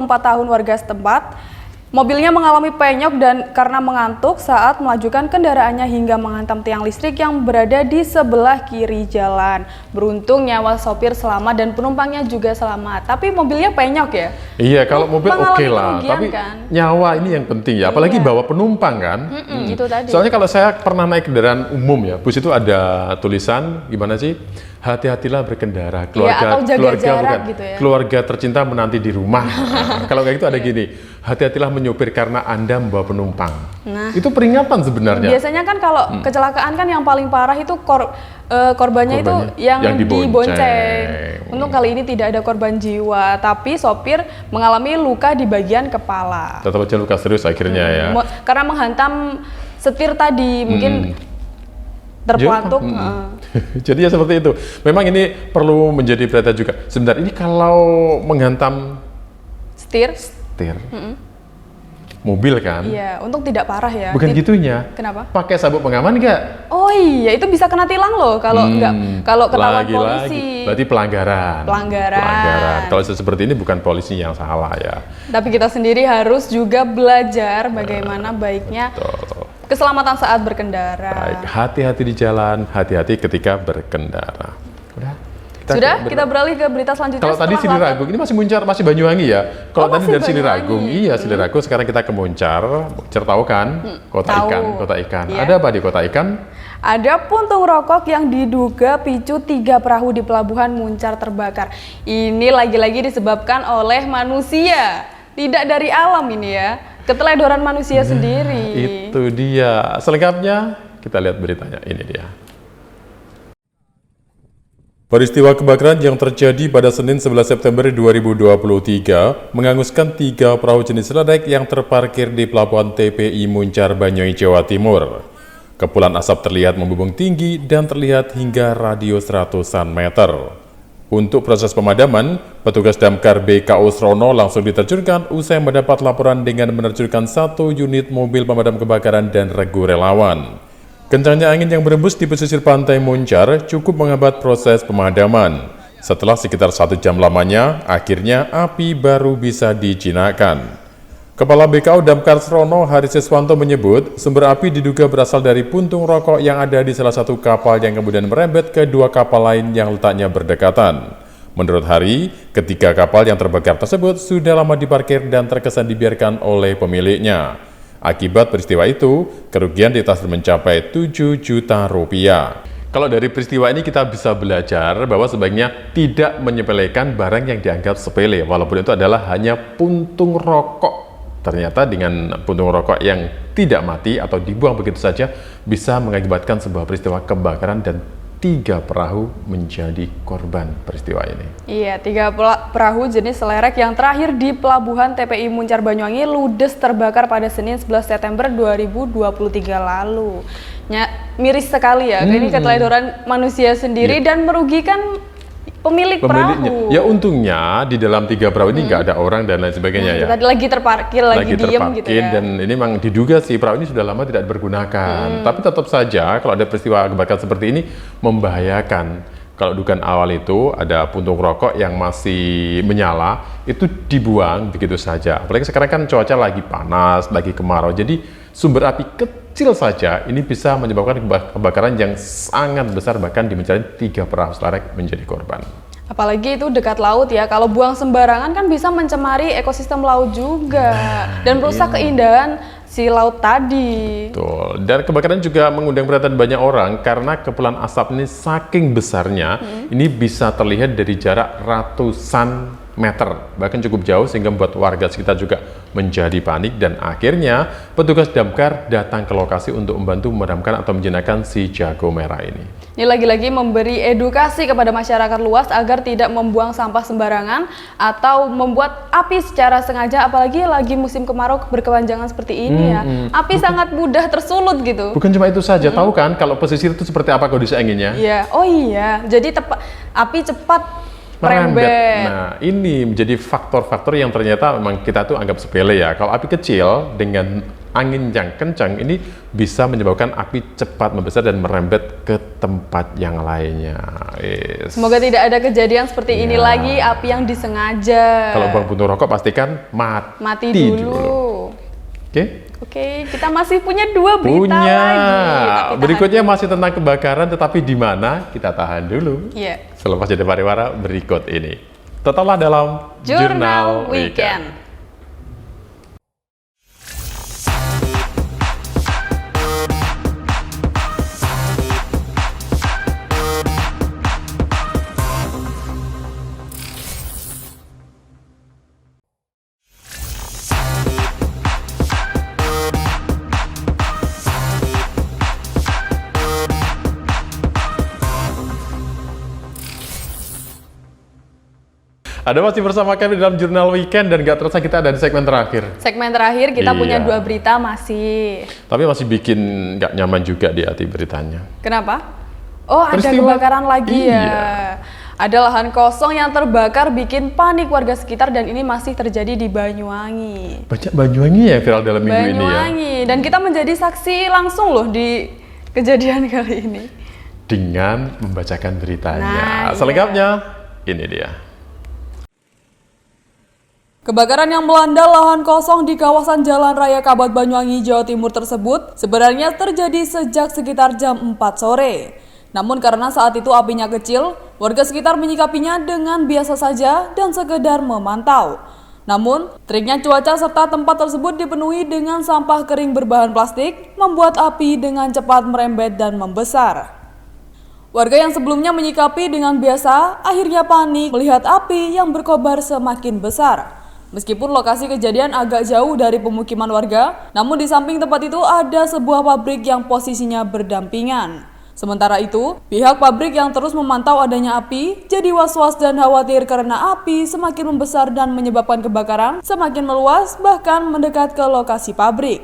tahun warga setempat, mobilnya mengalami penyok dan karena mengantuk saat melajukan kendaraannya hingga menghantam tiang listrik yang berada di sebelah kiri jalan. Beruntung nyawa sopir selamat dan penumpangnya juga selamat. Tapi mobilnya penyok ya? Iya, kalau mobil oke lah. Tapi kan? Nyawa ini yang penting ya, apalagi bawa penumpang kan. Itu tadi. Soalnya kalau saya pernah naik kendaraan umum ya, bus itu ada tulisan gimana sih? Hati-hatilah berkendara, keluarga, atau jaga jarak gitu ya. Keluarga tercinta menanti di rumah. Kalau kayak gitu ada gini, hati-hatilah menyopir karena Anda membawa penumpang. Nah, itu peringatan sebenarnya. Biasanya kan kalau kecelakaan kan yang paling parah itu korbannya itu yang dibonceng. Untung kali ini tidak ada korban jiwa, tapi sopir mengalami luka di bagian kepala. Tetap aja luka serius akhirnya ya. Karena menghantam setir tadi, mungkin terpelantuk. Jadi ya seperti itu. Memang ini perlu menjadi perhatian juga. Sebentar, ini kalau menghantam setir, mobil kan? Iya, untung tidak parah ya. Bukan gitunya. Kenapa? Pakai sabuk pengaman nggak? Oh iya, itu bisa kena tilang loh kalau kalau ketahuan polisi. Berarti pelanggaran. Kalau seperti ini bukan polisi yang salah ya. Tapi kita sendiri harus juga belajar bagaimana baiknya keselamatan saat berkendara. Baik, hati-hati di jalan, hati-hati ketika berkendara. Kita beralih ke berita selanjutnya. Kalau tadi Siliragung, ini masih Muncar, masih Banyuwangi ya. Kalau tadi dari Siliragung, iya Siliragung. Sekarang kita ke Muncar. Muncar tahu kan? Kota ikan. Iya. Ada apa di Kota Ikan? Ada puntung rokok yang diduga picu 3 perahu di Pelabuhan Muncar terbakar. Ini lagi-lagi disebabkan oleh manusia, tidak dari alam ini ya. Keteledoran manusia sendiri. Itu dia. Selengkapnya kita lihat beritanya. Ini dia. Peristiwa kebakaran yang terjadi pada Senin 11 September 2023 menghanguskan 3 perahu jenis ledek yang terparkir di Pelabuhan TPI Muncar, Banyuwangi, Jawa Timur. Kepulan asap terlihat membumbung tinggi dan terlihat hingga radius ratusan meter. Untuk proses pemadaman, petugas damkar BKU Srono langsung diterjunkan usai mendapat laporan dengan menerjunkan 1 unit mobil pemadam kebakaran dan regu relawan. Kencangnya angin yang berembus di pesisir pantai Muncar cukup menghambat proses pemadaman. Setelah sekitar 1 jam lamanya, akhirnya api baru bisa dijinakkan. Kepala BKU Damkar Srono Haris Siswanto menyebut sumber api diduga berasal dari puntung rokok yang ada di salah satu kapal yang kemudian merembet ke 2 kapal lain yang letaknya berdekatan. Menurut Hari, ketiga kapal yang terbakar tersebut sudah lama diparkir dan terkesan dibiarkan oleh pemiliknya. Akibat peristiwa itu, kerugian ditaksir mencapai 7 juta rupiah. Kalau dari peristiwa ini kita bisa belajar bahwa sebaiknya tidak menyepelekan barang yang dianggap sepele, walaupun itu adalah hanya puntung rokok. Ternyata dengan puntung rokok yang tidak mati atau dibuang begitu saja bisa mengakibatkan sebuah peristiwa kebakaran dan 3 perahu menjadi korban peristiwa ini. Iya, 3 perahu jenis selerek yang terakhir di Pelabuhan TPI Muncar Banyuwangi ludes terbakar pada Senin 11 September 2023 lalu. Miris sekali ya, ini keteledoran manusia sendiri dan merugikan pemiliknya. Perahu. Ya untungnya di dalam 3 perahu ini nggak ada orang dan lain sebagainya ya. Tadi lagi terparkir, lagi diem gitu ya. Dan ini memang diduga sih perahu ini sudah lama tidak digunakan. Tapi tetap saja kalau ada peristiwa kebakaran seperti ini membahayakan. Kalau dugaan awal itu ada puntung rokok yang masih menyala, itu dibuang begitu saja. Apalagi sekarang kan cuaca lagi panas, lagi kemarau. Jadi sumber api kecil saja ini bisa menyebabkan kebakaran yang sangat besar, bahkan dimenjarakan 3 perahu selerek menjadi korban. Apalagi itu dekat laut ya, kalau buang sembarangan kan bisa mencemari ekosistem laut juga dan merusak keindahan si laut tadi. Betul. Dan kebakaran juga mengundang perhatian banyak orang karena kepulan asap ini saking besarnya, ini bisa terlihat dari jarak ratusan meter, bahkan cukup jauh sehingga membuat warga sekitar juga menjadi panik dan akhirnya petugas damkar datang ke lokasi untuk membantu memadamkan atau menjinakkan si jago merah ini. Ini lagi-lagi memberi edukasi kepada masyarakat luas agar tidak membuang sampah sembarangan atau membuat api secara sengaja, apalagi lagi musim kemarau berkepanjangan seperti ini ya. Api sangat mudah tersulut gitu. Bukan cuma itu saja, tahu kan kalau pesisir itu seperti apa kondisi anginnya? Iya, oh iya. Jadi api cepat merembet. Nah, ini menjadi faktor-faktor yang ternyata memang kita tuh anggap sepele ya. Kalau api kecil dengan angin yang kencang ini bisa menyebabkan api cepat membesar dan merembet ke tempat yang lainnya. Semoga tidak ada kejadian seperti ini lagi, api yang disengaja. Kalau buang puntung rokok pastikan mati dulu. Oke, kita masih punya 2 berita lagi. Berikutnya masih tentang kebakaran, tetapi di mana? Kita tahan dulu. Selepas jeda pariwara berikut ini. Tetaplah dalam Jurnal Weekend. Ada masih bersama kami dalam Jurnal Weekend dan gak terasa kita ada di segmen terakhir. Segmen terakhir kita punya 2 berita masih. Tapi masih bikin gak nyaman juga di hati beritanya. Kenapa? Oh, ada kebakaran lagi ya. Ada lahan kosong yang terbakar bikin panik warga sekitar dan ini masih terjadi di Banyuwangi. Banyak Banyuwangi ya viral dalam minggu ini ya. Banyuwangi, dan kita menjadi saksi langsung loh di kejadian kali ini. Dengan membacakan beritanya. Selengkapnya ini dia. Kebakaran yang melanda lahan kosong di kawasan Jalan Raya Kabat Banyuwangi, Jawa Timur tersebut sebenarnya terjadi sejak sekitar jam 4 sore. Namun karena saat itu apinya kecil, warga sekitar menyikapinya dengan biasa saja dan sekedar memantau. Namun, teriknya cuaca serta tempat tersebut dipenuhi dengan sampah kering berbahan plastik membuat api dengan cepat merembet dan membesar. Warga yang sebelumnya menyikapi dengan biasa akhirnya panik melihat api yang berkobar semakin besar. Meskipun lokasi kejadian agak jauh dari pemukiman warga, namun di samping tempat itu ada sebuah pabrik yang posisinya berdampingan. Sementara itu, pihak pabrik yang terus memantau adanya api jadi was-was dan khawatir karena api semakin membesar dan menyebabkan kebakaran semakin meluas bahkan mendekat ke lokasi pabrik.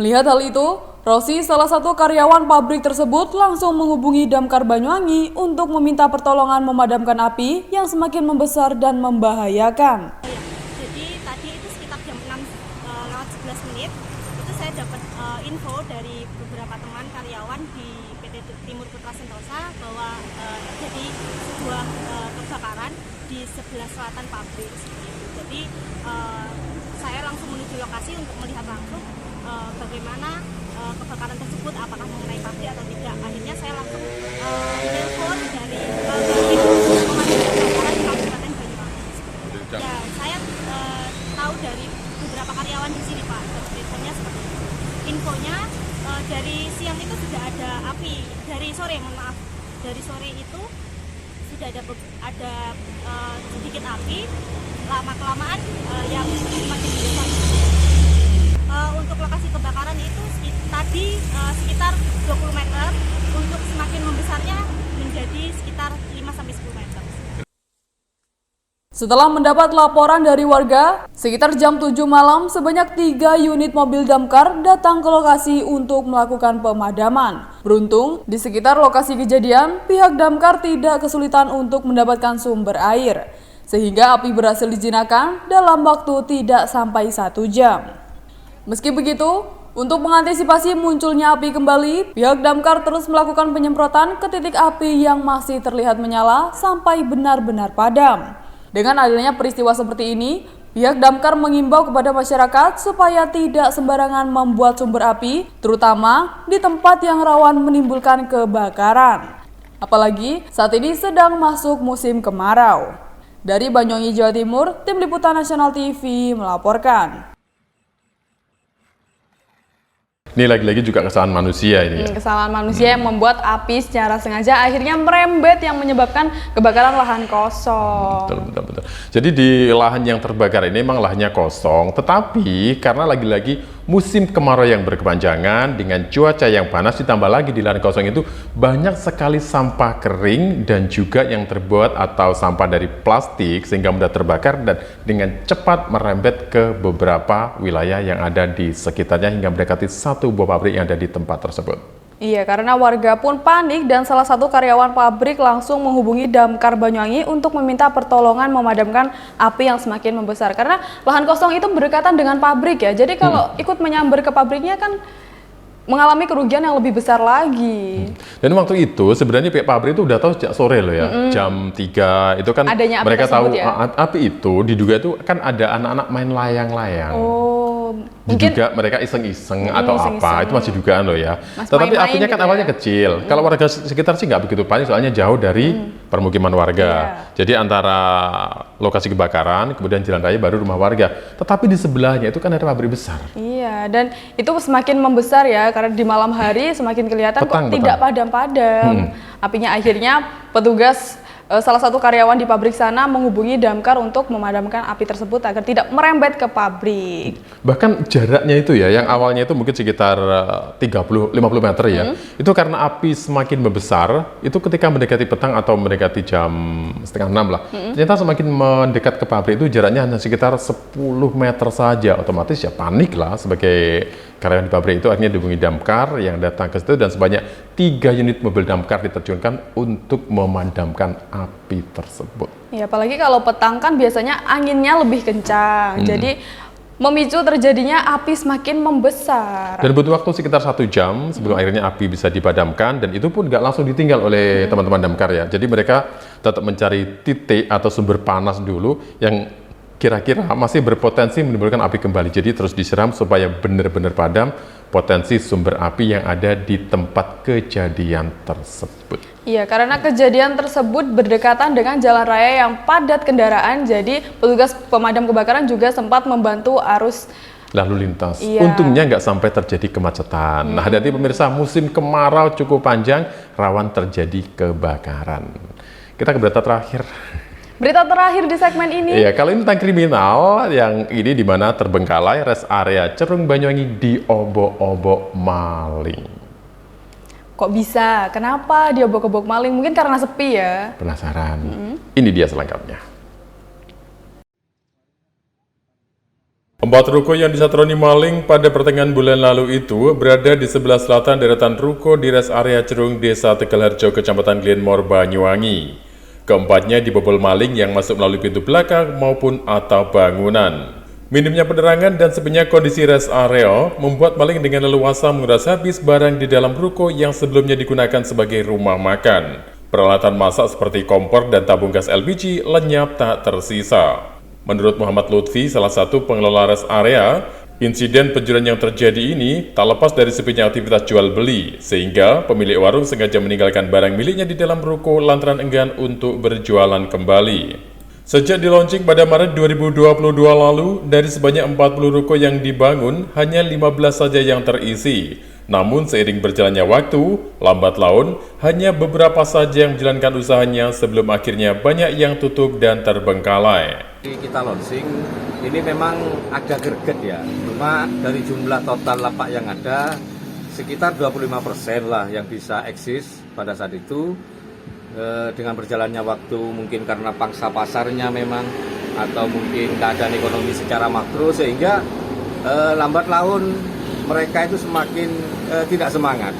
Melihat hal itu, Rosi, salah satu karyawan pabrik tersebut, langsung menghubungi Damkar Banyuwangi untuk meminta pertolongan memadamkan api yang semakin membesar dan membahayakan. Info dari beberapa teman karyawan di PT Timur Putra Sentosa bahwa terjadi sebuah kebakaran di sebelah selatan pabrik. Jadi saya langsung menuju lokasi untuk melihat langsung bagaimana kebakaran tersebut, apakah mengenai pabrik atau tidak. Akhirnya saya langsung telepon dari pabrik pemadam kebakaran sore, mohon maaf, dari sore itu sudah ada sedikit api, lama kelamaan yang semakin besar. Untuk lokasi kebakaran itu tadi sekitar 20 meter, untuk semakin membesarnya menjadi sekitar 5-10 meter. Setelah mendapat laporan dari warga, sekitar jam 7 malam sebanyak 3 unit mobil damkar datang ke lokasi untuk melakukan pemadaman. Beruntung, di sekitar lokasi kejadian, pihak damkar tidak kesulitan untuk mendapatkan sumber air, sehingga api berhasil dijinakan dalam waktu tidak sampai 1 jam. Meski begitu, untuk mengantisipasi munculnya api kembali, pihak damkar terus melakukan penyemprotan ke titik api yang masih terlihat menyala sampai benar-benar padam. Dengan adanya peristiwa seperti ini, pihak damkar mengimbau kepada masyarakat supaya tidak sembarangan membuat sumber api, terutama di tempat yang rawan menimbulkan kebakaran. Apalagi saat ini sedang masuk musim kemarau. Dari Banyuwangi, Jawa Timur, Tim Liputan Nasional TV melaporkan. Ini lagi-lagi juga kesalahan manusia ini. Kesalahan manusia yang membuat api secara sengaja akhirnya merembet yang menyebabkan kebakaran lahan kosong. Betul. Jadi di lahan yang terbakar ini memang lahannya kosong, tetapi karena lagi-lagi musim kemarau yang berkepanjangan dengan cuaca yang panas ditambah lagi di lahan kosong itu banyak sekali sampah kering dan juga yang terbuat atau sampah dari plastik sehingga mudah terbakar dan dengan cepat merembet ke beberapa wilayah yang ada di sekitarnya hingga mendekati satu buah pabrik yang ada di tempat tersebut. Iya, karena warga pun panik dan salah satu karyawan pabrik langsung menghubungi Damkar Banyuwangi untuk meminta pertolongan memadamkan api yang semakin membesar. Karena lahan kosong itu berdekatan dengan pabrik ya, jadi kalau ikut menyambar ke pabriknya kan mengalami kerugian yang lebih besar lagi. Dan waktu itu sebenarnya pihak pabrik itu udah tahu sejak sore loh ya, jam 3 itu kan adanya api mereka tahu ya? Api itu diduga itu kan ada anak-anak main layang-layang. Diduga mereka iseng-iseng atau apa, itu masih dugaan loh ya. Tetapi apinya kan awalnya kecil. Kalau warga sekitar sih nggak begitu panik, soalnya jauh dari permukiman warga. Jadi antara lokasi kebakaran, kemudian jalan raya baru rumah warga. Tetapi di sebelahnya itu kan ada pabrik besar. Iya, dan itu semakin membesar ya, karena di malam hari semakin kelihatan tidak padam-padam. Apinya akhirnya petugas salah satu karyawan di pabrik sana menghubungi damkar untuk memadamkan api tersebut agar tidak merembet ke pabrik. Bahkan jaraknya itu ya, yang awalnya itu mungkin sekitar 30-50 meter ya, itu karena api semakin membesar, itu ketika mendekati petang atau mendekati jam 5:30 lah, ternyata semakin mendekat ke pabrik itu jaraknya hanya sekitar 10 meter saja, otomatis ya panik lah sebagai karyawan di pabrik itu. Akhirnya dihubungi damkar yang datang ke situ dan sebanyak 3 unit mobil damkar diterjunkan untuk memadamkan api tersebut. Ya, apalagi kalau petang kan biasanya anginnya lebih kencang, jadi memicu terjadinya api semakin membesar. Dan butuh waktu sekitar 1 jam sebelum akhirnya api bisa dipadamkan, dan itu pun nggak langsung ditinggal oleh teman-teman damkar ya. Jadi mereka tetap mencari titik atau sumber panas dulu yang kira-kira masih berpotensi menimbulkan api kembali. Jadi terus disiram supaya benar-benar padam potensi sumber api yang ada di tempat kejadian tersebut. Iya, karena kejadian tersebut berdekatan dengan jalan raya yang padat kendaraan, jadi petugas pemadam kebakaran juga sempat membantu arus lalu lintas. Untungnya nggak sampai terjadi kemacetan. Nah, hati-hati pemirsa, musim kemarau cukup panjang, rawan terjadi kebakaran. Kita ke berita terakhir. Berita terakhir di segmen ini. Iya, kali ini tentang kriminal yang ini di mana terbengkalai rest area Cerung Banyuwangi diobok-obok maling. Kok bisa? Kenapa diobok-obok maling? Mungkin karena sepi ya? Penasaran? Ini dia selengkapnya. 4 ruko yang disatroni maling pada pertengahan bulan lalu itu berada di sebelah selatan deretan ruko di rest area Cerung, Desa Tegalharjo, Kecamatan Glenmore, Banyuwangi. Keempatnya dibobol maling yang masuk melalui pintu belakang maupun atap bangunan. Minimnya penerangan dan sepinya kondisi rest area membuat maling dengan leluasa menguras habis barang di dalam ruko yang sebelumnya digunakan sebagai rumah makan. Peralatan masak seperti kompor dan tabung gas LPG lenyap tak tersisa. Menurut Muhammad Lutfi, salah satu pengelola rest area, insiden pencurian yang terjadi ini tak lepas dari sepinya aktivitas jual beli, sehingga pemilik warung sengaja meninggalkan barang miliknya di dalam ruko lantaran enggan untuk berjualan kembali. Sejak di-launching pada Maret 2022 lalu, dari sebanyak 40 ruko yang dibangun, hanya 15 saja yang terisi. Namun seiring berjalannya waktu, lambat laun hanya beberapa saja yang menjalankan usahanya sebelum akhirnya banyak yang tutup dan terbengkalai. Kita launching, ini memang agak greget ya, cuma dari jumlah total lapak yang ada, sekitar 25% lah yang bisa eksis pada saat itu. Dengan berjalannya waktu mungkin karena pangsa pasarnya memang atau mungkin keadaan ekonomi secara makro sehingga lambat laun mereka itu semakin tidak semangat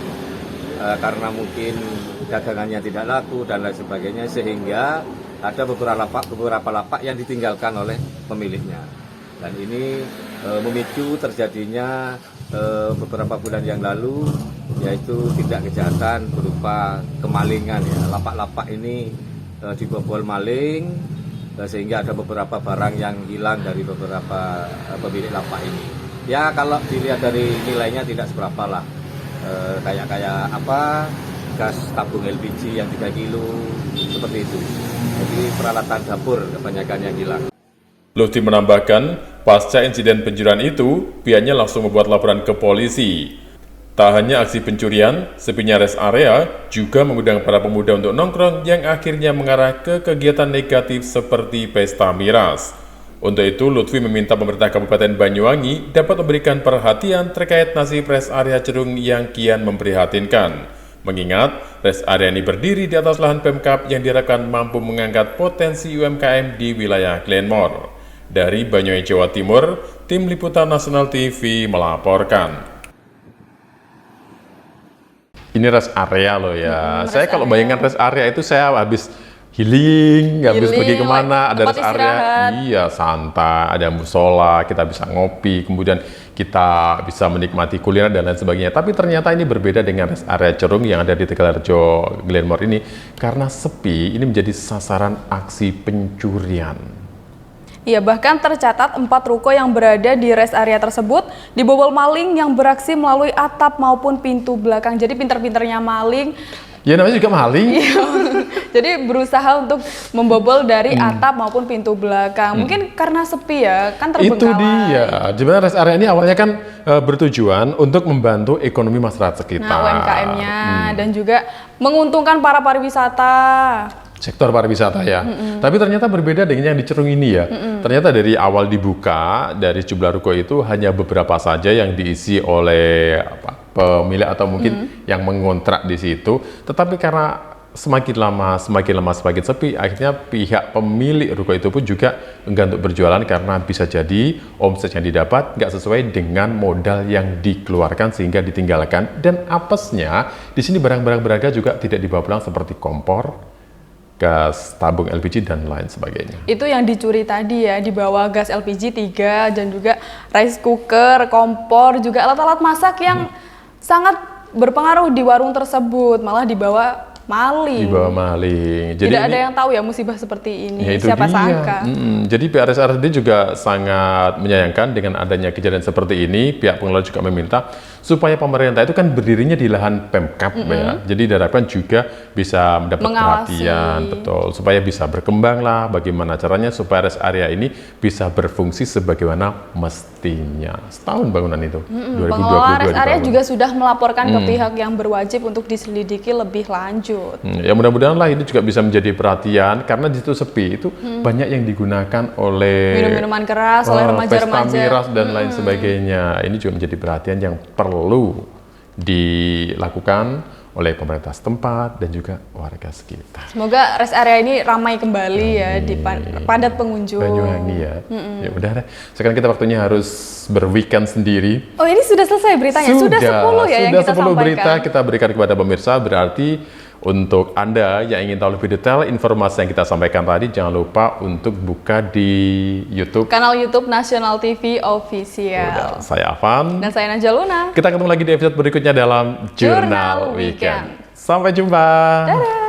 karena mungkin dagangannya tidak laku dan lain sebagainya sehingga ada beberapa lapak yang ditinggalkan oleh pemiliknya dan ini memicu terjadinya beberapa bulan yang lalu yaitu tindak kejahatan berupa kemalingan ya. Lapak-lapak ini dibobol maling sehingga ada beberapa barang yang hilang dari beberapa pemilik lapak ini. Ya kalau dilihat dari nilainya tidak seberapa lah. Kayak apa gas tabung LPG yang 3 kilo seperti itu. Jadi peralatan dapur kebanyakan yang hilang. Lutfi menambahkan, pasca insiden pencurian itu, pihaknya langsung membuat laporan ke polisi. Tak hanya aksi pencurian, sepinya rest area juga mengundang para pemuda untuk nongkrong yang akhirnya mengarah ke kegiatan negatif seperti pesta miras. Untuk itu, Lutfi meminta pemerintah Kabupaten Banyuwangi dapat memberikan perhatian terkait nasib rest area Cerung yang kian memprihatinkan. Mengingat, rest area ini berdiri di atas lahan Pemkab yang diharapkan mampu mengangkat potensi UMKM di wilayah Glenmore. Dari Banyuwangi, Jawa Timur, Tim Liputan Nasional TV melaporkan. Ini rest area loh ya. Saya kalau bayangkan rest area itu saya habis healing, habis pergi kemana, ada rest area. Iya, santai, ada musola, kita bisa ngopi, kemudian kita bisa menikmati kuliner dan lain sebagainya. Tapi ternyata ini berbeda dengan rest area Cerung yang ada di Tegalrejo Glenmore ini. Karena sepi, ini menjadi sasaran aksi pencurian. Ya, bahkan tercatat 4 ruko yang berada di rest area tersebut dibobol maling yang beraksi melalui atap maupun pintu belakang. Jadi pinter-pinternya maling. Ya namanya juga maling. Jadi berusaha untuk membobol dari atap maupun pintu belakang. Mungkin karena sepi ya, kan terbengkalai. Itu dia. Sebenarnya rest area ini awalnya kan bertujuan untuk membantu ekonomi masyarakat sekitar. Nah, UMKM-nya dan juga menguntungkan para pariwisata. Sektor pariwisata ya. Tapi ternyata berbeda dengan yang di Cerung ini ya. Ternyata dari awal dibuka, dari jumlah ruko itu hanya beberapa saja yang diisi oleh pemilik atau mungkin yang mengontrak di situ. Tetapi karena semakin lama semakin sepi, akhirnya pihak pemilik ruko itu pun juga enggan untuk berjualan karena bisa jadi omset yang didapat nggak sesuai dengan modal yang dikeluarkan sehingga ditinggalkan. Dan apesnya di sini barang-barang berharga juga tidak dibawa pulang seperti kompor, gas, tabung LPG, dan lain sebagainya. Itu yang dicuri tadi ya, dibawa gas LPG 3 dan juga rice cooker, kompor, juga alat-alat masak yang sangat berpengaruh di warung tersebut, malah dibawa maling. Jadi tidak ada yang tahu ya musibah seperti ini. Ya, siapa dia. sangka. Jadi PRSRD juga sangat menyayangkan dengan adanya kejadian seperti ini. Pihak pengelola juga meminta supaya pemerintah itu kan berdirinya di lahan Pemkab ya. Jadi diharapkan juga bisa mendapat perhatian, betul, supaya bisa berkembang lah. Bagaimana caranya supaya rest area ini bisa berfungsi sebagaimana mestinya. Setahun bangunan itu. 2022 Pengelola rest area juga sudah melaporkan ke pihak yang berwajib untuk diselidiki lebih lanjut. Ya mudah-mudahan lah ini juga bisa menjadi perhatian karena di situ sepi itu banyak yang digunakan oleh minum-minuman keras, oleh remaja-remaja, pesta miras dan lain sebagainya. Ini juga menjadi perhatian yang perlu dilakukan oleh pemerintah setempat dan juga warga sekitar. Semoga rest area ini ramai kembali ya, di padat pengunjung. Banyuwangi ya. Ya udah deh. Sekarang kita waktunya harus berweekend sendiri. Oh, ini sudah selesai beritanya? Sudah 10 ya yang kita sampaikan? Sudah 10 berita kita berikan kepada pemirsa, berarti untuk Anda yang ingin tahu lebih detail informasi yang kita sampaikan tadi, jangan lupa untuk buka di YouTube. Kanal YouTube Nasional TV Official. Saya Afan. Dan saya Najah Luna. Kita ketemu lagi di episode berikutnya dalam Jurnal Weekend. Sampai jumpa. Dadah.